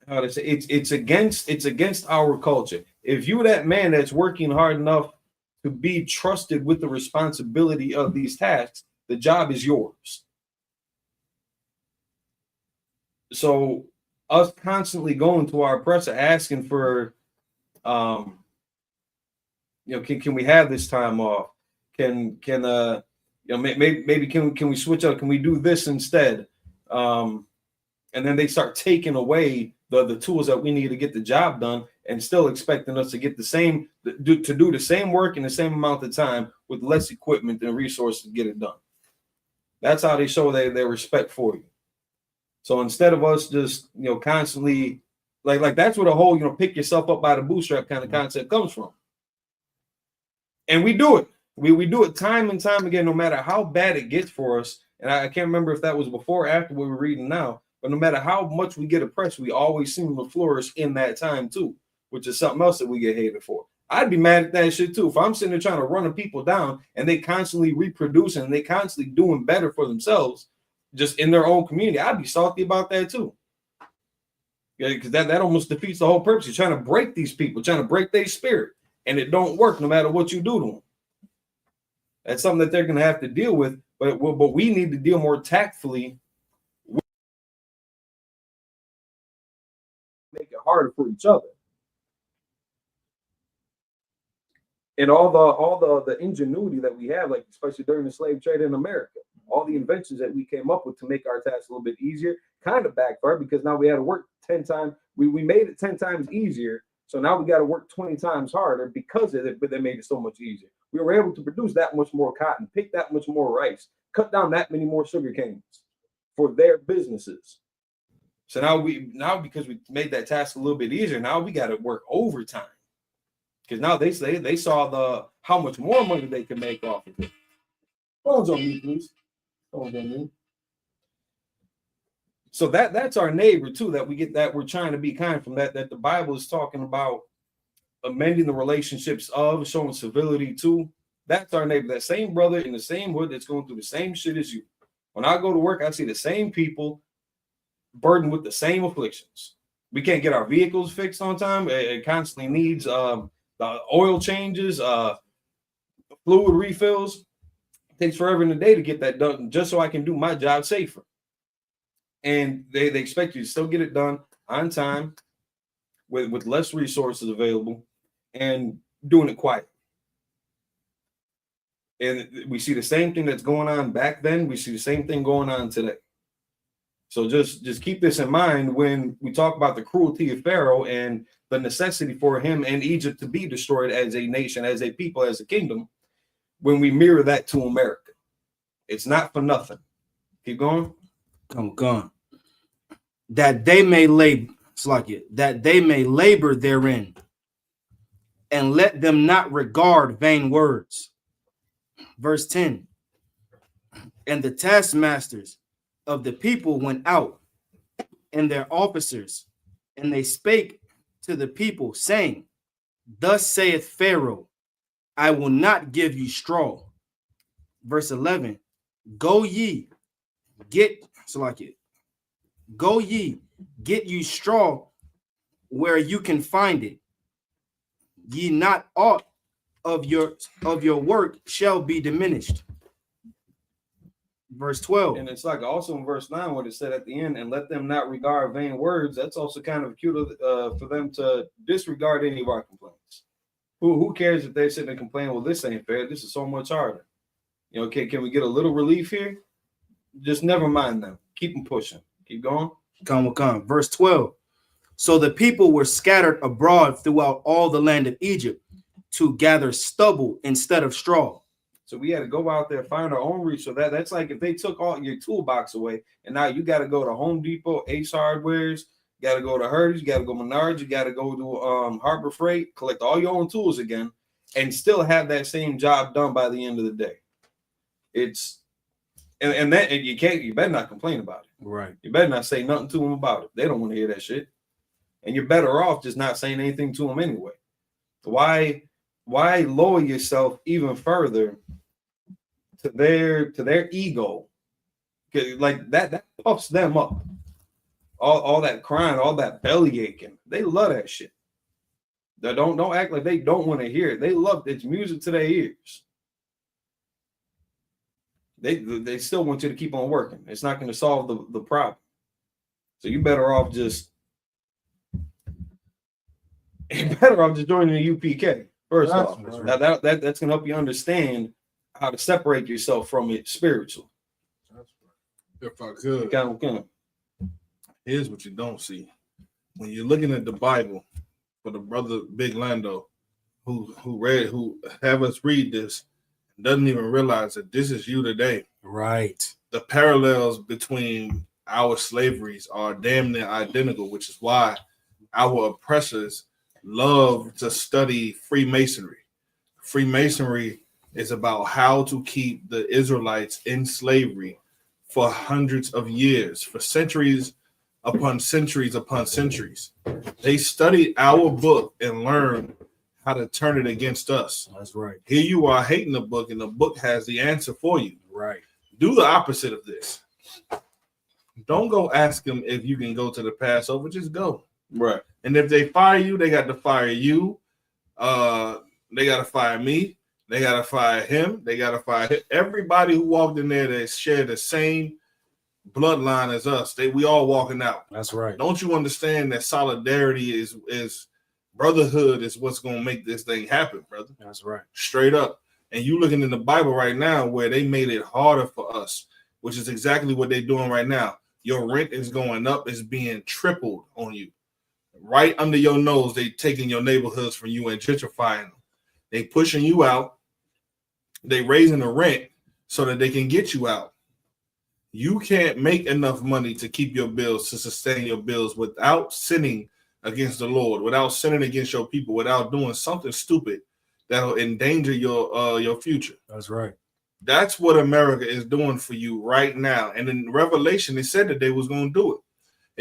how to say, it's against our culture. If you're that man that's working hard enough to be trusted with the responsibility of these tasks, the job is yours. So us constantly going to our oppressor asking for, can we have this time off? Maybe can we switch up? Can we do this instead? And then they start taking away the tools that we need to get the job done, and still expecting us to get to do the same work in the same amount of time with less equipment and resources to get it done. That's how they show their respect for you. So instead of us just constantly like that's where the whole pick yourself up by the bootstrap kind of concept comes from. And we do it. We do it time and time again, no matter how bad it gets for us. And I can't remember if that was before or after what we're reading now, but no matter how much we get oppressed, we always seem to flourish in that time too, which is something else that we get hated for. I'd be mad at that shit too. If I'm sitting there trying to run the people down and they constantly reproducing and they constantly doing better for themselves just in their own community, I'd be salty about that too. Yeah, because that almost defeats the whole purpose. You're trying to break these people, trying to break their spirit, and it don't work no matter what you do to them. That's something that they're going to have to deal with, but we need to deal more tactfully. Make it harder for each other. And all the ingenuity that we have, like especially during the slave trade in America, all the inventions that we came up with to make our tasks a little bit easier kind of backfired, because now we had to work 10 times. We made it 10 times easier. So now we got to work 20 times harder because of it, but they made it so much easier. We were able to produce that much more cotton, pick that much more rice, cut down that many more sugar canes for their businesses. So now because we made that task a little bit easier, now we got to work overtime. Because now they saw how much more money they can make off of it. Phones on me, please. Phones on me. So that's our neighbor too, that we get, that we're trying to be kind from, that the Bible is talking about amending the relationships of, showing civility to. That's our neighbor, that same brother in the same hood that's going through the same shit as you. When I go to work, I see the same people burdened with the same afflictions. We can't get our vehicles fixed on time. It constantly needs the oil changes, fluid refills. It takes forever in the day to get that done just so I can do my job safer. And they expect you to still get it done on time with less resources available and doing it quiet. And we see the same thing that's going on back then. We see the same thing going on today. So just keep this in mind when we talk about the cruelty of Pharaoh and the necessity for him and Egypt to be destroyed as a nation, as a people, as a kingdom. When we mirror that to America, it's not for nothing. Keep going. Come on. That they may labor, that they may labor therein, and let them not regard vain words. Verse 10. And the taskmasters of the people went out, and their officers, and they spake to the people, saying, Thus saith Pharaoh, I will not give you straw. Verse 11. Go ye, get you straw where you can find it. Ye not aught of your work shall be diminished. Verse 12. And it's like also in verse 9 what it said at the end, and let them not regard vain words. That's also kind of cute for them to disregard any of our complaints. Who cares if they're sitting and complaining, well, this ain't fair, this is so much harder. You know, okay, can we get a little relief here? Just never mind them. Keep them pushing. Keep going. Come. Verse 12. So the people were scattered abroad throughout all the land of Egypt to gather stubble instead of straw. So we had to go out there, find our own reach. So that's like if they took all your toolbox away, and now you got to go to Home Depot, Ace Hardwares, you got to go to Hurdy's, you got to go Menards, you got to go to Harbor Freight, collect all your own tools again, and still have that same job done by the end of the day. It's and you better not complain about it. Right. You better not say nothing to them about it. They don't want to hear that shit. And you're better off just not saying anything to them anyway. Why lower yourself even further to their ego? Like that puffs them up. All that crying, all that belly aching. They love that shit. They don't act like they don't want to hear it. They love it's music to their ears. They still want you to keep on working. It's not going to solve the problem. So you better off just joining the UPK first off. Now that's going to help you understand how to separate yourself from it spiritually. If I could, okay. Here's what you don't see when you're looking at the Bible. For the brother Big Lando, who have us read this, doesn't even realize that this is you today. Right. The parallels between our slaveries are damn near identical, which is why our oppressors love to study Freemasonry. Freemasonry is about how to keep the Israelites in slavery for hundreds of years, for centuries upon centuries upon centuries. They study our book and learn how to turn it against us. That's right. Here you are hating the book, and the book has the answer for you. Right. Do the opposite of this. Don't go ask them if you can go to the Passover. Just go. Right. And if they fire you, they got to fire you. They got to fire me. They got to fire him. They got to fire him. Everybody who walked in there that shared the same bloodline as us. We all walking out. That's right. Don't you understand that solidarity is brotherhood is what's going to make this thing happen, brother? That's right. Straight up. And you looking in the Bible right now where they made it harder for us, which is exactly what they're doing right now. Your rent is going up. It's being tripled on you. Right under your nose, they taking your neighborhoods from you and gentrifying them. They pushing you out. They raising the rent so that they can get you out. You can't make enough money to keep your bills, to sustain your bills without sinning against the Lord, without sinning against your people, without doing something stupid that'll endanger your future. That's right. That's what America is doing for you right now. And in Revelation, it said that they was going to do it.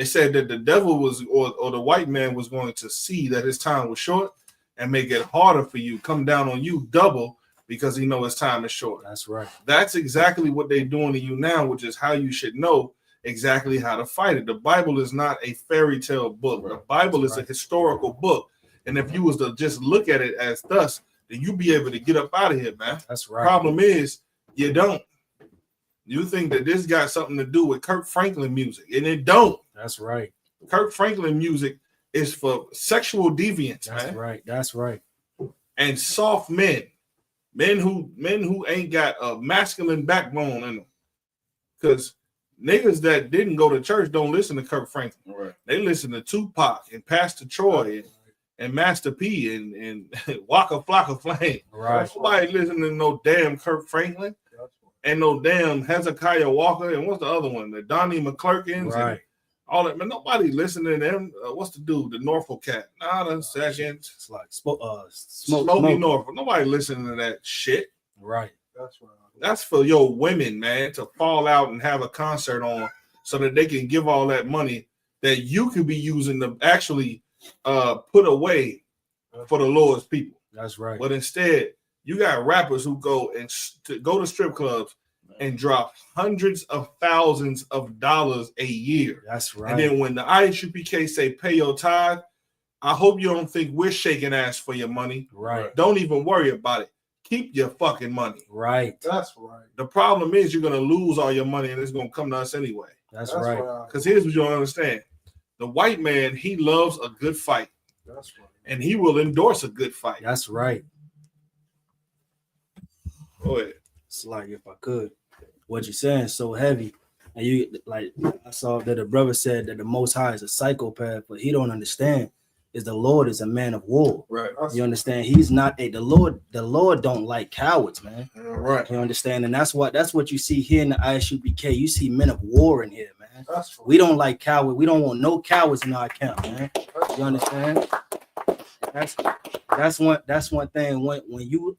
It said that the devil was, or the white man was going to see that his time was short and make it harder for you, come down on you double because he know his time is short. That's right. That's exactly what they're doing to you now, which is how you should know exactly how to fight it. The Bible is not a fairy tale book. The Bible is a historical book. And if you was to just look at it as thus, then you'd be able to get up out of here, man. That's right. Problem is, you don't. You think that this got something to do with Kirk Franklin music, and it don't. That's right. Kirk Franklin music is for sexual deviance, That's man. right. That's right. And soft men who ain't got a masculine backbone in them. Because Niggas that didn't go to church don't listen to Kirk Franklin. Right. They listen to Tupac and Pastor Troy and Master P and Waka Flocka Flame. Right. Nobody listening to no damn Kirk Franklin and no damn Hezekiah Walker and what's the other one? The Donnie McClurkins and all that. Man, nobody listening to them. What's the dude? The Norfolk cat. Not a second. It's like Smokey Norfolk. Nobody listening to that shit. Right. That's right. That's for your women, man, to fall out and have a concert on so that they can give all that money that you could be using to actually put away for the Lord's people. That's right. But instead, you got rappers who go to strip clubs and drop hundreds of thousands of dollars a year. That's right. And then when the ISUPK say pay your tithe, I hope you don't think we're shaking ass for your money. Right. Don't even worry about it. Keep your fucking money. Right. That's right. The problem is you're gonna lose all your money and it's gonna come to us anyway. That's right. Because here's what you don't understand: the white man, he loves a good fight. That's right. And he will endorse a good fight. That's right. Go ahead. It's like, if I could, what you're saying is so heavy. And you, like, I saw that a brother said that the Most High is a psychopath, but he don't understand is the Lord is a man of war. Right. You understand? He's not the Lord don't like cowards, man. Right. You understand? And that's what you see here in the ISUPK. You see men of war in here, man. That's right. We don't like cowards. We don't want no cowards in our camp, man. You understand? That's one thing. When you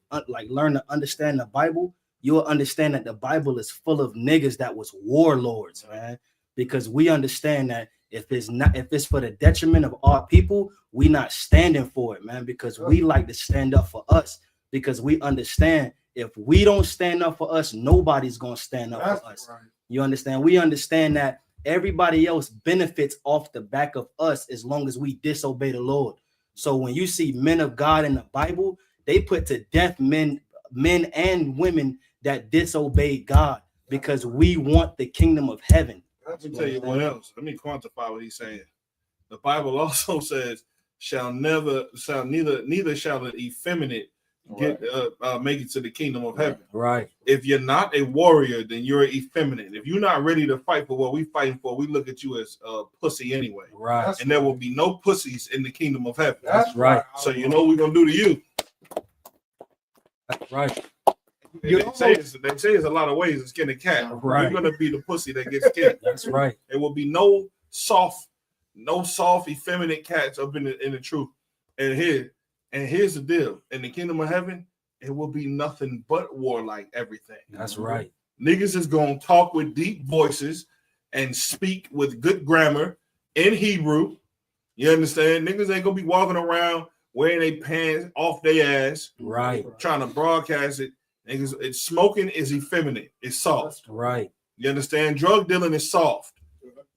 learn to understand the Bible, you'll understand that the Bible is full of niggas that was warlords, man. Because we understand that if it's for the detriment of our people, we not standing for it, man. Because we like to stand up for us. Because we understand if we don't stand up for us, nobody's gonna stand up for us. Right. You understand? We understand that everybody else benefits off the back of us as long as we disobey the Lord. So when you see men of God in the Bible, they put to death men and women that disobey God because we want the kingdom of heaven. Let me tell you what else. Let me quantify what he's saying. The Bible also says, neither shall the effeminate get make it to the kingdom of heaven. Right. If you're not a warrior, then you're effeminate. If you're not ready to fight for what we're fighting for, we look at you as a pussy anyway. Right. That's and there will be no pussies in the kingdom of heaven. That's right. So you know what we're gonna do to you. That's right. They say it's a lot of ways to skin a cat. Right. You're gonna be the pussy that gets skinned. That's right. There will be no soft, effeminate cats up in the truth. And here's the deal: in the kingdom of heaven, it will be nothing but warlike everything. That's right. Niggas is gonna talk with deep voices and speak with good grammar in Hebrew. You understand? Niggas ain't gonna be walking around wearing their pants off their ass, right? Trying to broadcast it. Niggas, it's smoking is effeminate. It's soft. Right. You understand? Drug dealing is soft.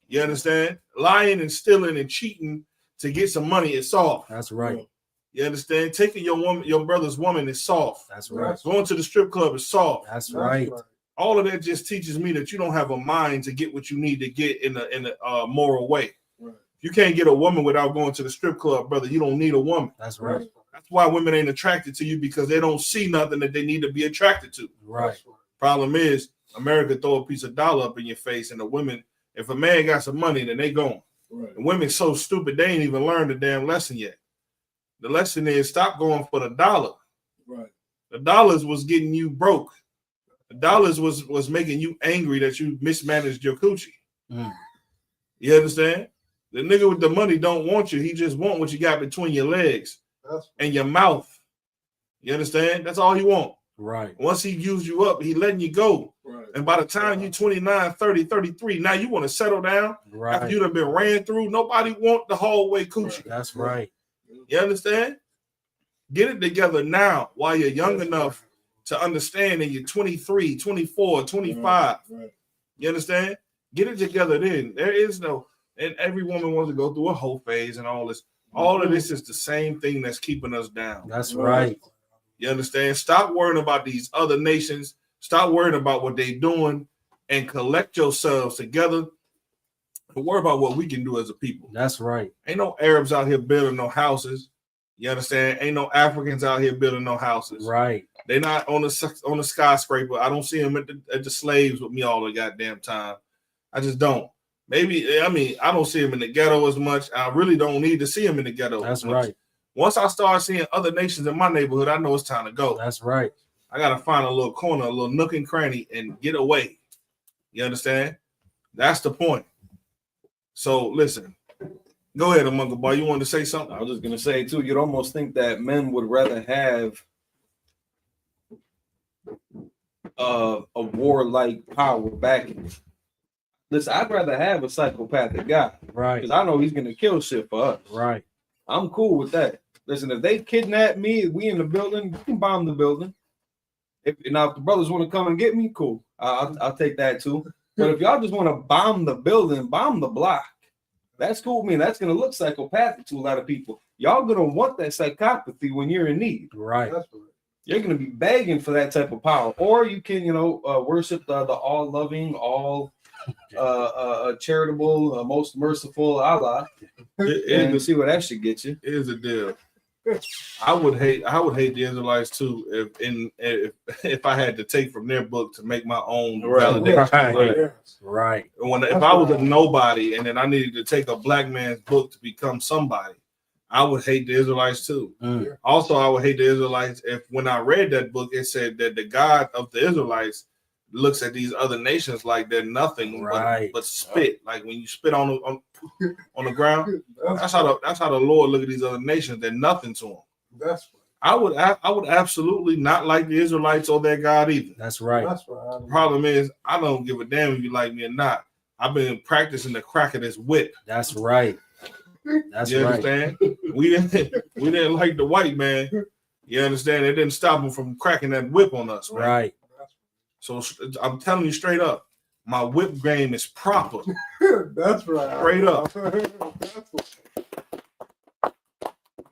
You understand? Lying and stealing and cheating to get some money is soft. That's right. You understand? Taking your brother's woman is soft. That's right. Going to the strip club is soft. That's right. All of that just teaches me that you don't have a mind to get what you need to get in a moral way. Right. You can't get a woman without going to the strip club, brother. You don't need a woman. That's right. That's why women ain't attracted to you, because they don't see nothing that they need to be attracted to. Right. Problem is, America throw a piece of dollar up in your face, and the women, if a man got some money, then they gone. Right. The women so stupid they ain't even learned the damn lesson yet. The lesson is stop going for the dollar. Right. The dollars was getting you broke. The dollars was making you angry that you mismanaged your coochie. You understand? The nigga with the money don't want you. He just want what you got between your legs and your mouth. You understand? That's all he want. Right. Once he used you up, he letting you go. Right. And by the time you 29, 30, 33, now you want to settle down. Right. After you done been ran through, nobody want the hallway coochie. That's right. You understand? Get it together now while you're young enough to understand that you're 23, 24, 25. Right. You understand? Get it together then. There is no, and every woman wants to go through a whole phase and all this. All of this is the same thing that's keeping us down. That's right. You understand? Stop worrying about these other nations. Stop worrying about what they're doing and collect yourselves together and worry about what we can do as a people. That's right. Ain't no Arabs out here building no houses. You understand? Ain't no Africans out here building no houses. Right. They're not on the skyscraper. I don't see them at the slaves with me all the goddamn time. I just don't. Maybe, I mean, I don't see him in the ghetto as much. I really don't need to see him in the ghetto. That's right. Once I start seeing other nations in my neighborhood, I know it's time to go. That's right. I got to find a little corner, a little nook and cranny and get away. You understand? That's the point. So listen, go ahead, Uncle Boy. You wanted to say something? I was just going to say, too, you'd almost think that men would rather have a warlike power backing. Listen, I'd rather have a psychopathic guy. Right. Because I know he's going to kill shit for us. Right. I'm cool with that. Listen, if they kidnap me, we in the building, we can bomb the building. If the brothers want to come and get me, cool. I'll take that too. But if y'all just want to bomb the building, bomb the block, that's cool. I mean, that's going to look psychopathic to a lot of people. Y'all going to want that psychopathy when you're in need. Right. You're going to be begging for that type of power. Or you can, worship the all-loving, charitable, most merciful Allah. And see what that should get you. Here's the deal. I would hate the Israelites too if I had to take from their book to make my own validation. Right. If I was a nobody and then I needed to take a black man's book to become somebody, I would hate the Israelites too. Also, I would hate the Israelites if when I read that book, it said that the God of the Israelites looks at these other nations like they're nothing but spit. Like when you spit on the ground, that's how the Lord look at these other nations. They're nothing to him. That's right. I would absolutely not like the Israelites or their God either. That's right. That's right. The problem is I don't give a damn if you like me or not. I've been practicing the crack of this whip. That's right. That's you right. Understand? We didn't like the white man. You understand? It didn't stop him from cracking that whip on us, man. Right. So I'm telling you straight up, my whip game is proper. That's right. Straight up.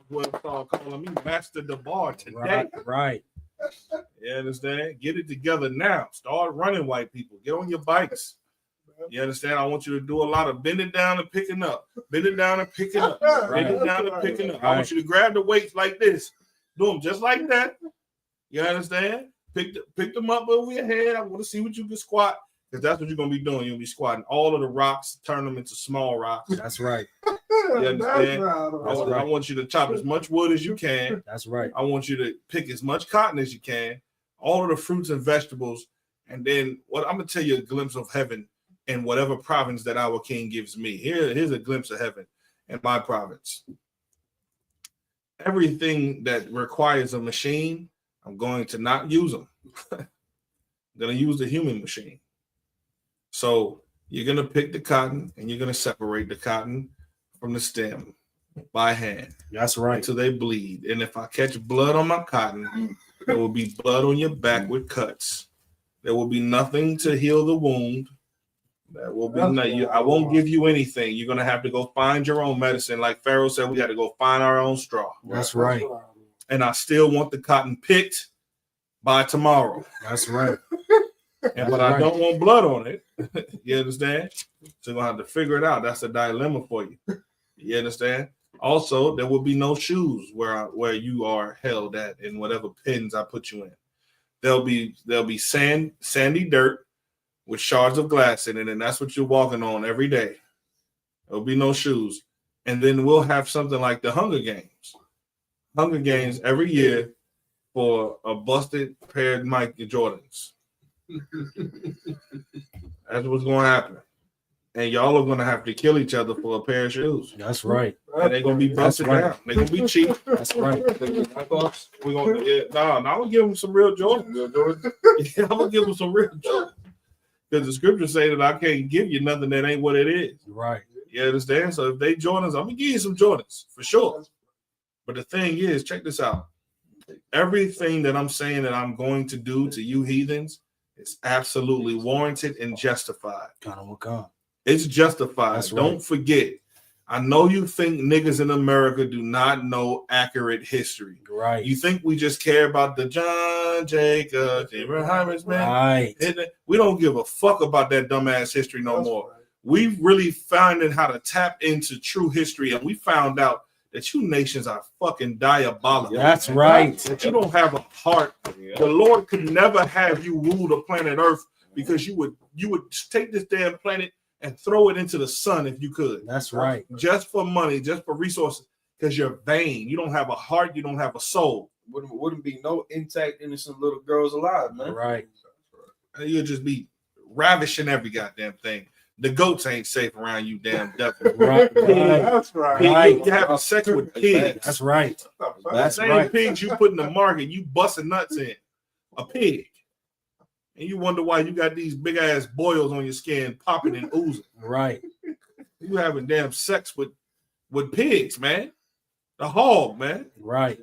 Well, start calling me Master the Bar today. Right. You understand? Get it together now. Start running, white people. Get on your bikes. You understand? I want you to do a lot of bending down and picking up. Bending down and picking up. Bending down and picking up. I want you to grab the weights like this. Do them just like that. You understand? Pick them up over your head. I want to see what you can squat, because that's what you're going to be doing. You'll be squatting all of the rocks, turn them into small rocks. That's right. You understand? That's right. I want you to chop as much wood as you can. That's right. I want you to pick as much cotton as you can, all of the fruits and vegetables, and then what I'm going to tell you a glimpse of heaven in whatever province that our king gives me. Here's a glimpse of heaven in my province. Everything that requires a machine, I'm going to not use them. I'm going to use the human machine. So you're going to pick the cotton and you're going to separate the cotton from the stem by hand. That's right. Until they bleed. And if I catch blood on my cotton, there will be blood on your back with cuts. There will be nothing to heal the wound. There will be nothing. I won't give you anything. You're going to have to go find your own medicine. Like Pharaoh said, we got to go find our own straw. That's right. And I still want the cotton picked by tomorrow. That's right. But I don't want blood on it. You understand? So you're going to have to figure it out. That's a dilemma for you. You understand? Also, there will be no shoes where you are held at in whatever pens I put you in. There'll be sandy dirt with shards of glass in it, and that's what you're walking on every day. There'll be no shoes. And then we'll have something like the Hunger Games. Hunger Games every year for a busted pair of Mike Jordans. That's what's going to happen. And y'all are going to have to kill each other for a pair of shoes. That's right. And they're going to be busted down. They're going to be cheap. That's right. We're going to, I'm going to give them some real Jordans. I'm going to give them some real Jordans. Because the scriptures say that I can't give you nothing that ain't what it is. Right. You understand? So if they Jordans, I'm going to give you some Jordans for sure. But the thing is, check this out. Everything that I'm saying that I'm going to do to you heathens is absolutely warranted and justified. It's justified. That's Don't right. forget. I know you think niggas in America do not know accurate history. Right. You think we just care about the John Jacob, Abraham's man. Right. We don't give a fuck about that dumbass history no more. We've really finding how to tap into true history, and we found out that you nations are fucking diabolical. That's right. That you don't have a heart. The Lord could never have you rule the planet Earth because you would take this damn planet and throw it into the sun if you could. That's right. Just for money, just for resources, because you're vain. You don't have a heart. You don't have a soul. Wouldn't be no intact, innocent little girls alive, man. Right. You'll just be ravishing every goddamn thing. The goats ain't safe around you, damn devil. Right. That's right. You having sex with pigs. That's right. The same pigs you put in the market, you busting nuts in. A pig. And you wonder why you got these big ass boils on your skin popping and oozing. Right. You having damn sex with pigs, man. The hog, man. Right.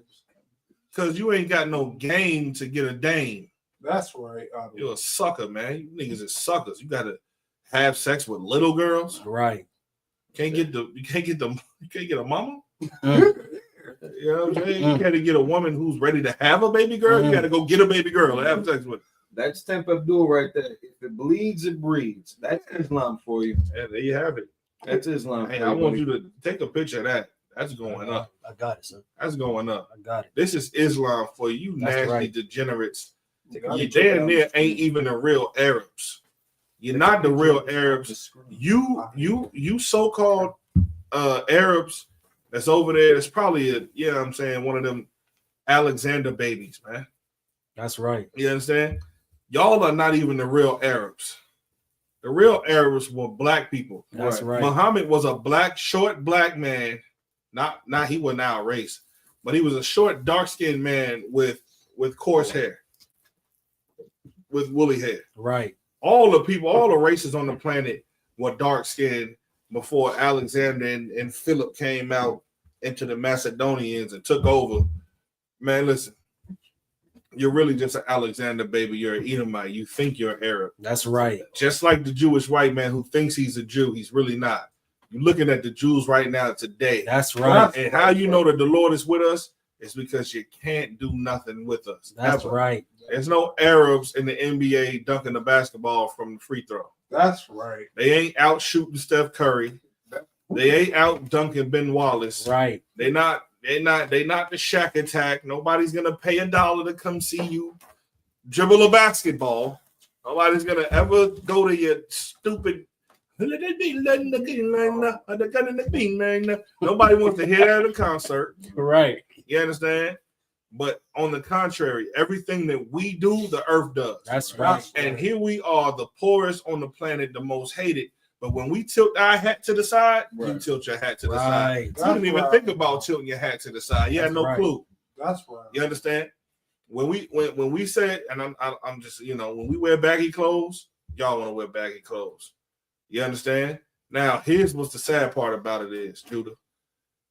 Because you ain't got no game to get a dame. That's right. You're a sucker, man. You niggas are suckers. You gotta have sex with little girls. Right. You can't get a mama. You know what I'm saying? You gotta get a woman who's ready to have a baby girl. You gotta go get a baby girl and have sex with her. That's Temp Abdul right there. If it bleeds, it breeds. That's Islam for you. Yeah, there you have it. That's Islam. Hey, I want you to take a picture of that. That's going up. I got it, sir. That's going up. I got it. This is Islam for you, That's nasty right. degenerates. You damn near ain't even the real Arabs. You're not the real Arabs. You so-called Arabs that's over there. That's probably one of them Alexander babies, man. That's right. You understand? Y'all are not even the real Arabs. The real Arabs were black people. That's right. Muhammad was a short black man. Not he wasn't our race, but he was a short, dark-skinned man with coarse hair, with woolly hair. Right. All the races on the planet were dark-skinned before Alexander and Philip came out into the Macedonians and took over. Man, listen, you're really just an Alexander baby. You're an Edomite. You think you're Arab. That's right. Just like the Jewish white man who thinks he's a Jew, he's really not. You're looking at the Jews right now today. That's right. And how you know that the Lord is with us is because you can't do nothing with us. That's ever. right. There's no Arabs in the NBA dunking the basketball from the free throw. That's right. They ain't out shooting Steph Curry. They ain't out dunking Ben Wallace. Right. They not the Shaq attack. Nobody's gonna pay $1 to come see you dribble a basketball. Nobody's gonna ever go to your stupid. Nobody wants to hear that at a concert. Right. You understand? But on the contrary, everything that we do, the earth does. That's right. And here we are, the poorest on the planet, the most hated. But when we tilt our hat to the side, you tilt your hat to the side. You didn't even think about tilting your hat to the side. You had no clue. That's right. You understand? When we said, and I'm just, when we wear baggy clothes, y'all want to wear baggy clothes. You understand? Now, here's what's the sad part about it is, Judah.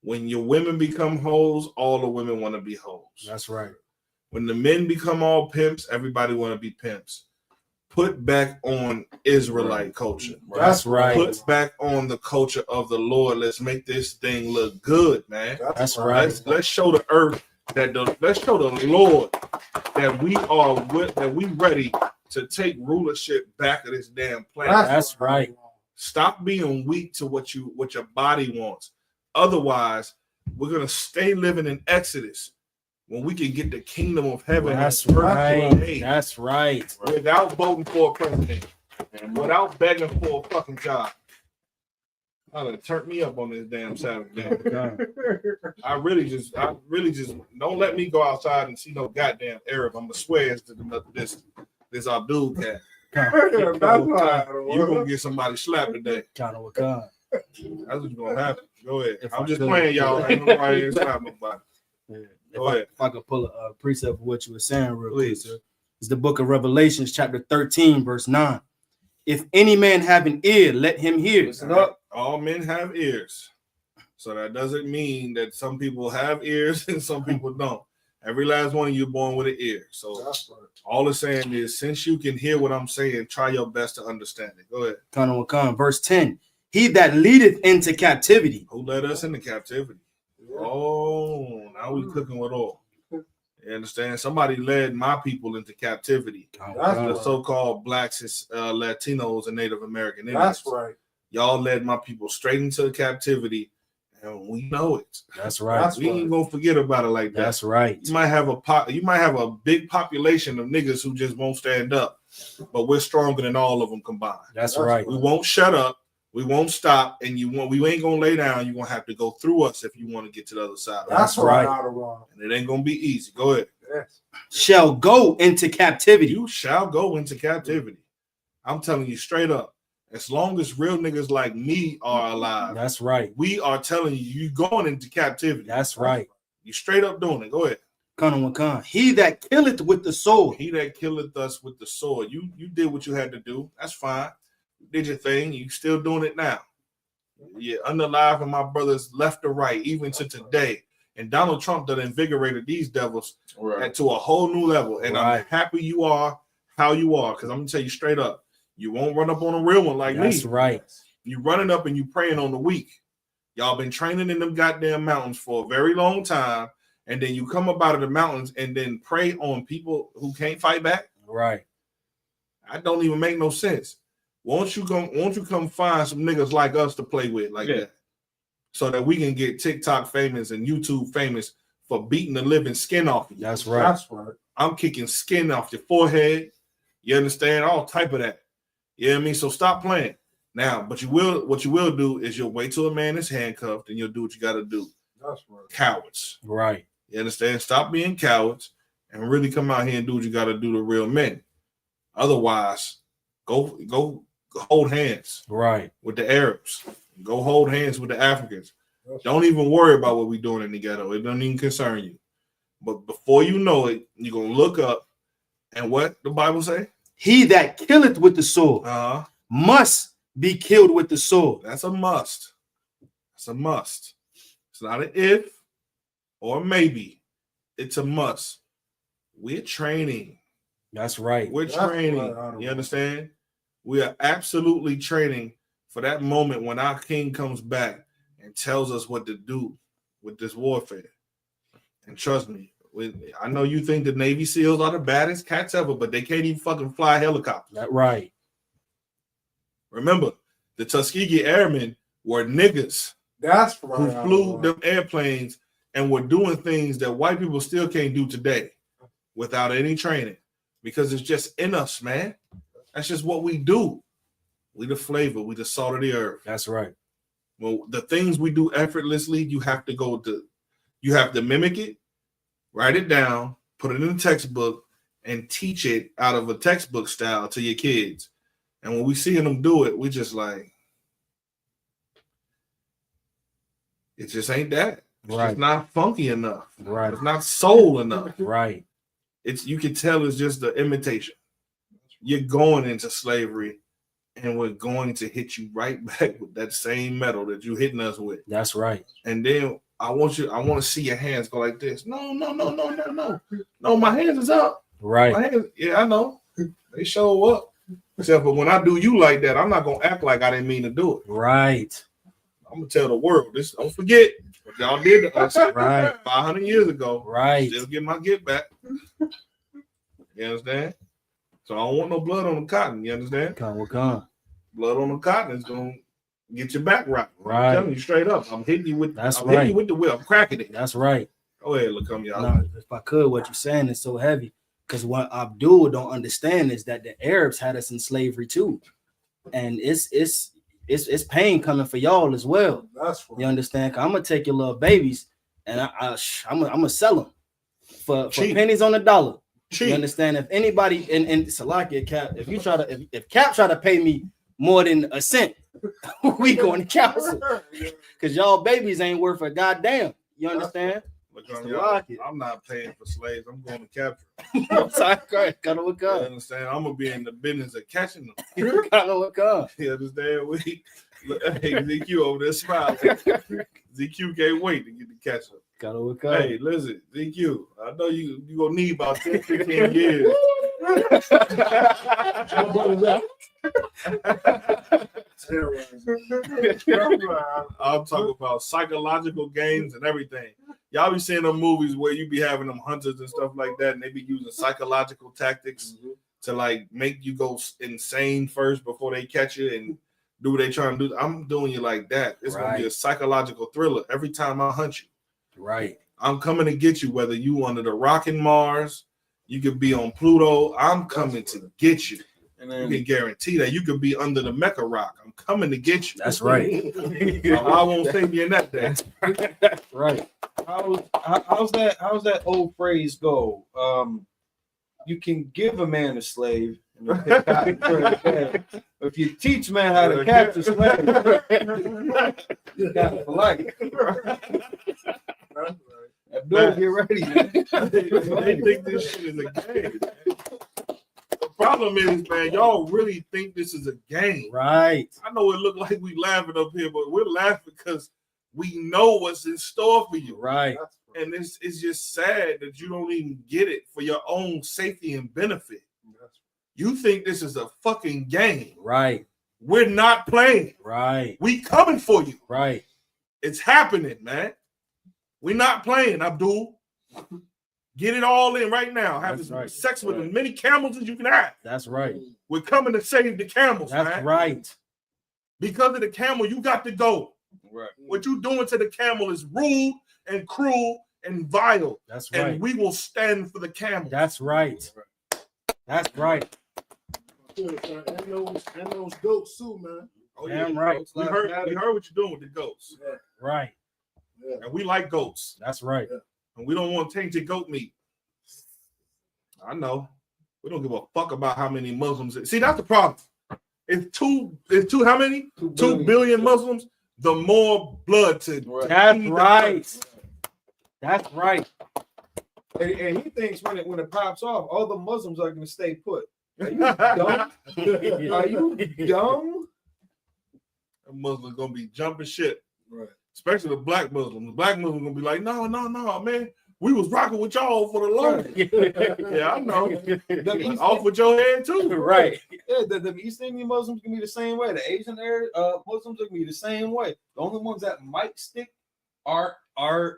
When your women become hoes, all the women want to be hoes. That's right. When the men become all pimps, everybody want to be pimps. Put back on Israelite culture. That's right. Put back on the culture of the Lord. Let's make this thing look good, man. That's right. Let's show the earth let's show the Lord that we ready to take rulership back of this damn planet. That's right. Stop being weak to what your body wants. Otherwise, we're gonna stay living in Exodus when we can get the kingdom of heaven. That's right. That's right. Without voting for a president and without begging for a fucking job. Done turned me up on this damn Saturday. I really just don't let me go outside and see no goddamn Arab. I'm gonna swear it's this Abdul cat. You're gonna get somebody slapped today. Kind of what kind. That's what's gonna happen. Go ahead. I'm just playing, y'all. Ain't nobody here slapping nobody. Go ahead. If I could pull a precept of what you were saying real quick, sir. It's the book of Revelations, chapter 13, verse 9. If any man have an ear, let him hear. Listen up. All men have ears. So that doesn't mean that some people have ears and some people don't. Every last one of you born with an ear. So all it's saying is, since you can hear what I'm saying, try your best to understand it. Go ahead. Verse 10. He that leadeth into captivity. Who led us into captivity? Oh, now we cooking with oil. You understand? Somebody led my people into captivity. That's the so-called blacks, Latinos, and Native American Indians. That's right. Y'all led my people straight into captivity, and we know it. That's right. We ain't gonna forget about it like that. That's right. You might have a big population of niggas who just won't stand up, but we're stronger than all of them combined. That's right. We won't shut up. We won't stop, and we ain't gonna lay down. You're gonna have to go through us if you want to get to the other side. That's right. And it ain't gonna be easy. Go ahead. Yes. Shall go into captivity. You shall go into captivity. I'm telling you straight up. As long as real niggas like me are alive, that's right. We are telling you, you going into captivity. That's right. You straight up doing it. Go ahead. He that killeth with the sword. He that killeth us with the sword. You did what you had to do. That's fine. You did your thing. You still doing it now. Yeah, unalive and my brothers left or right, even to today. And Donald Trump done invigorated these devils to a whole new level. And I'm happy you are how you are, because I'm gonna tell you straight up, you won't run up on a real one like me. That's right. You running up and you praying on the weak. Y'all been training in them goddamn mountains for a very long time, and then you come up out of the mountains and then prey on people who can't fight back. Right. That don't even make no sense. Won't you come find some niggas like us to play with like that, so that we can get TikTok famous and YouTube famous for beating the living skin off you. That's right. That's right. I'm kicking skin off your forehead. You understand? All type of that. You know what I mean? So stop playing. Now, but what you will do is you'll wait till a man is handcuffed and you'll do what you got to do. That's right. Cowards. Right. You understand? Stop being cowards and really come out here and do what you got to do to real men. Otherwise, go hold hands. Right. With the Arabs. Go hold hands with the Africans. Don't even worry about what we're doing in the ghetto. It doesn't even concern you. But before you know it, you're going to look up and what the Bible say? He that killeth with the sword must be killed with the sword. That's a must. It's a must. It's not an if or maybe. It's a must. We're training. That's right. We're training. You understand? We are absolutely training for that moment when our king comes back and tells us what to do with this warfare. And trust me, I know you think the Navy SEALs are the baddest cats ever, but they can't even fucking fly helicopters. That's right. Remember, the Tuskegee Airmen were niggas. That's right. Who flew them airplanes and were doing things that white people still can't do today without any training, because it's just in us, man. That's just what we do. We the flavor, we the salt of the earth. That's right. Well, the things we do effortlessly, you have to mimic it, write it down, put it in a textbook, and teach it out of a textbook style to your kids. And when we seeing them do it, we just like, it just ain't that. It's just not funky enough. Right. It's not soul enough. Right. You can tell it's just the imitation. You're going into slavery, and we're going to hit you right back with that same metal that you're hitting us with. That's right. And then I want to see your hands go like this. No, my hands is up. Right. My hands, yeah, I know. They show up. Except for when I do you like that, I'm not gonna act like I didn't mean to do it. Right. I'm gonna tell the world this. Don't forget what y'all did to us. Right. 500 years ago. Right. Still get my get back. You understand? So I don't want no blood on the cotton. You understand? Blood on the cotton is gonna get your back right. Right. I'm telling you straight up. I'm hitting you with. That's I'm right. hitting you with the whip. I'm cracking it. That's right. Go ahead, look, come y'all. No, if I could, what you're saying is so heavy. Because what Abdul don't understand is that the Arabs had us in slavery too, and it's pain coming for y'all as well. That's right. You understand? I'm gonna take your little babies and I'm gonna sell them for pennies on the dollar. Cheap. You understand? If anybody and Salakia Cap, if Cap try to pay me more than a cent, we going to council because y'all babies ain't worth a goddamn. You understand? I'm not paying for slaves. I'm going to capture. I'm sorry, you understand? I'm gonna be in the business of catching them. You understand? Hey, ZQ over there smiling. ZQ can't wait to get the catch up. Hey, listen, ZQ, I know you gonna need about 10, 15 years. I'm talking about psychological games and everything. Y'all be seeing them movies where you be having them hunters and stuff like that, and they be using psychological tactics to like make you go insane first before they catch you and do what they trying to do. I'm doing you like that. It's gonna be a psychological thriller every time I hunt you. Right. I'm coming to get you, whether you under the rock in Mars, you could be on Pluto. I'm coming to get you. And you then can guarantee that you could be under the Mecca rock. I'm coming to get you. That's right. I won't save you in that day. That's right. How's that old phrase go? You can give a man a slave, and if you teach man how to catch a slave, you got it for life. Abdul, get ready. They think this shit is a game. The problem is, man, y'all really think this is a game. Right. I know it look like we laughing up here, but we're laughing because we know what's in store for you. Right. And it's just sad that you don't even get it for your own safety and benefit. You think this is a fucking game. Right. We're not playing. Right. We coming for you. Right. It's happening, man. We're not playing, Abdul. Get it all in right now. Have sex with as many camels as you can have. That's right. We're coming to save the camels, That's man. right. Because of the camel, you got to go. Right. What you doing to the camel is rude and cruel and vile. That's right. And we will stand for the camel. That's right. That's right. And those goats too, man. Oh, Damn right. We heard what you're doing with the goats. Yeah. Right. Yeah. And we like goats. That's right. Yeah. And we don't want tainted goat meat. I know. We don't give a fuck about how many Muslims. See, that's the problem. It's how many? 2 billion Muslims. The more blood to. That's right. That's right. And he thinks when it pops off, all the Muslims are going to stay put. Are you dumb? Are you dumb? The Muslims gonna be jumping shit. Right. Especially the black Muslims. The black Muslims gonna be like, no, man. We was rocking with y'all for the longest. Yeah, I know. Off with your head too. Right. Yeah, the East Indian Muslims can be the same way. The Asian Muslims can be the same way. The only ones that might stick are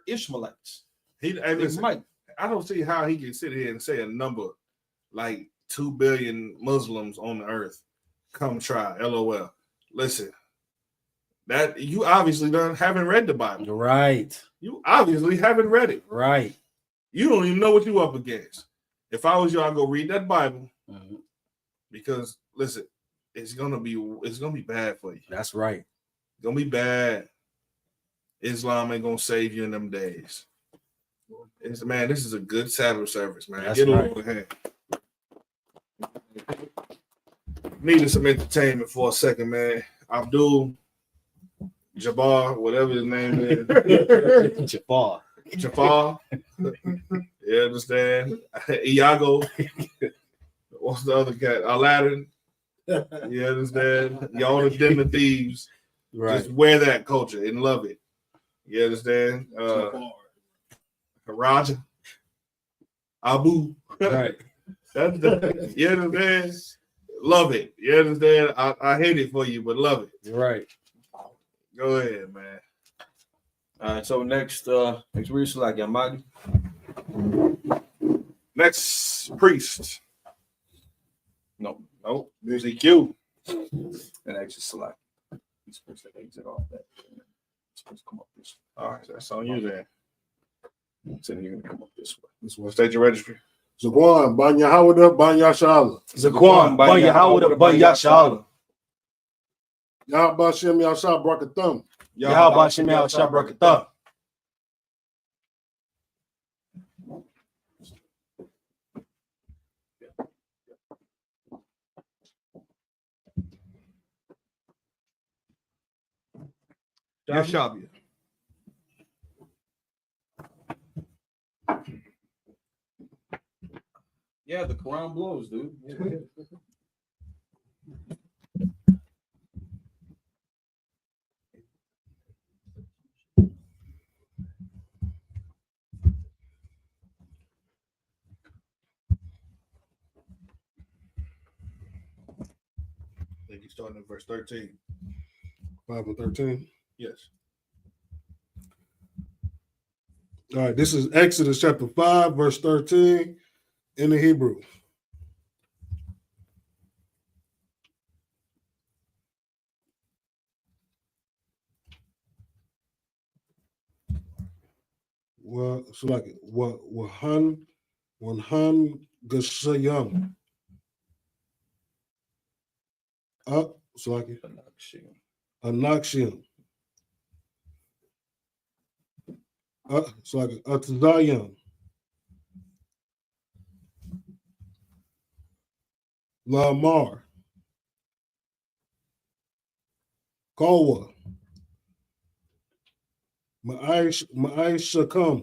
Ishmaelites. Listen, I don't see how he can sit here and say a number like 2 billion Muslims on the earth. Come try, LOL. Listen, that you obviously haven't read the Bible. Right. You obviously haven't read it. Right. You don't even know what you up against. If I was you, I'd go read that Bible. Mm-hmm. Because listen, it's gonna be bad for you. That's right. It's gonna be bad. Islam ain't gonna save you in them days. Man, this is a good Sabbath service, man. That's Get right. over here. Needed some entertainment for a second, man. Abdul Jabbar, whatever his name is. Jafar. You understand? Iago. What's the other cat? Aladdin. You understand? Y'all the den of thieves. Right. Just wear that culture and love it. You understand? Raja. Abu. Right. You understand? Love it. You understand? I hate it for you, but love it. Right. Go ahead, man. All right. So next week, like Yamadi. Next priest. No. Ezekiel. And exit select. He's supposed to exit off that. He's supposed to come up this way. All right, that's on you then. So you're gonna come up this way. This one, state your registry. Zaquan, Ban Yahawada, Ban Yashala. Zaquan, Ban Yahawada, Ban Yashala. Yahba Shem Yasha Brakathum. Yahba Shem Yasha Brakathum. Yashabia. Yeah, the Quran blows, dude. Yeah. I think he's starting at verse 13. 5 and 13. Yes. All right, this is Exodus chapter 5, verse 13 in the Hebrew. Well, so like Wahan Gashayam. Salaki. Anakshim. Salaki. Atazayim. Lamar. Kowa. Ma'aish Shakam.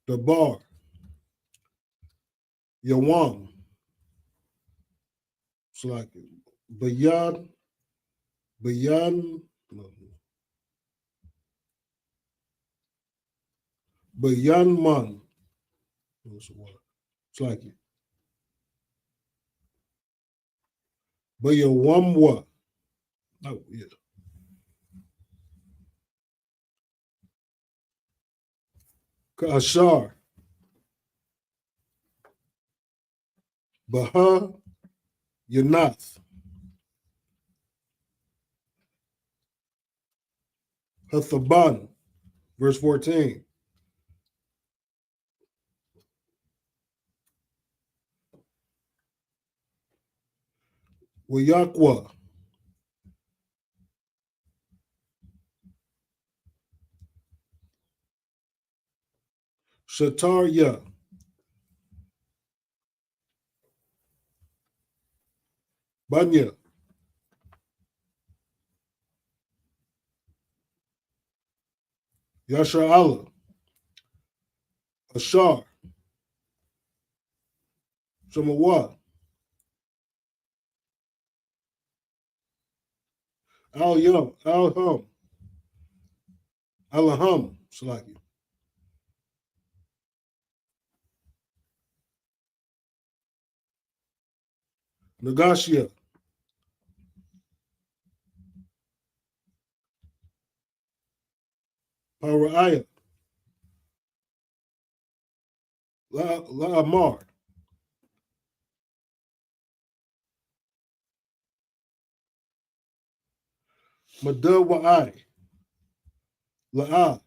The bar. Yawam. Salaki. Bayan Man. Salaki. Bayawamwa. Oh, yeah. Ashar. Baha Yanath. Hathaban. Verse 14. Wayakwa. Shatarya. Banya. Yasha Allah. Ashar. Shamawa. Al-Yam. Al-Hum. Alaham. Salaki. Nagashia. Para'aya. La'amar. Madawa'ai. La'a.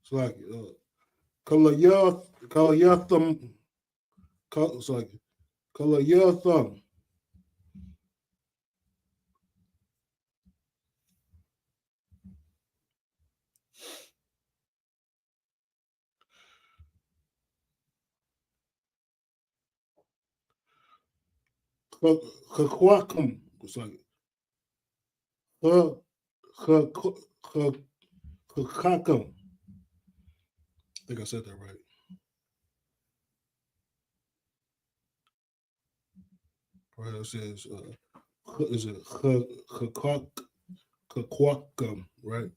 Salaki. Kalayatham. Salaki. Kalayatham. Chakwakum. Salaki. Chakakam. I think I said that right. Right, it says, is it Chakwakum, right?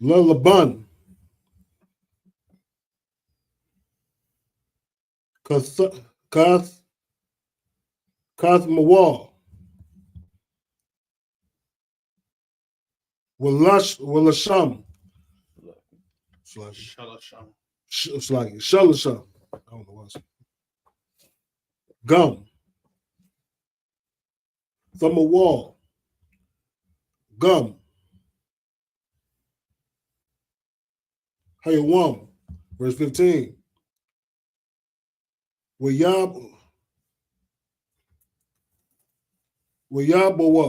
Lullaban. Kath Mawal. Walasham. It's like Shalasham. I don't know what's Gum. Thumb a wall. Gum. Hayawam. Verse 15. Wayabawa.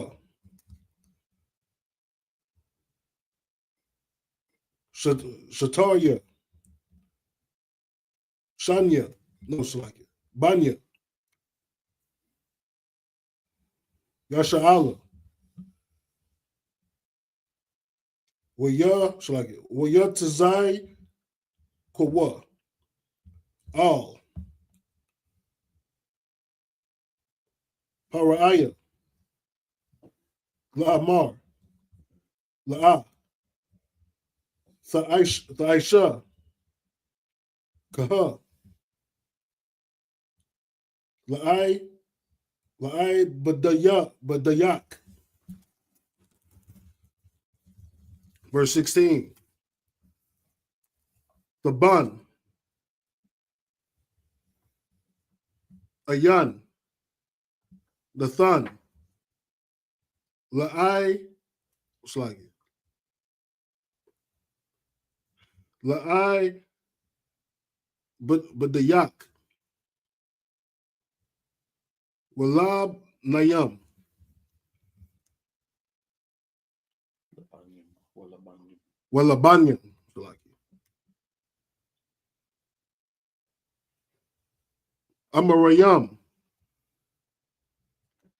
Shatarya. Shanya. No, it's like it. Banya. Yasha'ala. Waya, it's like it. Waya Tazai Kawa. All. Para'aya. La'amar. La'a. Tha'aisha. Kaha. La'ai Badayak. Verse 16. Taban. Ayan. the thun. La'ai, what's like it? La'ai, but the yak. Walab nayam. Walabanyan. Like it. Amarayam.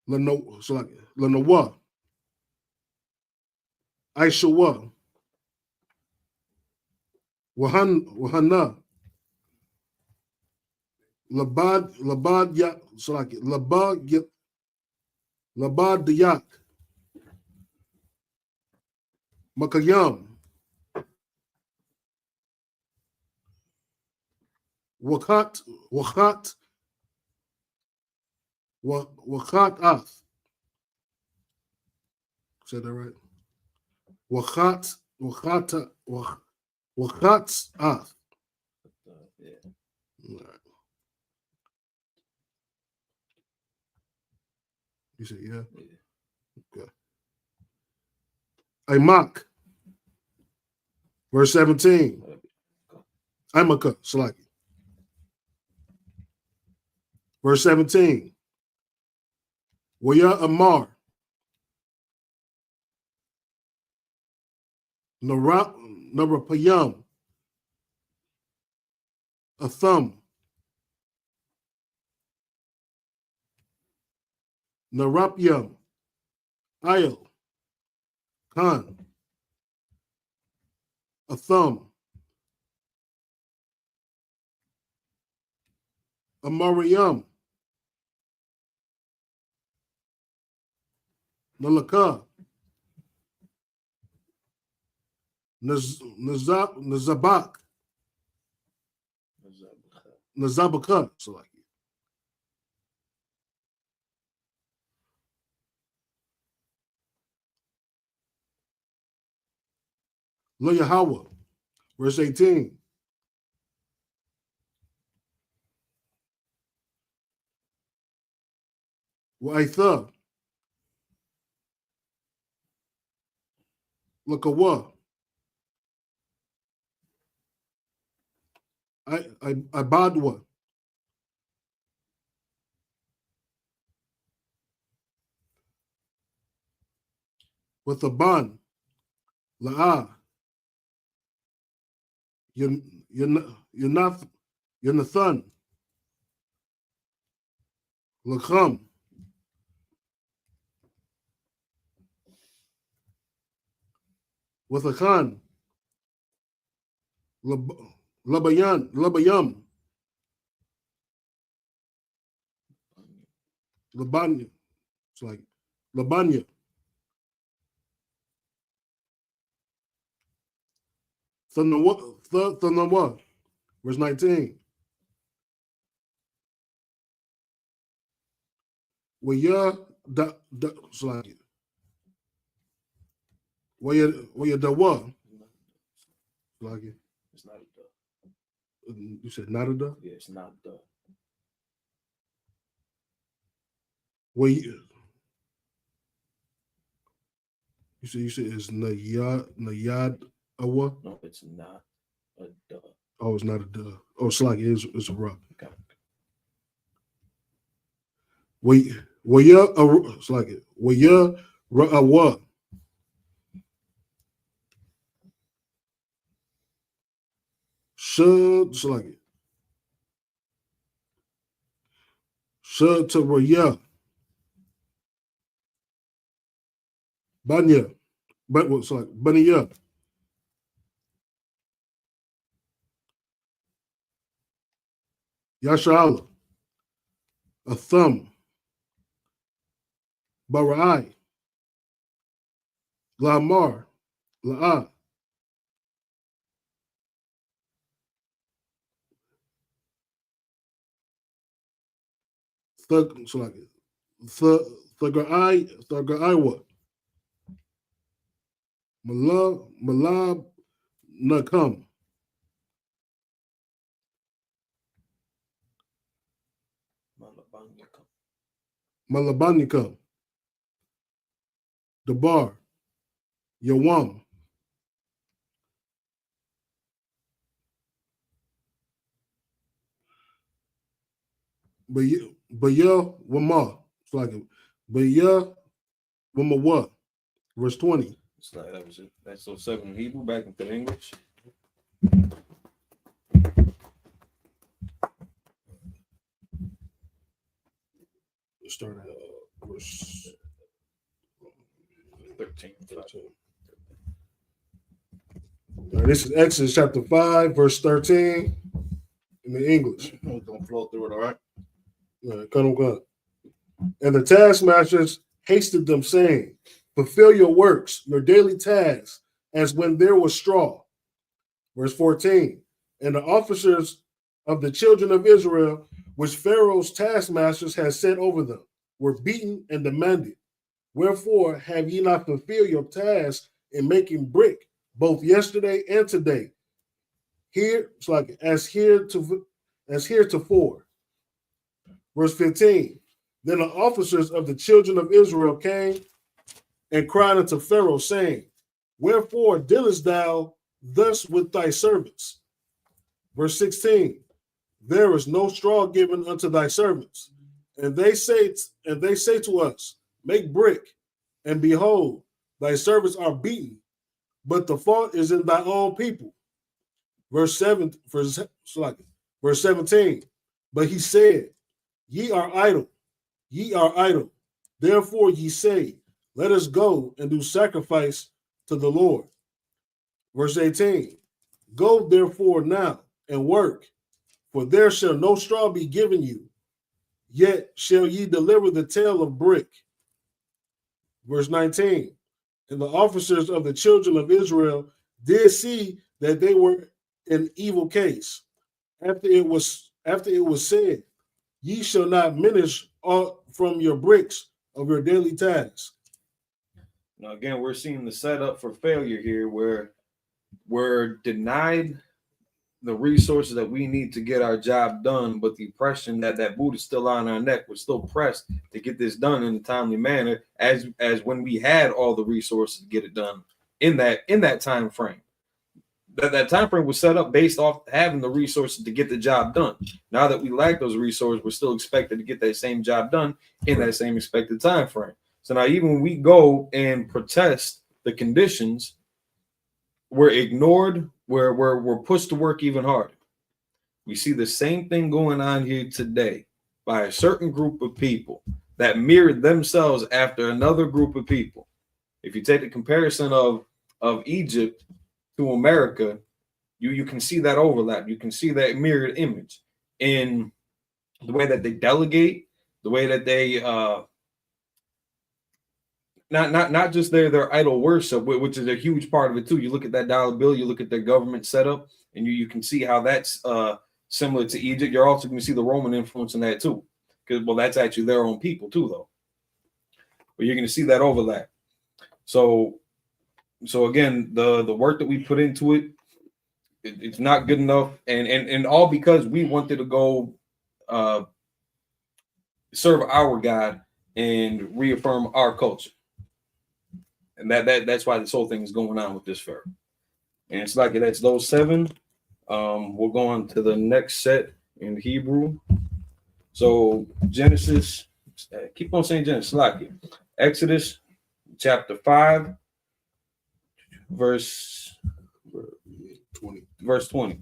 Lanawa. Aishawa. Wahana. Labad yak. Labad the yak. Makayam. Wakat ath. Said that right? Wakat ath. Yeah. Right. You said yeah? Yeah. Okay. Aimak. Verse 17. Aimaka, Salaki. Verse 17. Waya Amar. Narapayam. A thumb. Narapyam. Ayel. Khan. A thumb. Amariyam. Nalaka. Nazabak. Nazabaka. So like Lo Yahweh. Verse 18. Wa'itha. Lakawa. Ibadwa. With a ban. La'a. Yonathan. Lacham. With a khan. Labayam. Labanya. It's like Labanya. Thanawa. Verse 19. Waya it's like Waya dawa. Like it. It's not a duh. You said not a duh? Yeah, it's not a duh. You said it's Nayad Awa? No, it's not a duh. Oh, it's not a duh. Oh, it's like it's a rock. Okay. It's like it. Waya Ra'awa. It's like it. Shud to Raya. Banya. But what's like Banya. Yasha'Allah. A thumb. Bara'ai. Lamar. La'a. So like it. Thuga'ai what? Malab Nakam. Malabanika, Dabar, Yawam, Baya Wama. It's like Baya Wama what? Verse 20. It's like that was it. That's those 7 in Hebrew back into English. Let's start at verse 13. All right, this is Exodus chapter 5, verse 13 in the English. We're going to flow through it, all right? All right, come on. And the taskmasters hasted them, saying, fulfill your works, your daily tasks, as when there was straw. Verse 14. And the officers of the children of Israel, which Pharaoh's taskmasters had set over them, were beaten and demanded, wherefore have ye not fulfilled your task in making brick, both yesterday and today? Here, it's like as heretofore. Verse 15. Then the officers of the children of Israel came and cried unto Pharaoh, saying, wherefore dealest thou thus with thy servants? Verse 16. There is no straw given unto thy servants. And they say to us, make brick, and behold, thy servants are beaten, but the fault is in thy own people. Verse 17. But he said, ye are idle. Therefore ye say, let us go and do sacrifice to the Lord. Verse 18. Go therefore now and work, for there shall no straw be given you, yet shall ye deliver the tale of brick. Verse 19. And the officers of the children of Israel did see that they were in evil case. After it was said, ye shall not diminish from your bricks of your daily tasks. Now, again, we're seeing the setup for failure here, where we're denied the resources that we need to get our job done, but the oppression that boot is still on our neck. We're still pressed to get this done in a timely manner, as when we had all the resources to get it done in that time frame. That time frame was set up based off having the resources to get the job done. Now that we lack those resources, we're still expected to get that same job done in that same expected time frame. So now, even when we go and protest the conditions, we're ignored. We're pushed to work even harder. We see the same thing going on here today by a certain group of people that mirrored themselves after another group of people. If you take the comparison of Egypt to America, you can see that overlap. You can see that mirrored image in the way that they delegate, the way that they not just their idol worship, which is a huge part of it too. You look at that dollar bill, you look at their government setup, and you can see how that's similar to Egypt. You're also going to see the Roman influence in that too, because that's actually their own people too, though. But you're going to see that overlap. So again, the work that we put into it's not good enough, and all because we wanted to go serve our God and reaffirm our culture. And that's why this whole thing is going on with this Pharaoh. And it's like that's those 7. We'll go on to the next set in Hebrew. So Genesis, keep on saying Genesis, like it. Exodus chapter 5, verse 20. Verse 20.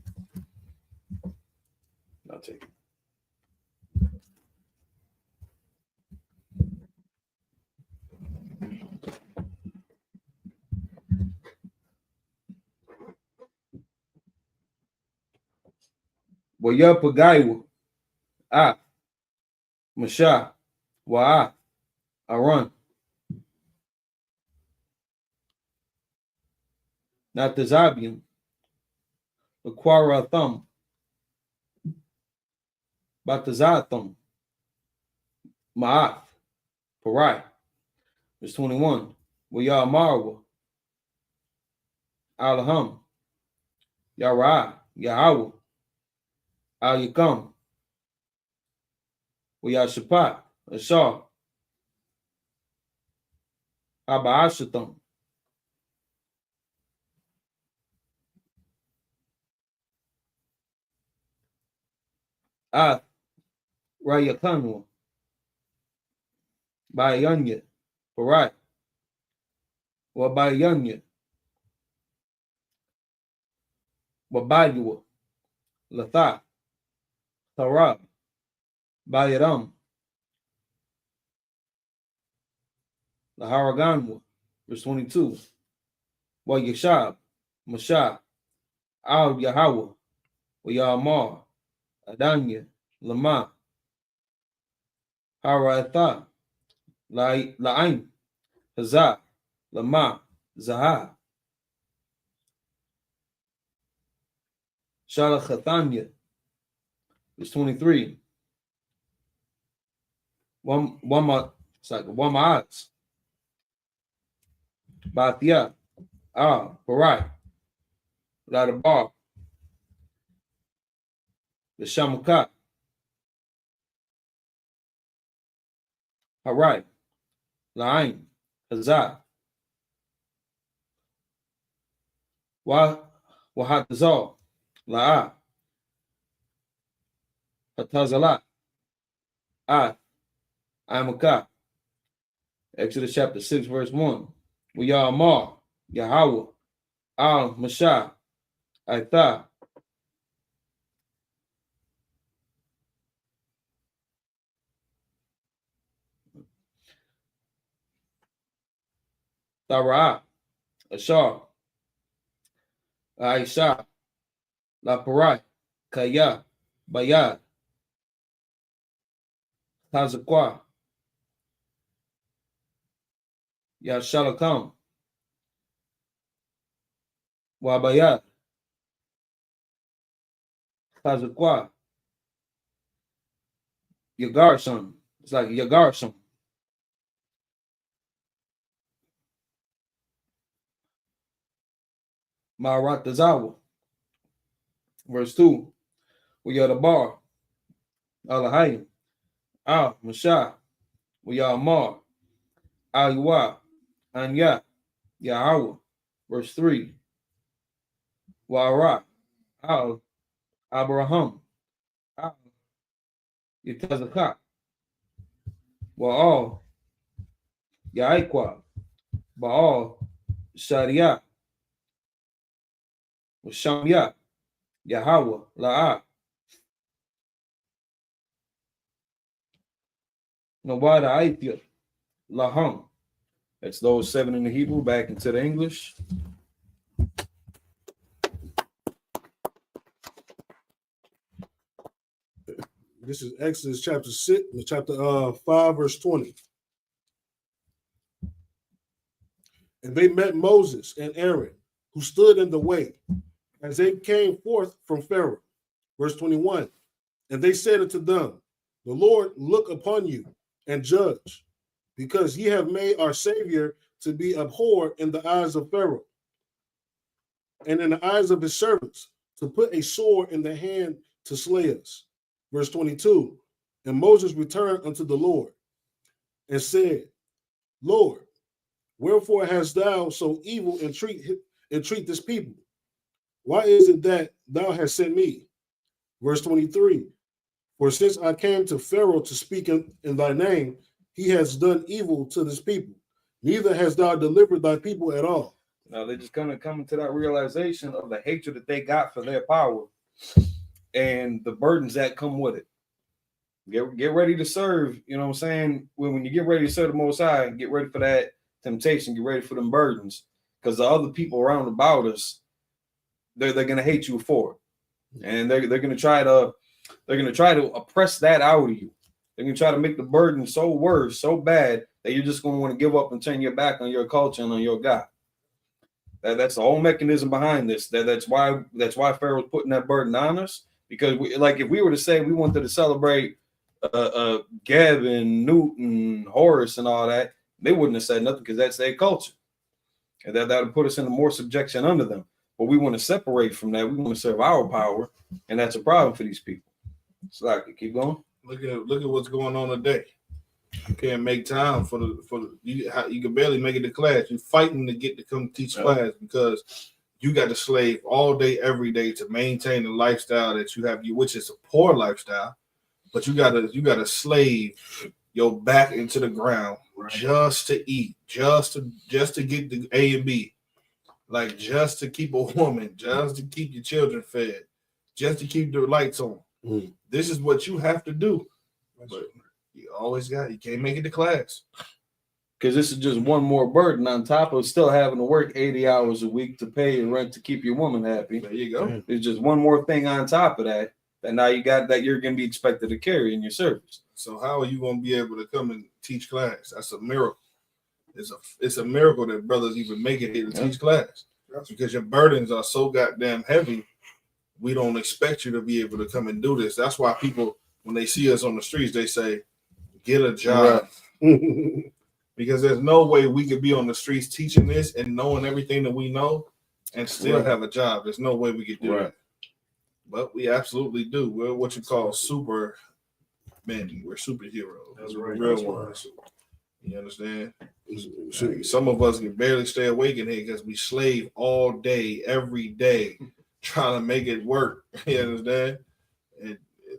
I'll take it. Waya Pagaiwa, Masha, Wa, Aran. Natazabian, Aquara Thumb, Batazathum, Ma'at, Parai. Verse 21. Waya Marwa, Alaham, Yara, Yahweh. Al Yakam, Waya Shapat, Ashar, Aba'ashatam. Rayakanwa. Bayanya. Barai. Wabayanya. Wabayua. Latha. Tarab. Bayaram. Laharaganwa. Verse 22. Wa Yashab. Mashah. Al Yahweh. Wa Yamar. Adanya. Lama. Haratha. La'ain. Hazah. Lama. Zahah. Shalachatanya. Verse 23. One ma'az. Bathia. Barai. Ladabar. The Shamukat. Harai. La'ain. Hazah. Wahatazal. La'a. Hatazalat. Amaka. Exodus chapter 6, verse 1. We Ya'amar. Yahweh. Al Mashah. Aitha. Tara'a. Ashar. Aisha. La Parai. Kaya. Bayad. Tazakwa. Yashalakam. Wabayad. Tazakwa. Yagarsham. It's like Yagarsham. Maratazawa. Verse 2. We are the bar. Alahayim. Al Mashah. We are Mar. Aliwa. Anya. Yahweh. Verse 3. Wa'ara. Al Abraham. Al Yitazakah. Wa'al Ya'ikwa. Ba'al Sharia. Shamya. Yahweh. La'a. Nobada Aithya. Laham. That's those 7 in the Hebrew back into the English. This is Exodus chapter 6, chapter 5, verse 20. And they met Moses and Aaron, who stood in the way, as they came forth from Pharaoh. Verse 21. And they said unto them, the Lord look upon you and judge, because ye have made our Savior to be abhorred in the eyes of Pharaoh, and in the eyes of his servants, to put a sword in the hand to slay us. Verse 22. And Moses returned unto the Lord and said, Lord, wherefore hast thou so evil entreat this people? Why is it that thou hast sent me? Verse 23. For since I came to Pharaoh to speak in thy name, he has done evil to this people. Neither hast thou delivered thy people at all. Now they're just gonna come to that realization of the hatred that they got for their power and the burdens that come with it. Get ready to serve, you know what I'm saying? When you get ready to serve the Most High, get ready for that temptation, get ready for them burdens, because the other people around about us, they're gonna hate you for it, and they're gonna try to oppress that out of you. They're gonna try to make the burden so worse, so bad that you're just gonna want to give up and turn your back on your culture and on your God. That's the whole mechanism behind this. That's why Pharaoh's putting that burden on us. Because if we were to say we wanted to celebrate Geb and Newton, Horus, and all that, they wouldn't have said nothing because that's their culture, and that would put us into more subjection under them. But we want to separate from that. We want to serve our power, and that's a problem for these people. So I could keep going. Look at what's going on today. You can't make time for the you can barely make it to class. You're fighting to get to come teach class because you got to slave all day, every day to maintain the lifestyle that you have, which is a poor lifestyle. But you gotta slave your back into the ground just to eat, just to get the A and B, like just to keep a woman, just to keep your children fed, just to keep the lights on. This is what you have to do. But you can't make it to class. Because this is just one more burden on top of still having to work 80 hours a week to pay your rent to keep your woman happy. There you go. There's just one more thing on top of that now you got that you're going to be expected to carry in your service. So how are you going to be able to come and teach class? That's a miracle. It's a miracle that brothers even make it here to teach class. Because your burdens are so goddamn heavy, we don't expect you to be able to come and do this. That's why people, when they see us on the streets, they say, get a job. Right. Because there's no way we could be on the streets teaching this and knowing everything that we know and still have a job. There's no way we could do that. But we absolutely do. We're what you call super men. We're superheroes. That's right. Real ones. You understand? Some of us can barely stay awake in here because we slave all day, every day, trying to make it work. You understand? And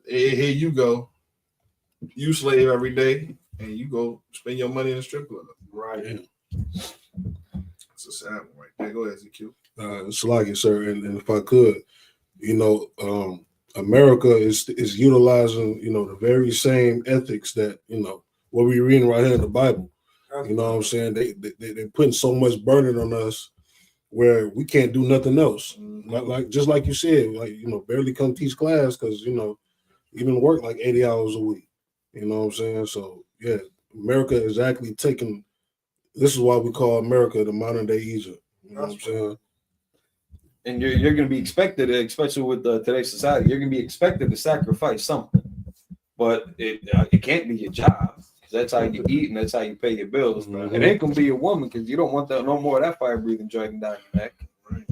here you go. You slave every day, and you go spend your money in a strip club. Right. It's a sad one right there. Go ahead, ZQ. It's like it, sir. And if I could, America is utilizing, the very same ethics that, what we're reading right here in the Bible. You know what I'm saying? They're putting so much burden on us where we can't do nothing else. Like just like you said, barely come teach class because, even work like 80 hours a week. You know what I'm saying? So, yeah, America is actually taking, this is why we call America the modern day Egypt. You know what I'm saying? And you're going to be expected, especially with today's society, you're going to be expected to sacrifice something. But it can't be your job. That's how you eat and that's how you pay your bills. It ain't going to be your woman because you don't want no more of that fire-breathing dragging down your neck.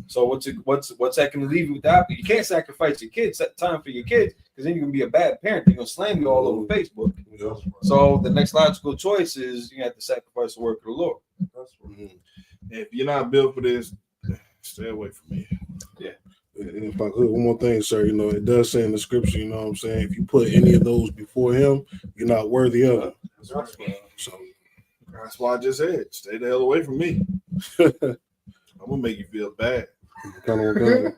So what's that going to leave you without? You can't sacrifice your kids, set time for your kids, because then you're going to be a bad parent. They're going to slam you all over Facebook. So the next logical choice is you have to sacrifice the work of the Lord. If you're not built for this, stay away from me. Yeah. And if I could, one more thing, sir, it does say in the scripture, you know what I'm saying? If you put any of those before him, you're not worthy of it. So that's why I just said, stay the hell away from me. I'm gonna make you feel bad. I'm gonna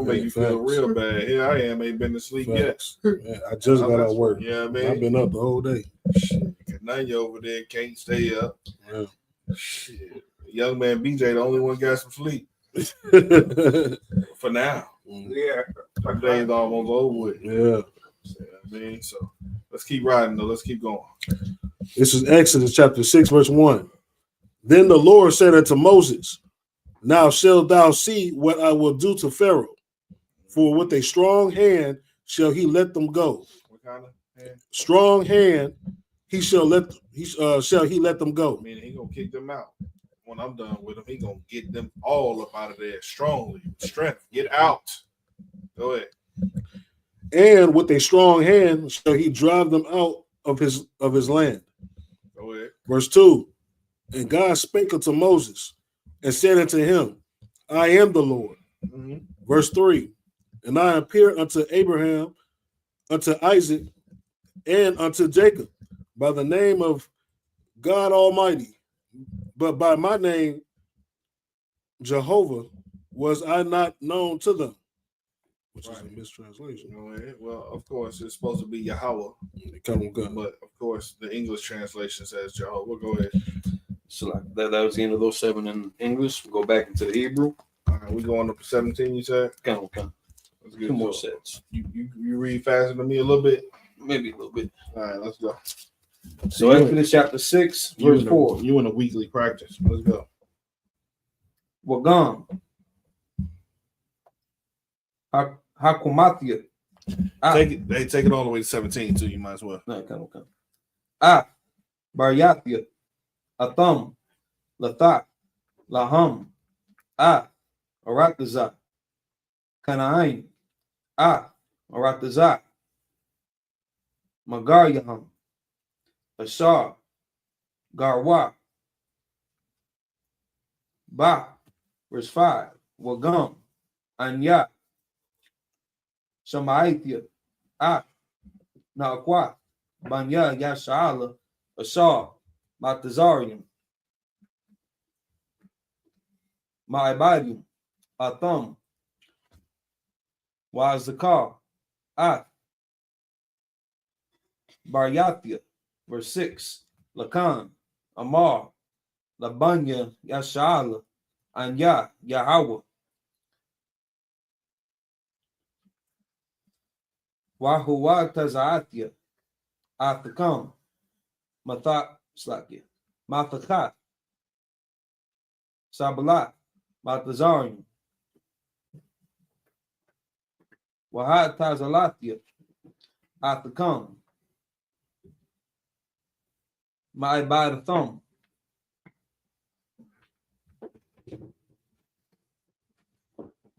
make you feel real bad. Here I am, ain't been to sleep yet. Man, I just got out of work. Yeah, man. I've been up the whole day. Shit, now you over there can't stay up. Yeah. Shit. Young man BJ, the only one got some sleep. For now. Yeah. My day's almost over with. Yeah. So let's keep riding though. Let's keep going. This is Exodus chapter 6, verse 1. Then the Lord said unto Moses, now shalt thou see what I will do to Pharaoh, for with a strong hand shall he let them go. What kind of hand? Strong hand shall he let them go. I mean, he gonna kick them out. When I'm done with him, he gonna get them all up out of there strongly. Strength. Get out. Go ahead. And with a strong hand shall he drive them out of his land. Go ahead. Verse 2. And God spake unto Moses and said unto him, I am the Lord. Mm-hmm. Verse 3. And I appeared unto Abraham, unto Isaac, and unto Jacob by the name of God Almighty. But by my name, Jehovah, was I not known to them. Which is a mistranslation. Well, of course, it's supposed to be Yahweh. But of course, the English translation says Jehovah. Go ahead. So that was the end of those 7 in English. We'll go back into the Hebrew. All right, we going up to 17, you said? Okay. Let's get 2 more sets. You read faster than me a little bit? Maybe a little bit. All right, let's go. So Exodus chapter 6, verse 4. You in a weekly practice. Let's go. Wagam. Hakumatia. Take it all the way to 17 too. You might as well. Okay. Baryatia. Atham. Lathak. Laham. Arataza. Kanaim. Arataza. Magaryaham. Ashar, Garwa, Ba, verse 5, Wagam, Anya, Shamaithia, Ah, Naakwa, Banya, Yashala, Ashar, Matazarium, Maibadium, Atham, Wazakar, Ah, Baryathia, verse 6, Lakan, Amar, Labanya, Yashala, Anya, Yahweh, Wahuwa Tazaatia, Athakam, Slakia, Mathakat, Sabalat, Matazarium, Wahat Tazalatia, Athakam, Maibadatham,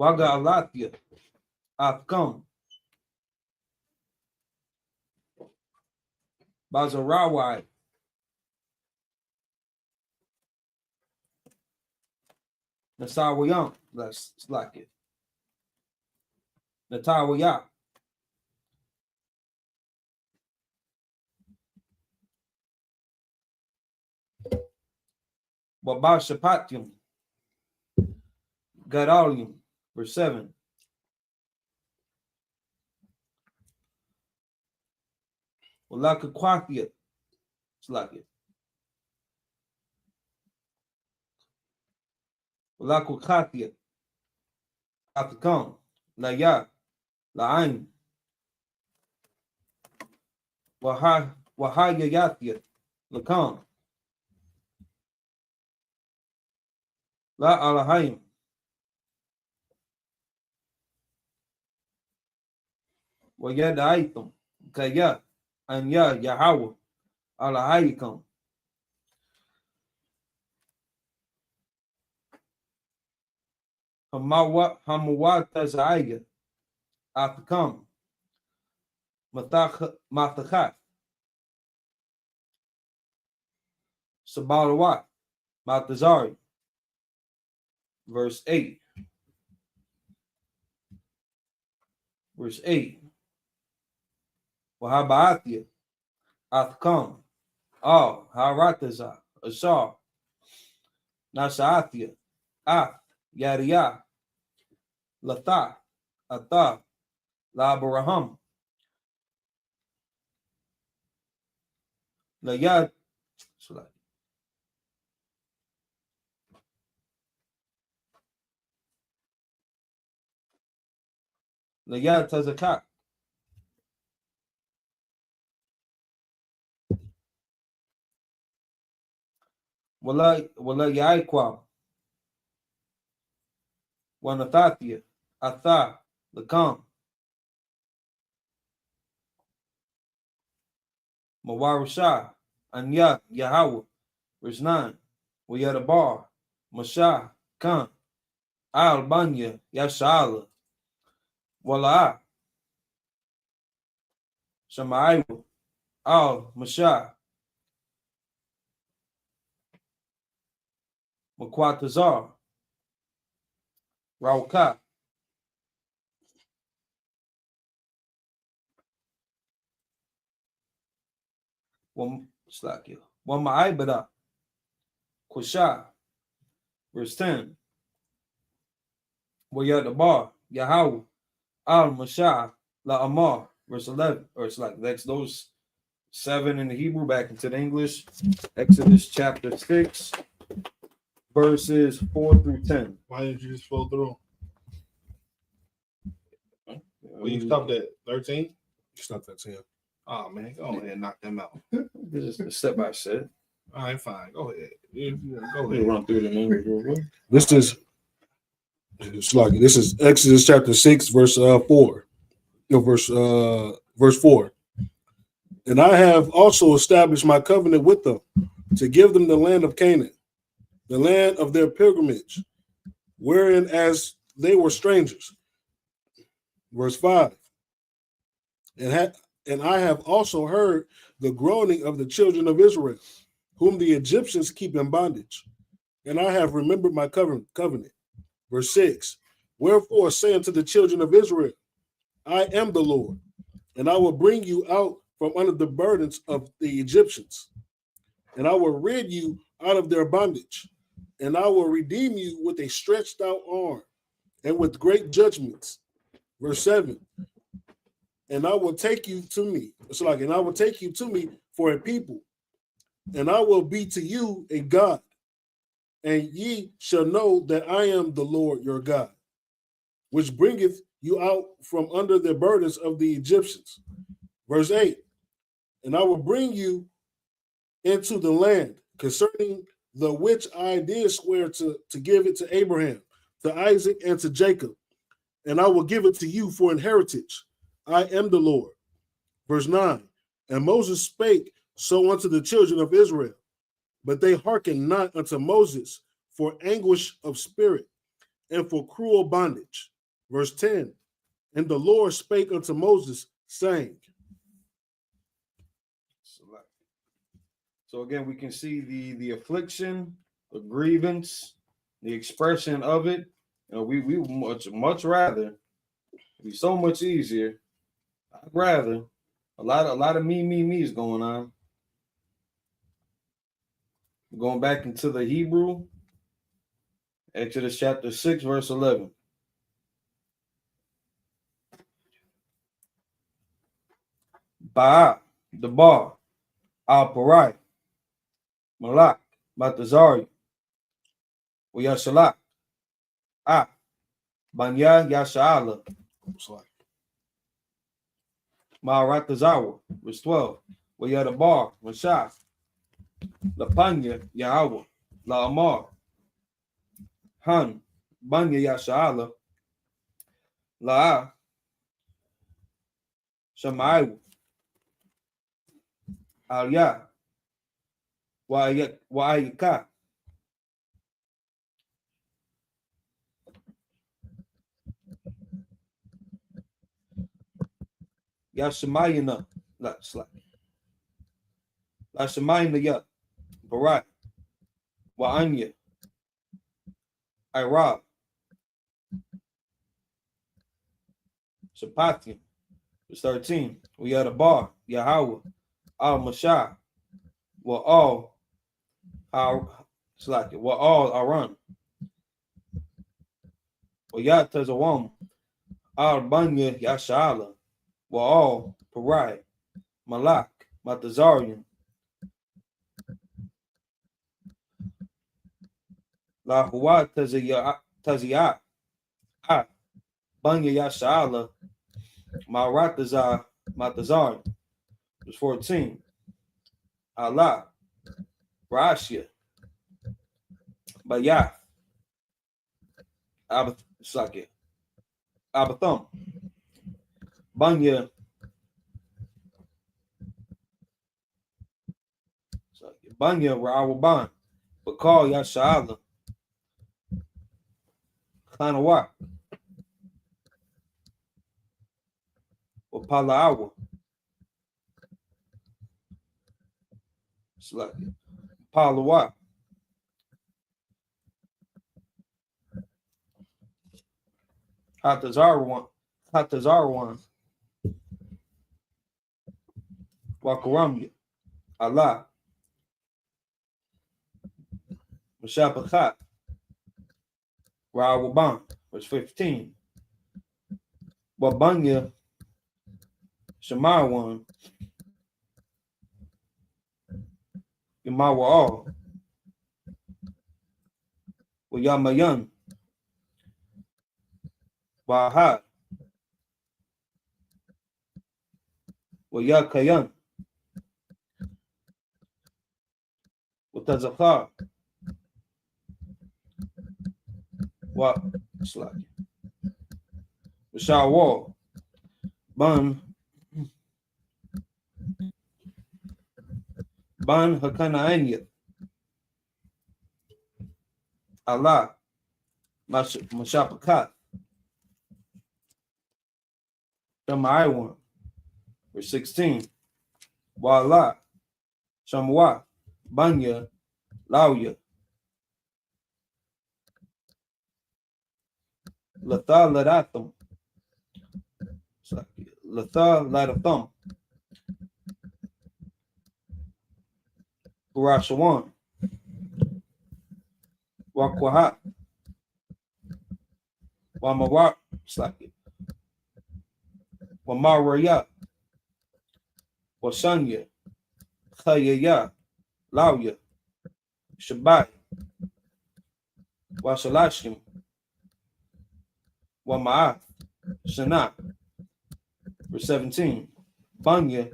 Wagalatia, Athakam, Bazarawai, Nasawayam, that's Slakia, Natawaya, Wabashapatium, Gadalium, verse 7, Walakakwathia, Slakia, Walakakathia, Athakam, Laya, La'ain, Wahayayathia, Lakam, La Alahayim, Wayadaitum, Kaya, Anya, Yahweh, Alahayikam, Hamawatazaya, Athakam, Mathachat, Sabalawat, Mathazari, verse 8. Verse 8. Wahabaathia, Athkam, Al, Harataza, Ashar, Nasaathia, Ath, Yadiah, Latha, Atha, Labaraham, Layad, Layad Tazakat, Wala Yaikwa, Wanathathia, Atha, Lakam, Mawarusha, Anya, Yahweh, verse 9, Wayadabar, Mashah, Khan, Al Banya, Yashala, Wala, Shamaiwa, Al Mashah, Makwatazar, Rauka, Wamaibada, Kusha, verse 10, Wayadabar, Yahweh, Al Mashah, La Amar, verse 11, or it's like that's those 7 in the Hebrew back into the English. Exodus chapter 6, verses 4 through 10. Why didn't you just flow through? Well, you stopped at 13? You stopped at 10. Oh, man, go ahead and knock them out. This is step by step. All right, fine. Go ahead. Go Let me ahead. run through the English real quick. This is Exodus chapter 6, verse 4. No, verse 4. And I have also established my covenant with them to give them the land of Canaan, the land of their pilgrimage, wherein as they were strangers. Verse 5. And I have also heard the groaning of the children of Israel, whom the Egyptians keep in bondage. And I have remembered my covenant. Verse 6, wherefore say unto the children of Israel, I am the Lord, and I will bring you out from under the burdens of the Egyptians, and I will rid you out of their bondage, and I will redeem you with a stretched out arm and with great judgments. Verse 7, and I will take you to me. It's like, and I will take you to me for a people, and I will be to you a God, and ye shall know that I am the Lord your God, which bringeth you out from under the burdens of the Egyptians. Verse 8, and I will bring you into the land concerning the which I did swear to give it to Abraham, to Isaac, and to Jacob, and I will give it to you for an heritage. I am the Lord. Verse 9, and Moses spake so unto the children of Israel, but they hearkened not unto Moses for anguish of spirit and for cruel bondage. Verse 10, and the Lord spake unto Moses, saying. So again, we can see the affliction, the grievance, the expression of it. You know, we much rather, it'd be so much easier. I'd rather a lot of me is going on. Going back into the Hebrew, Exodus chapter 6, verse 11. Ba'a, the bar, al-Parai, Malak, Batazari, Uyashalak, Banya Yasha'ala, Ma'aratazawa, verse 12. Uyadabar, Mashah, Lapanya, Yahweh, La'amar, Han, Banya Yasha'ala, La'a, Shamaiw, Aliyah, Wa'ayika, Yashamayana, Lashamayana Ya, Barak, Wa'anya, Iraq, Shapatian, verse 13. We had a bar, Yahweh, Al Mashah, were all Aran, or Yatazawam, Al Banya Yashala, were all Parai, Malak, Matazarian, La Hua Taziyat, Banya Yashala, Maratazar, Matazarian, verse 14. Allah, Rashia, Bayath, Abatham, Banya, Ra'awaban, Bakal Yasha'ala, Kanawa, Pala'awa, Palawa, Hatazarwan, Wakaramya, Allah, Mashapachat, Ra'awaban, verse 15. Wabanya, Shemawan, Yamawa'al, Wayamayan, Wahad, Wayakayan, Watazakar, Washawal, Ban Hakanaanya, Allah, Mashapakat, Damaiwan, verse 16. Wala, Shamwa, Banya, Lauya, Latha Ladatham, Latha Ladatham, Burashawan, Wakwahat, Wamarak, Wamaraya, Wasanya, Khayaya, Lauya, Shabbat, Wasalashim, Wama'ath, Shana, verse 17, Banya,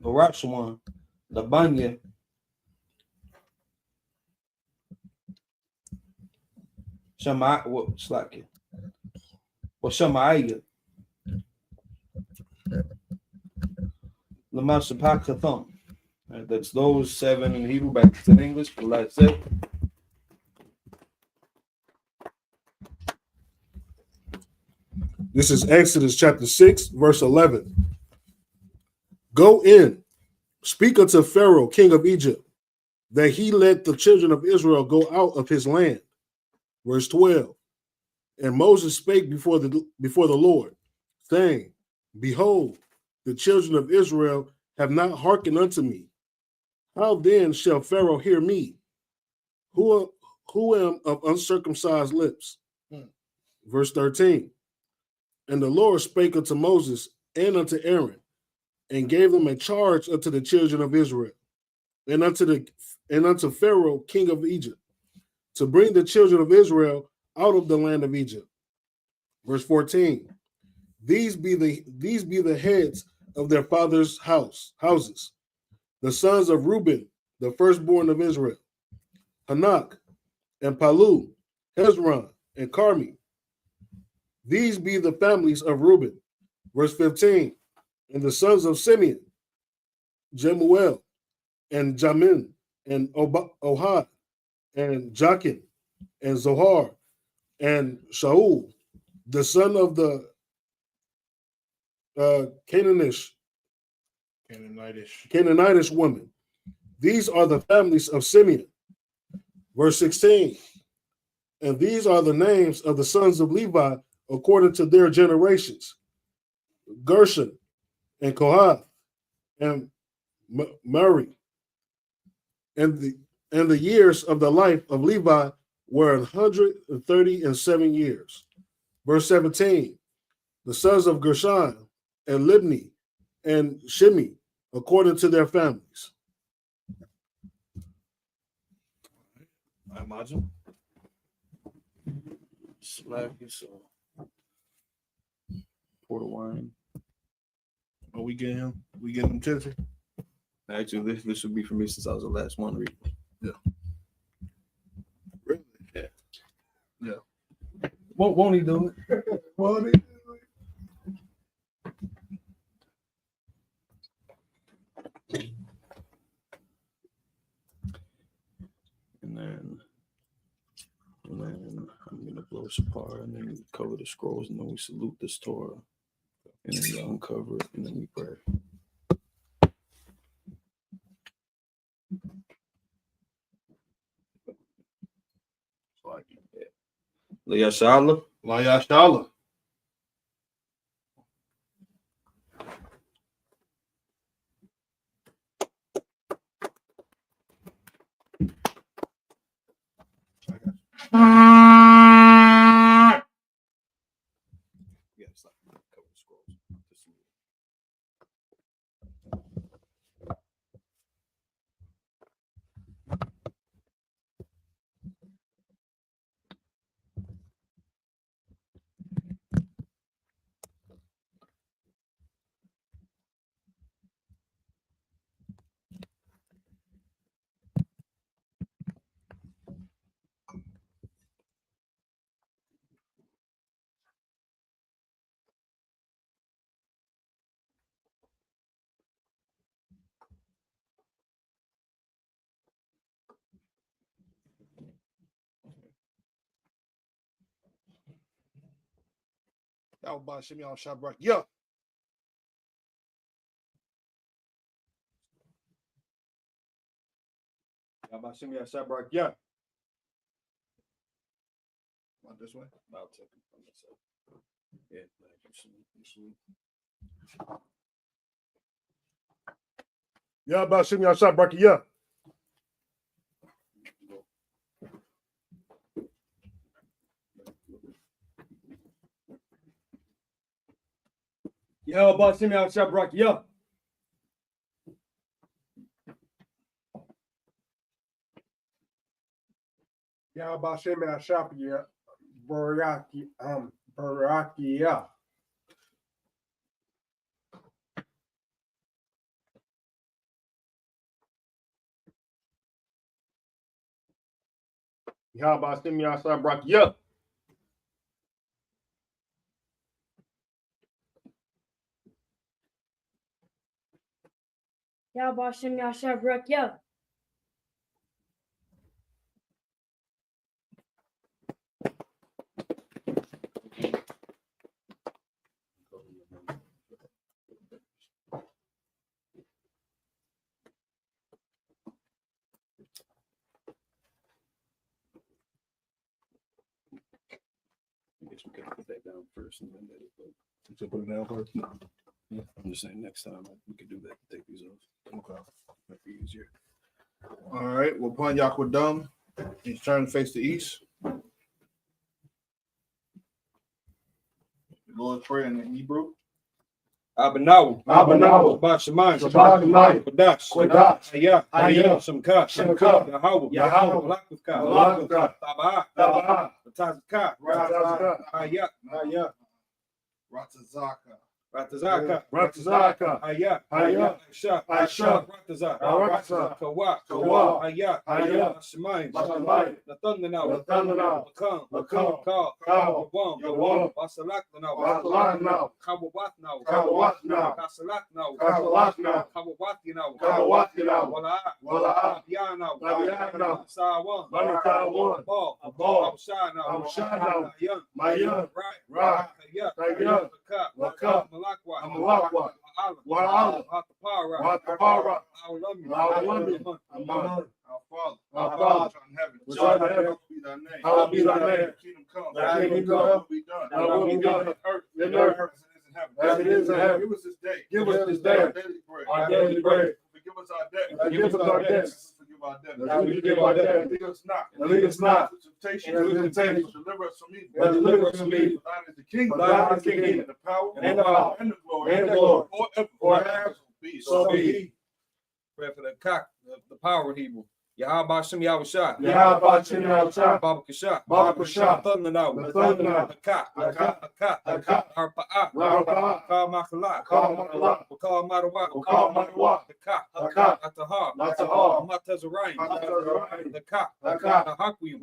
Barashawan, Labanya, Shama, Slaki, Washamaya, Lamashapakatham. That's those 7 in Hebrew, back to English, for last set. This is Exodus chapter 6, verse 11. Go in, speak unto Pharaoh, king of Egypt, that he let the children of Israel go out of his land. Verse 12. And Moses spake before the Lord, saying, Behold, the children of Israel have not hearkened unto me. How then shall Pharaoh hear me, who am of uncircumcised lips? Verse 13. And the Lord spake unto Moses and unto Aaron, and gave them a charge unto the children of Israel, and unto Pharaoh, king of Egypt, to bring the children of Israel out of the land of Egypt. Verse 14. These be the heads of their fathers' houses, the sons of Reuben, the firstborn of Israel, Hanak, and Palu, Hezron, and Carmi. These be the families of Reuben. Verse 15. And the sons of Simeon, Jemuel, and Jamin, and Ohad, and Jachin, and Zohar, and Shaul, the son of the Canaanitish woman. These are the families of Simeon. Verse 16. And these are the names of the sons of Levi according to their generations: Gershon, and Kohath, and Merari. And the years of the life of Levi were 137 years. Verse 17. The sons of Gershon, and Libni, and Shimi, according to their families. I imagine. Slack so. Pour the wine. Oh, we getting him? We getting him tipsy? Actually, this would be for me since I was the last one reading. Yeah. Really? Yeah. Yeah. Won't he do it? Won't he do it? And then I'm gonna blow this apart, and then we cover the scrolls, and then we salute this Torah, and then we uncover it, and then we pray. Layashala. Layashala. Yes, cover the scrolls. That was by Shimei Shabrak. Yeah. Yabashim Yashabrak, yeah. About this way? I'll take it from myself. Yeah, Yeah, about Shimmy Shabrak, yeah. Yeah, Bashim Yashabrak, yeah. Yeah, Bashim Yashabrak, Baraki, yeah. Yeah, about Shimmy Shabrak, yeah. Yeah, Bashim Yashabrak, yeah. I guess we could put that down first and then let it go. You should put it down first. Yeah, I'm just saying next time we could do that. Take these off. Okay. Might be easier. All right. Well, upon Yaquadam, he's turned to face the east. Lord's Prayer in the Hebrew. Abanaw, Bashaman, Quadash, Hayah, Shamka, Yahweh, Malakaka, Tabah, Tazaka, Hayah, Ratazaka, Hayah, Aisha, Ratazaka, Kawa, Hayah, Shemai, Nathanaw, Lakam, Kawam, Basalak, Kawat now, Kasalak now, Kawati now, Wala, Yana, Sawan, Paul, Shana, Mayan, Right, Laka, Malakwa, Wa'ala, Hatapara, our Father in heaven, which art in heaven, hallowed be thy name. Kingdom come, thy kingdom come, be done. Thy will be done in earth as it is in heaven. Give us this day our daily bread. Forgive us our debts. Forgive us our debts. As we forgive our debtors. Lead us not into temptation. Deliver us from evil. Deliver us from evil. Thine is the kingdom, and the power, and the glory, forever. So be. Pray for the cock, the power of Hebrew. Yahweh Shem Yahusha. Baba Kasha. Thundanaw. The cock. Arpa'a. Kal Makala. Kal Marawa. The cock. Atahar. Matazarayim. The cock. Hakwim.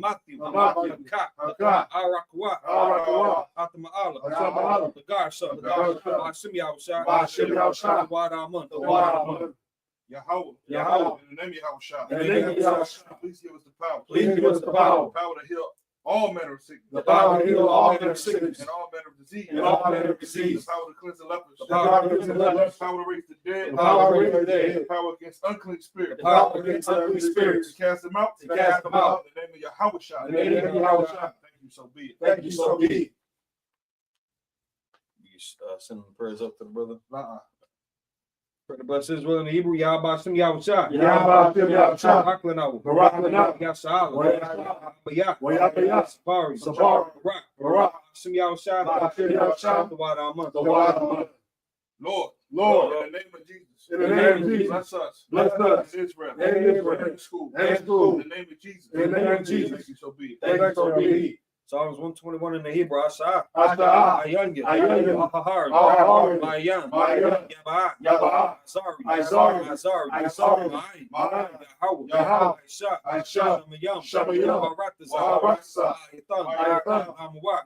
Matthew. The cock. Arakwa. Atama'ala. The Garsha. Shem Yahusha. The Wadaman. Yahweh, in the name of Yahushua, please give us the power. The power to heal all manner of sickness. And all manner of disease. The power to cleanse the lepers. The power to raise the dead. The power against unclean spirits. To cast them out. In the name of Yahushua. Thank you, so be it. You sending prayers up to the brother? Pray to bless Israel in the Hebrew. Yahweh Shem Yahusha. Baklanaw. Yashala. Sapari. Barak. Shem Yahusha. The Wadaman. Lord, in the name of Jesus. Bless us. Israel. And school. In the name of Jesus. Thank you, so be it. Psalms 121 in the Hebrew. Asha. Ayanya. Ahar. Mayan. Yabah. Azari. Yahweh. Aisha. Shamayam. Baratazah. Ayathan. Amawak.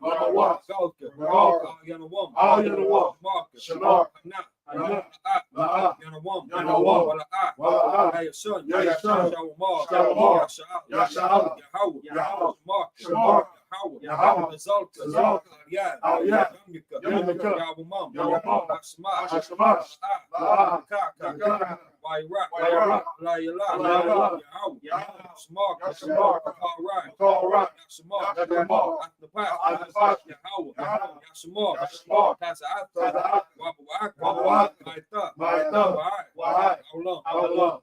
Galka. Yanawam. Marcus. Shanar. Yanawam. Ayasun. Yashawamar. Yahweh. Marcus. Yahweh, Yahweh, Exalted, Exalted, Al-Yad, Al-Yad, Yamika, Yamika, Yahweh, Yahweh, Hashemah, Hashemah, La'ah, La'ah, Kaka, Wairak, Wairak, Layala, Layala, Yahweh, Smart, Smart, Right, Yashemah, Yahweh, Atnapat, Yahweh, Yahweh, Yahweh, Taza'at, Wabu'aka, Ma'ita, Wahai, Aulam. Allah.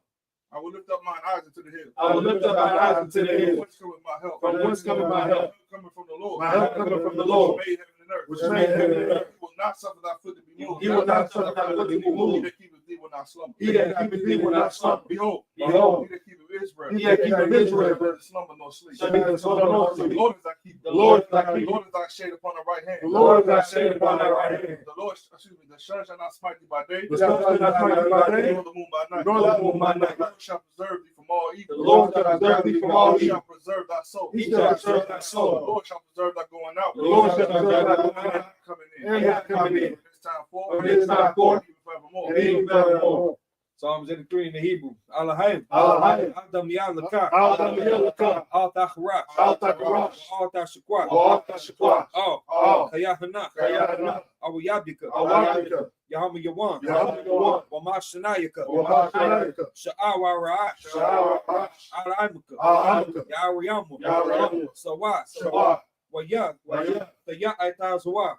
I will lift up mine eyes into the hills. I will lift up my eyes unto the hills. Whence cometh my help? From whence cometh my help? Coming from the Lord. My help cometh from the Lord, Which made heaven and earth. which made heaven and earth. He will not suffer thy foot to be moved. He will not suffer thy foot to be He moved. that keepeth thee will not slumber. He that keepeth thee will not slumber. Behold, Behold, he that keepeth Israel. he that keepeth Israel Neither slumber nor sleep. shall neither slumber nor The sleep. Lord is thy keeper. The Lord is thy The keeper. Lord is thy shade upon the right hand. The Lord is thy shade upon thy right hand. The Lord, the sun shall not smite thee by day. The sun shall not smite thee by day, Nor the moon by night. nor the moon by night. The Lord shall preserve thee from all evil. The Lord shall preserve thee from all He evil. shall preserve thy soul. He shall preserve thy The soul. Lord shall preserve thy going out. The Lord shall preserve thy going out coming in. and thy coming in. This time forth. From this time forth, even forevermore. and even forevermore. Psalms 83 in the Hebrew. Allahayim. Allahayim. Adam Yalaka. Adam Yalaka. Al Tacharat. Al Tacharat. Al Tashakwat. Al Tashakwat. Al Kayahana. Kayahana. Awiyabika. Awiyabika. Yahama Yawan. Yahama Yawan. Wamashanayaka. Wamashanayaka. Sha'awa Ra'ash. Sha'awa Ra'ash. Al-Aimaka. Al-Aimaka. Yawiyamu. Yawiyamu. Sawat. Sawat. Waya. Waya. Taya Aitazawa.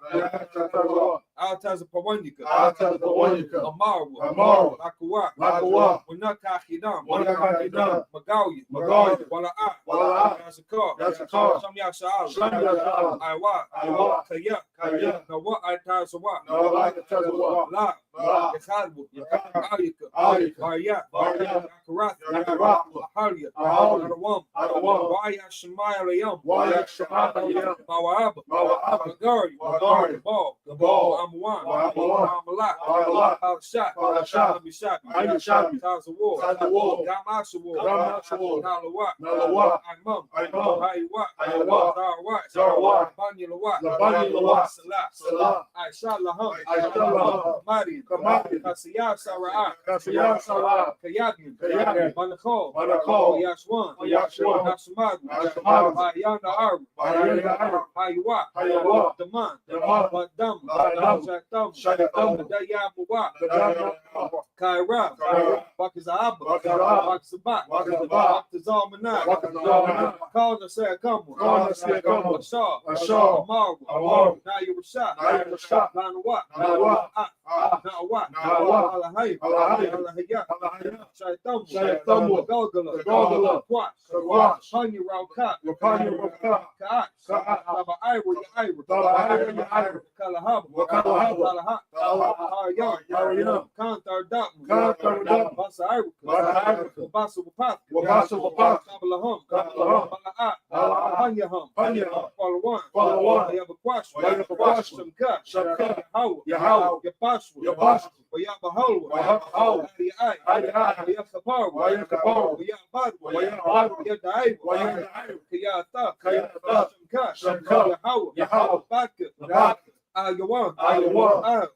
Tazawa. Al-Tazapawanyika. Al-Tazapawanyika. Amawa. Amawa. Lakawa. Lakawa. Wanakahidam. Wanakahidam. Magawi. Magawi. Wala'a. Wala'a. Yazakar. Yazakar. Shamya Sha'al. Shamya Sha'al. Aiwa. Aiwa. Kaya. Kaya. Nawa Aitazawa. Nawa Aitazawa. La. La. Yakhadbu. Yakhadbu. Ayika. Ayika. Barya. Barya. Yakarath. Yakarath. Ahalia. Ahalia. Adawam. Adawam. Waya Shemaya Layam. Waya Shemaya. Mawa'aba. Mawa'aba. Magari. Magari. The ball. The ball. Amawan. Amawan. Amalak. Amalak. Al-Shah. Al-Shah. Amishabi. Amishabi. Tazawar. Tazawar. Gamasawar. Gamasawar. Nalawa. Nalawa. Imam. Imam. Haiwa. Haiwa. Zarawat. Zarawat. Banyalawa. Banyalawa. Salah. Salah. Aisha Laham. Aisha Laham. Kamari. Kamari. Kasiyah Sara'ah. Kasiyah Sara'ah. Kayagin. Kayagin. Manakol. Manakol. Yashwan. Yashwan. Hashmadu. Hashmadu. Hayana Aru. Hayana Aru. Haywa. Haywa. Daman. Daman. Badam. Badam. Shaitam. Shaitam. Dayamuwa. Dayamuwa. Kaira. Kaira. Bakizahaba. Bakizahaba. Bakizabak. Bakizabak. Bakizalmanat. Bakizalmanat. Kona Sayakamu. Kona Sayakamu. Ashar. Ashar. Amaru. Amaru. Nayurasha. Nayurasha. Nanawa. Nanawa. Na'awa. Na'awa. Alahayim. Alahayim. Alahayah. Alahayah. Shaitamu. Shaitamu. Galgala. Galgala. Quash. Quash. Panya Raukat. Panya Raukat. Ka'at. Ka'at. Taba Ira. Yaira. Taba Ira. Yaira. Kalahaba. Kalahaba. Talahat. Talahat. Haryam. Kantar Datmu. Kantar Datmu. Basa Ira. Basa Ira. Wabasa Wapat. Wabasa Wapat. Kabalaham. Kabalaham. Bala'at. Bala'at. Panyaham. Panyaham. Falawan. Falawan. Yabakwash. Yabakwash. Shamkat. Shamkat. Yahawah. Yahawah. Yapashwa. Yapashwa. Wayabahalwa. Wayabahalwa. Ayai. Ayai. Wayakaparwa. Wayakaparwa. Wayabadwa. Wayabadwa. Yadaiwa. Wayadaiwa. Kayata. Kayata. Shamkat. Shamkat. Yahawah. Yahawah. Baka. Baka. Ayawan. Ayawan.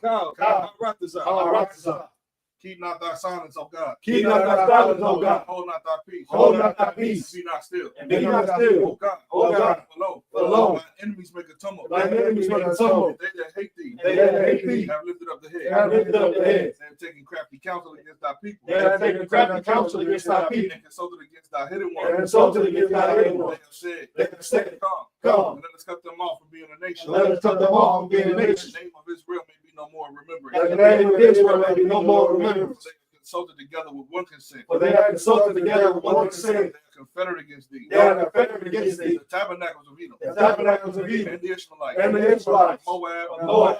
Kal. Aratazah. Aratazah. Keep not thy silence, O God. Keep not thy silence, O God. Hold not thy peace. Hold not thy peace. Be not still. And be not still. O God. O God. Below. My enemies make a tumult. My enemies make a tumult. They that hate thee. They that hate thee. Have lifted up the head. Have lifted up the head. They have taken crafty counsel against thy people. They have taken crafty counsel against thy people. And consulted against thy hidden ones. And consulted against thy hidden ones. They have said, Come. And let us cut them off from being a nation. Let us cut them off from being a nation. The name of Israel may be no more remembered. And the name of Israel may be no more remembered. Consulted together with one consent. For they have consulted together with one consent. They are confederate against thee. They are confederate against thee. The tabernacles of Edom. The tabernacles of Edom. And the Ishmaelites. And the Ishmaelites. Moab. Moab.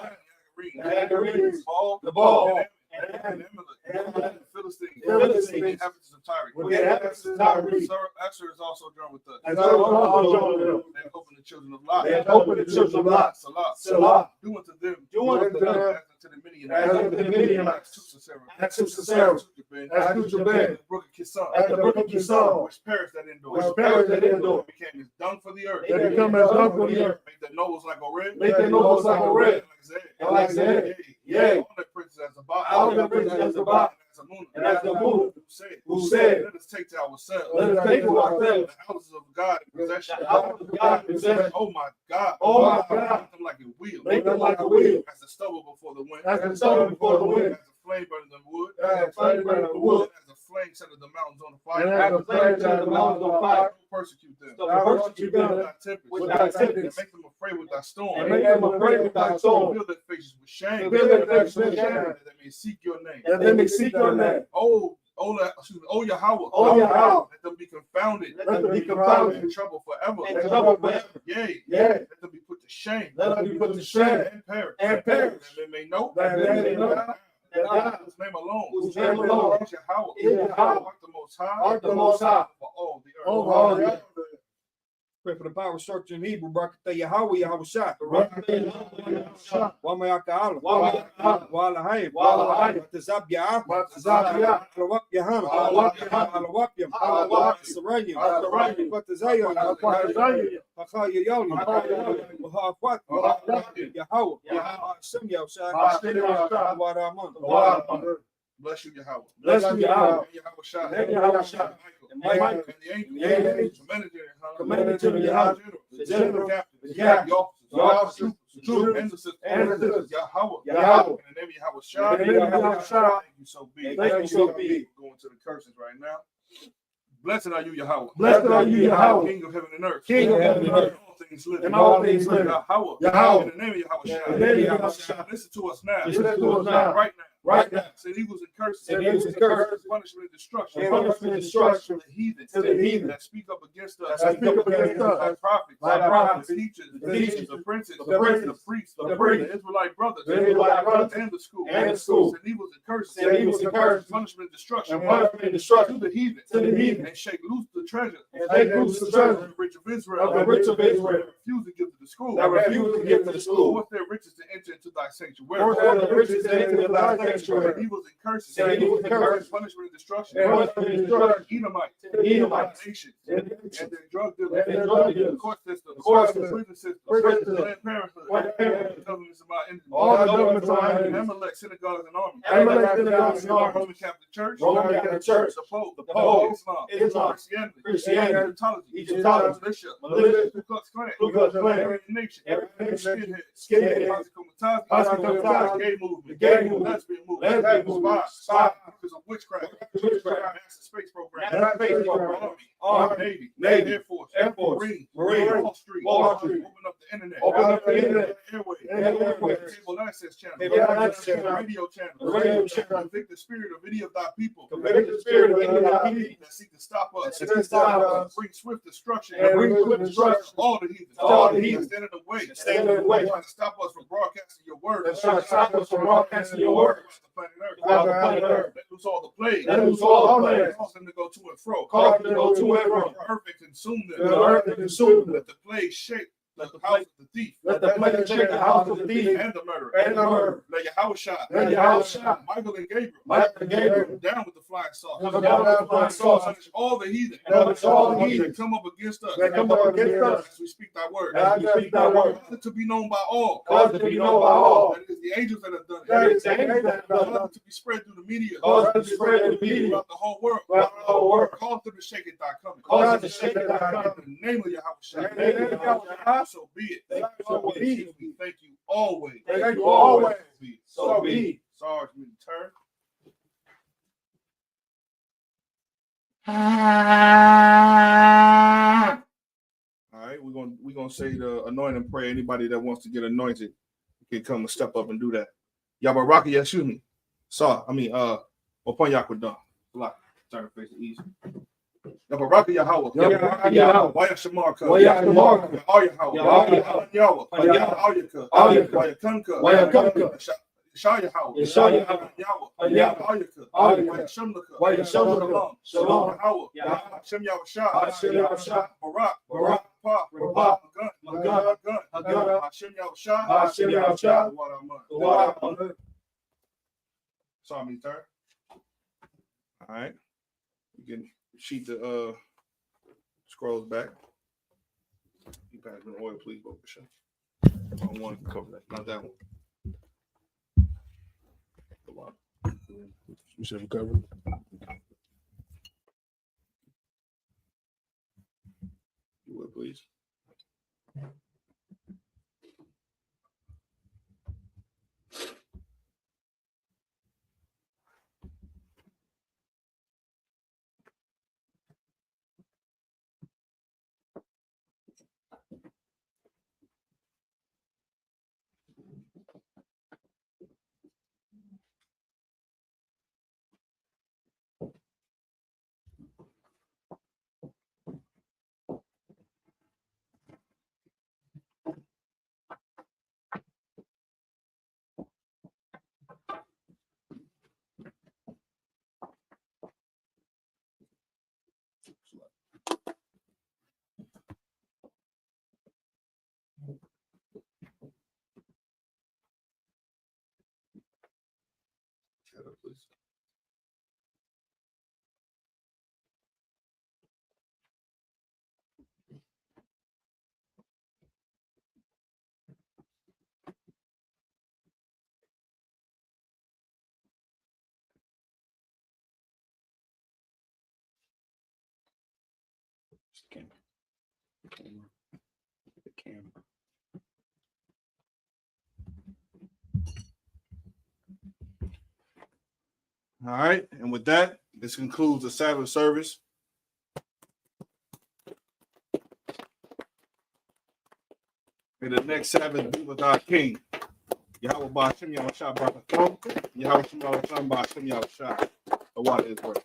And Agarenes. The ball. And Amalek. The Philistines. The inhabitants of Tyre. With the inhabitants of Tyre. Asher is also joined with us. And so also joined with them. They have opened the children of Lot. They have opened the children of Lot. Salah. Do unto them. Do unto them. As unto the Midianites. As unto the Midianites. As to Sisera. As to Jabin. The brook of Kison. As the brook of Kison. Which perished at Endor. Which perished at Endor. Became as dung for the earth. They become as dung for the earth. Make their nobles like a red. Make their nobles like a red. And like Zed. Yea. All their princes as a bot. All their princes as a bot. And as a moon. And as the moon. who said, let us take to ourselves, let us take to ourselves the houses of God in possession. the house of God in possession. Oh my God. Oh my God. Make them like a wheel. Make them like a wheel. As the stubble before the wind. As the stubble before the wind. As the flame burning the wood. As the flame burning the wood. As the flame setting the mountains on fire. And as the flame setting the mountains on fire. Persecute them. Persecute them with thy tempest. tempest. And make them afraid with thy storm. And make them afraid with thy storm. Fill their faces with shame. Fill their faces with shame. That they may seek your name. That they may seek your name. Oh Yahweh. Oh Yahweh. Let them be confounded. Let them be confounded. In trouble forever. In trouble forever. Yea. Yea. Let them be put to shame. Let them be put to shame. And perish. And perish. That they may know. That they may know. Whose name alone. Whose name alone. Is Yahweh. Is Yahweh. Art the most high. Art the most high. For all the earth. Over all the earth. Pray for the power structure in Hebrew. Barakatah Yahweh, Yahweh Shah. Wama Yaka'ala. Wala Hayim. Matazab Ya'ah. Alawak Yaham. Alawak Yam. Sarayim. Fatazayah. Hakaya Yali. Wahafat. Yahweh. Hashem Yahshah. Waraman. Bless you, Yahweh. Bless you, Yahweh. Yahweh Shah. Yahweh Shah. And Michael. And the angels. Commended to the Yahweh. The general. The captain. The officers. The troopers. And the sisters. Yahweh. In the name of Yahweh Shah. In the name of Yahweh Shah. Thank you so big. Thank you so big. Going to the curses right now. Blessed are you, Yahweh. Blessed are you, Yahweh. King of heaven and earth. King of heaven and earth. All things living. And all things living. Yahweh. In the name of Yahweh Shah. In the name of Yahweh Shah. Listen to us now. Listen to us now. Right now. Right now. Said evils and curses. Said evils and curses. Punishment and destruction. Punishment and destruction. To the heathen. To the heathen. That speak up against us. That speak up against us. Like prophets. Like prophets. The teachers. The princes. The princes. The priests. The priests. The Israelite brothers. The Israelite brothers. And the school. And the school. Said evils and curses. Said evils and curses. Punishment and destruction. And punishment and destruction. To the heathen. To the heathen. And shake loose the treasure. And shake loose the treasure. Of the rich of Israel. Of the rich of Israel. Refuse to give to the school. That refuse to give to the school. What's their riches to enter into thy sanctuary? What's their riches to enter into thy sanctuary? Evils and curses. Punishment and destruction. Edomites. Nations. And their drug dealers. The court system. The prison system. Planned Parenthood. Governments of our enemies. All the governments of our enemies. Amalek, synagogues and armies. Roman Catholic Church. Roman Catholic Church. The Pope. Islam. Christianity. Egyptology. Militia. Ku Klux Klan. Every nation. Skinhead. Gay movement. Lesbian movement. Spy. Because of witchcraft. Master space program. Army. Navy. Air Force. Marine. Wall Street. Open up the internet. Airways. Cable access channel. Radio channel. Convict the spirit of any of thy people. That seek to stop us. Bring swift destruction. All the heathen. Stand in the way. Trying to stop us from broadcasting your word. Planet Earth. Let loose all the plagues. Cause them to go to and fro. Earth and consume them. Let the plague shake the house of the thief. Let the plague shake the house of the thief. And the murderer. Let Yahweh Shah. Michael and Gabriel. Down with the flying sauce. Punish all the heathen. Come up against us. As we speak thy word. Cause it to be known by all. That it is the angels that have done it. Cause it to be spread through the media. Throughout the whole world. Cause them to shake it thy coming. In the name of Yahweh Shah. So be it. Thank you always. So be it. Sorry for me to turn. All right, we're gonna say the anointing prayer. Anybody that wants to get anointed can come and step up and do that. Yabaraka Yashumi. Upon Yakwadon. Turn face the east. Yabaraka Yahweh. Waya Shamarka. Waya Shaya Shalom. Hashem Yahushua. Barak. Hashem Yahushua. Saw me turn. All right. You can sheet the scrolls back. You pass me the oil, please, Bokasha. On one cover that, not that one. You said we covered. please. Shut up, please. The camera. All right, and with that, this concludes the Sabbath service. May the next Sabbath be with our King. Yahweh Ba'Shem Yahweh Shah Barakatuh. Yahweh Shem Yahweh Shah Ba'Shem Yahweh Shah. The water is worth.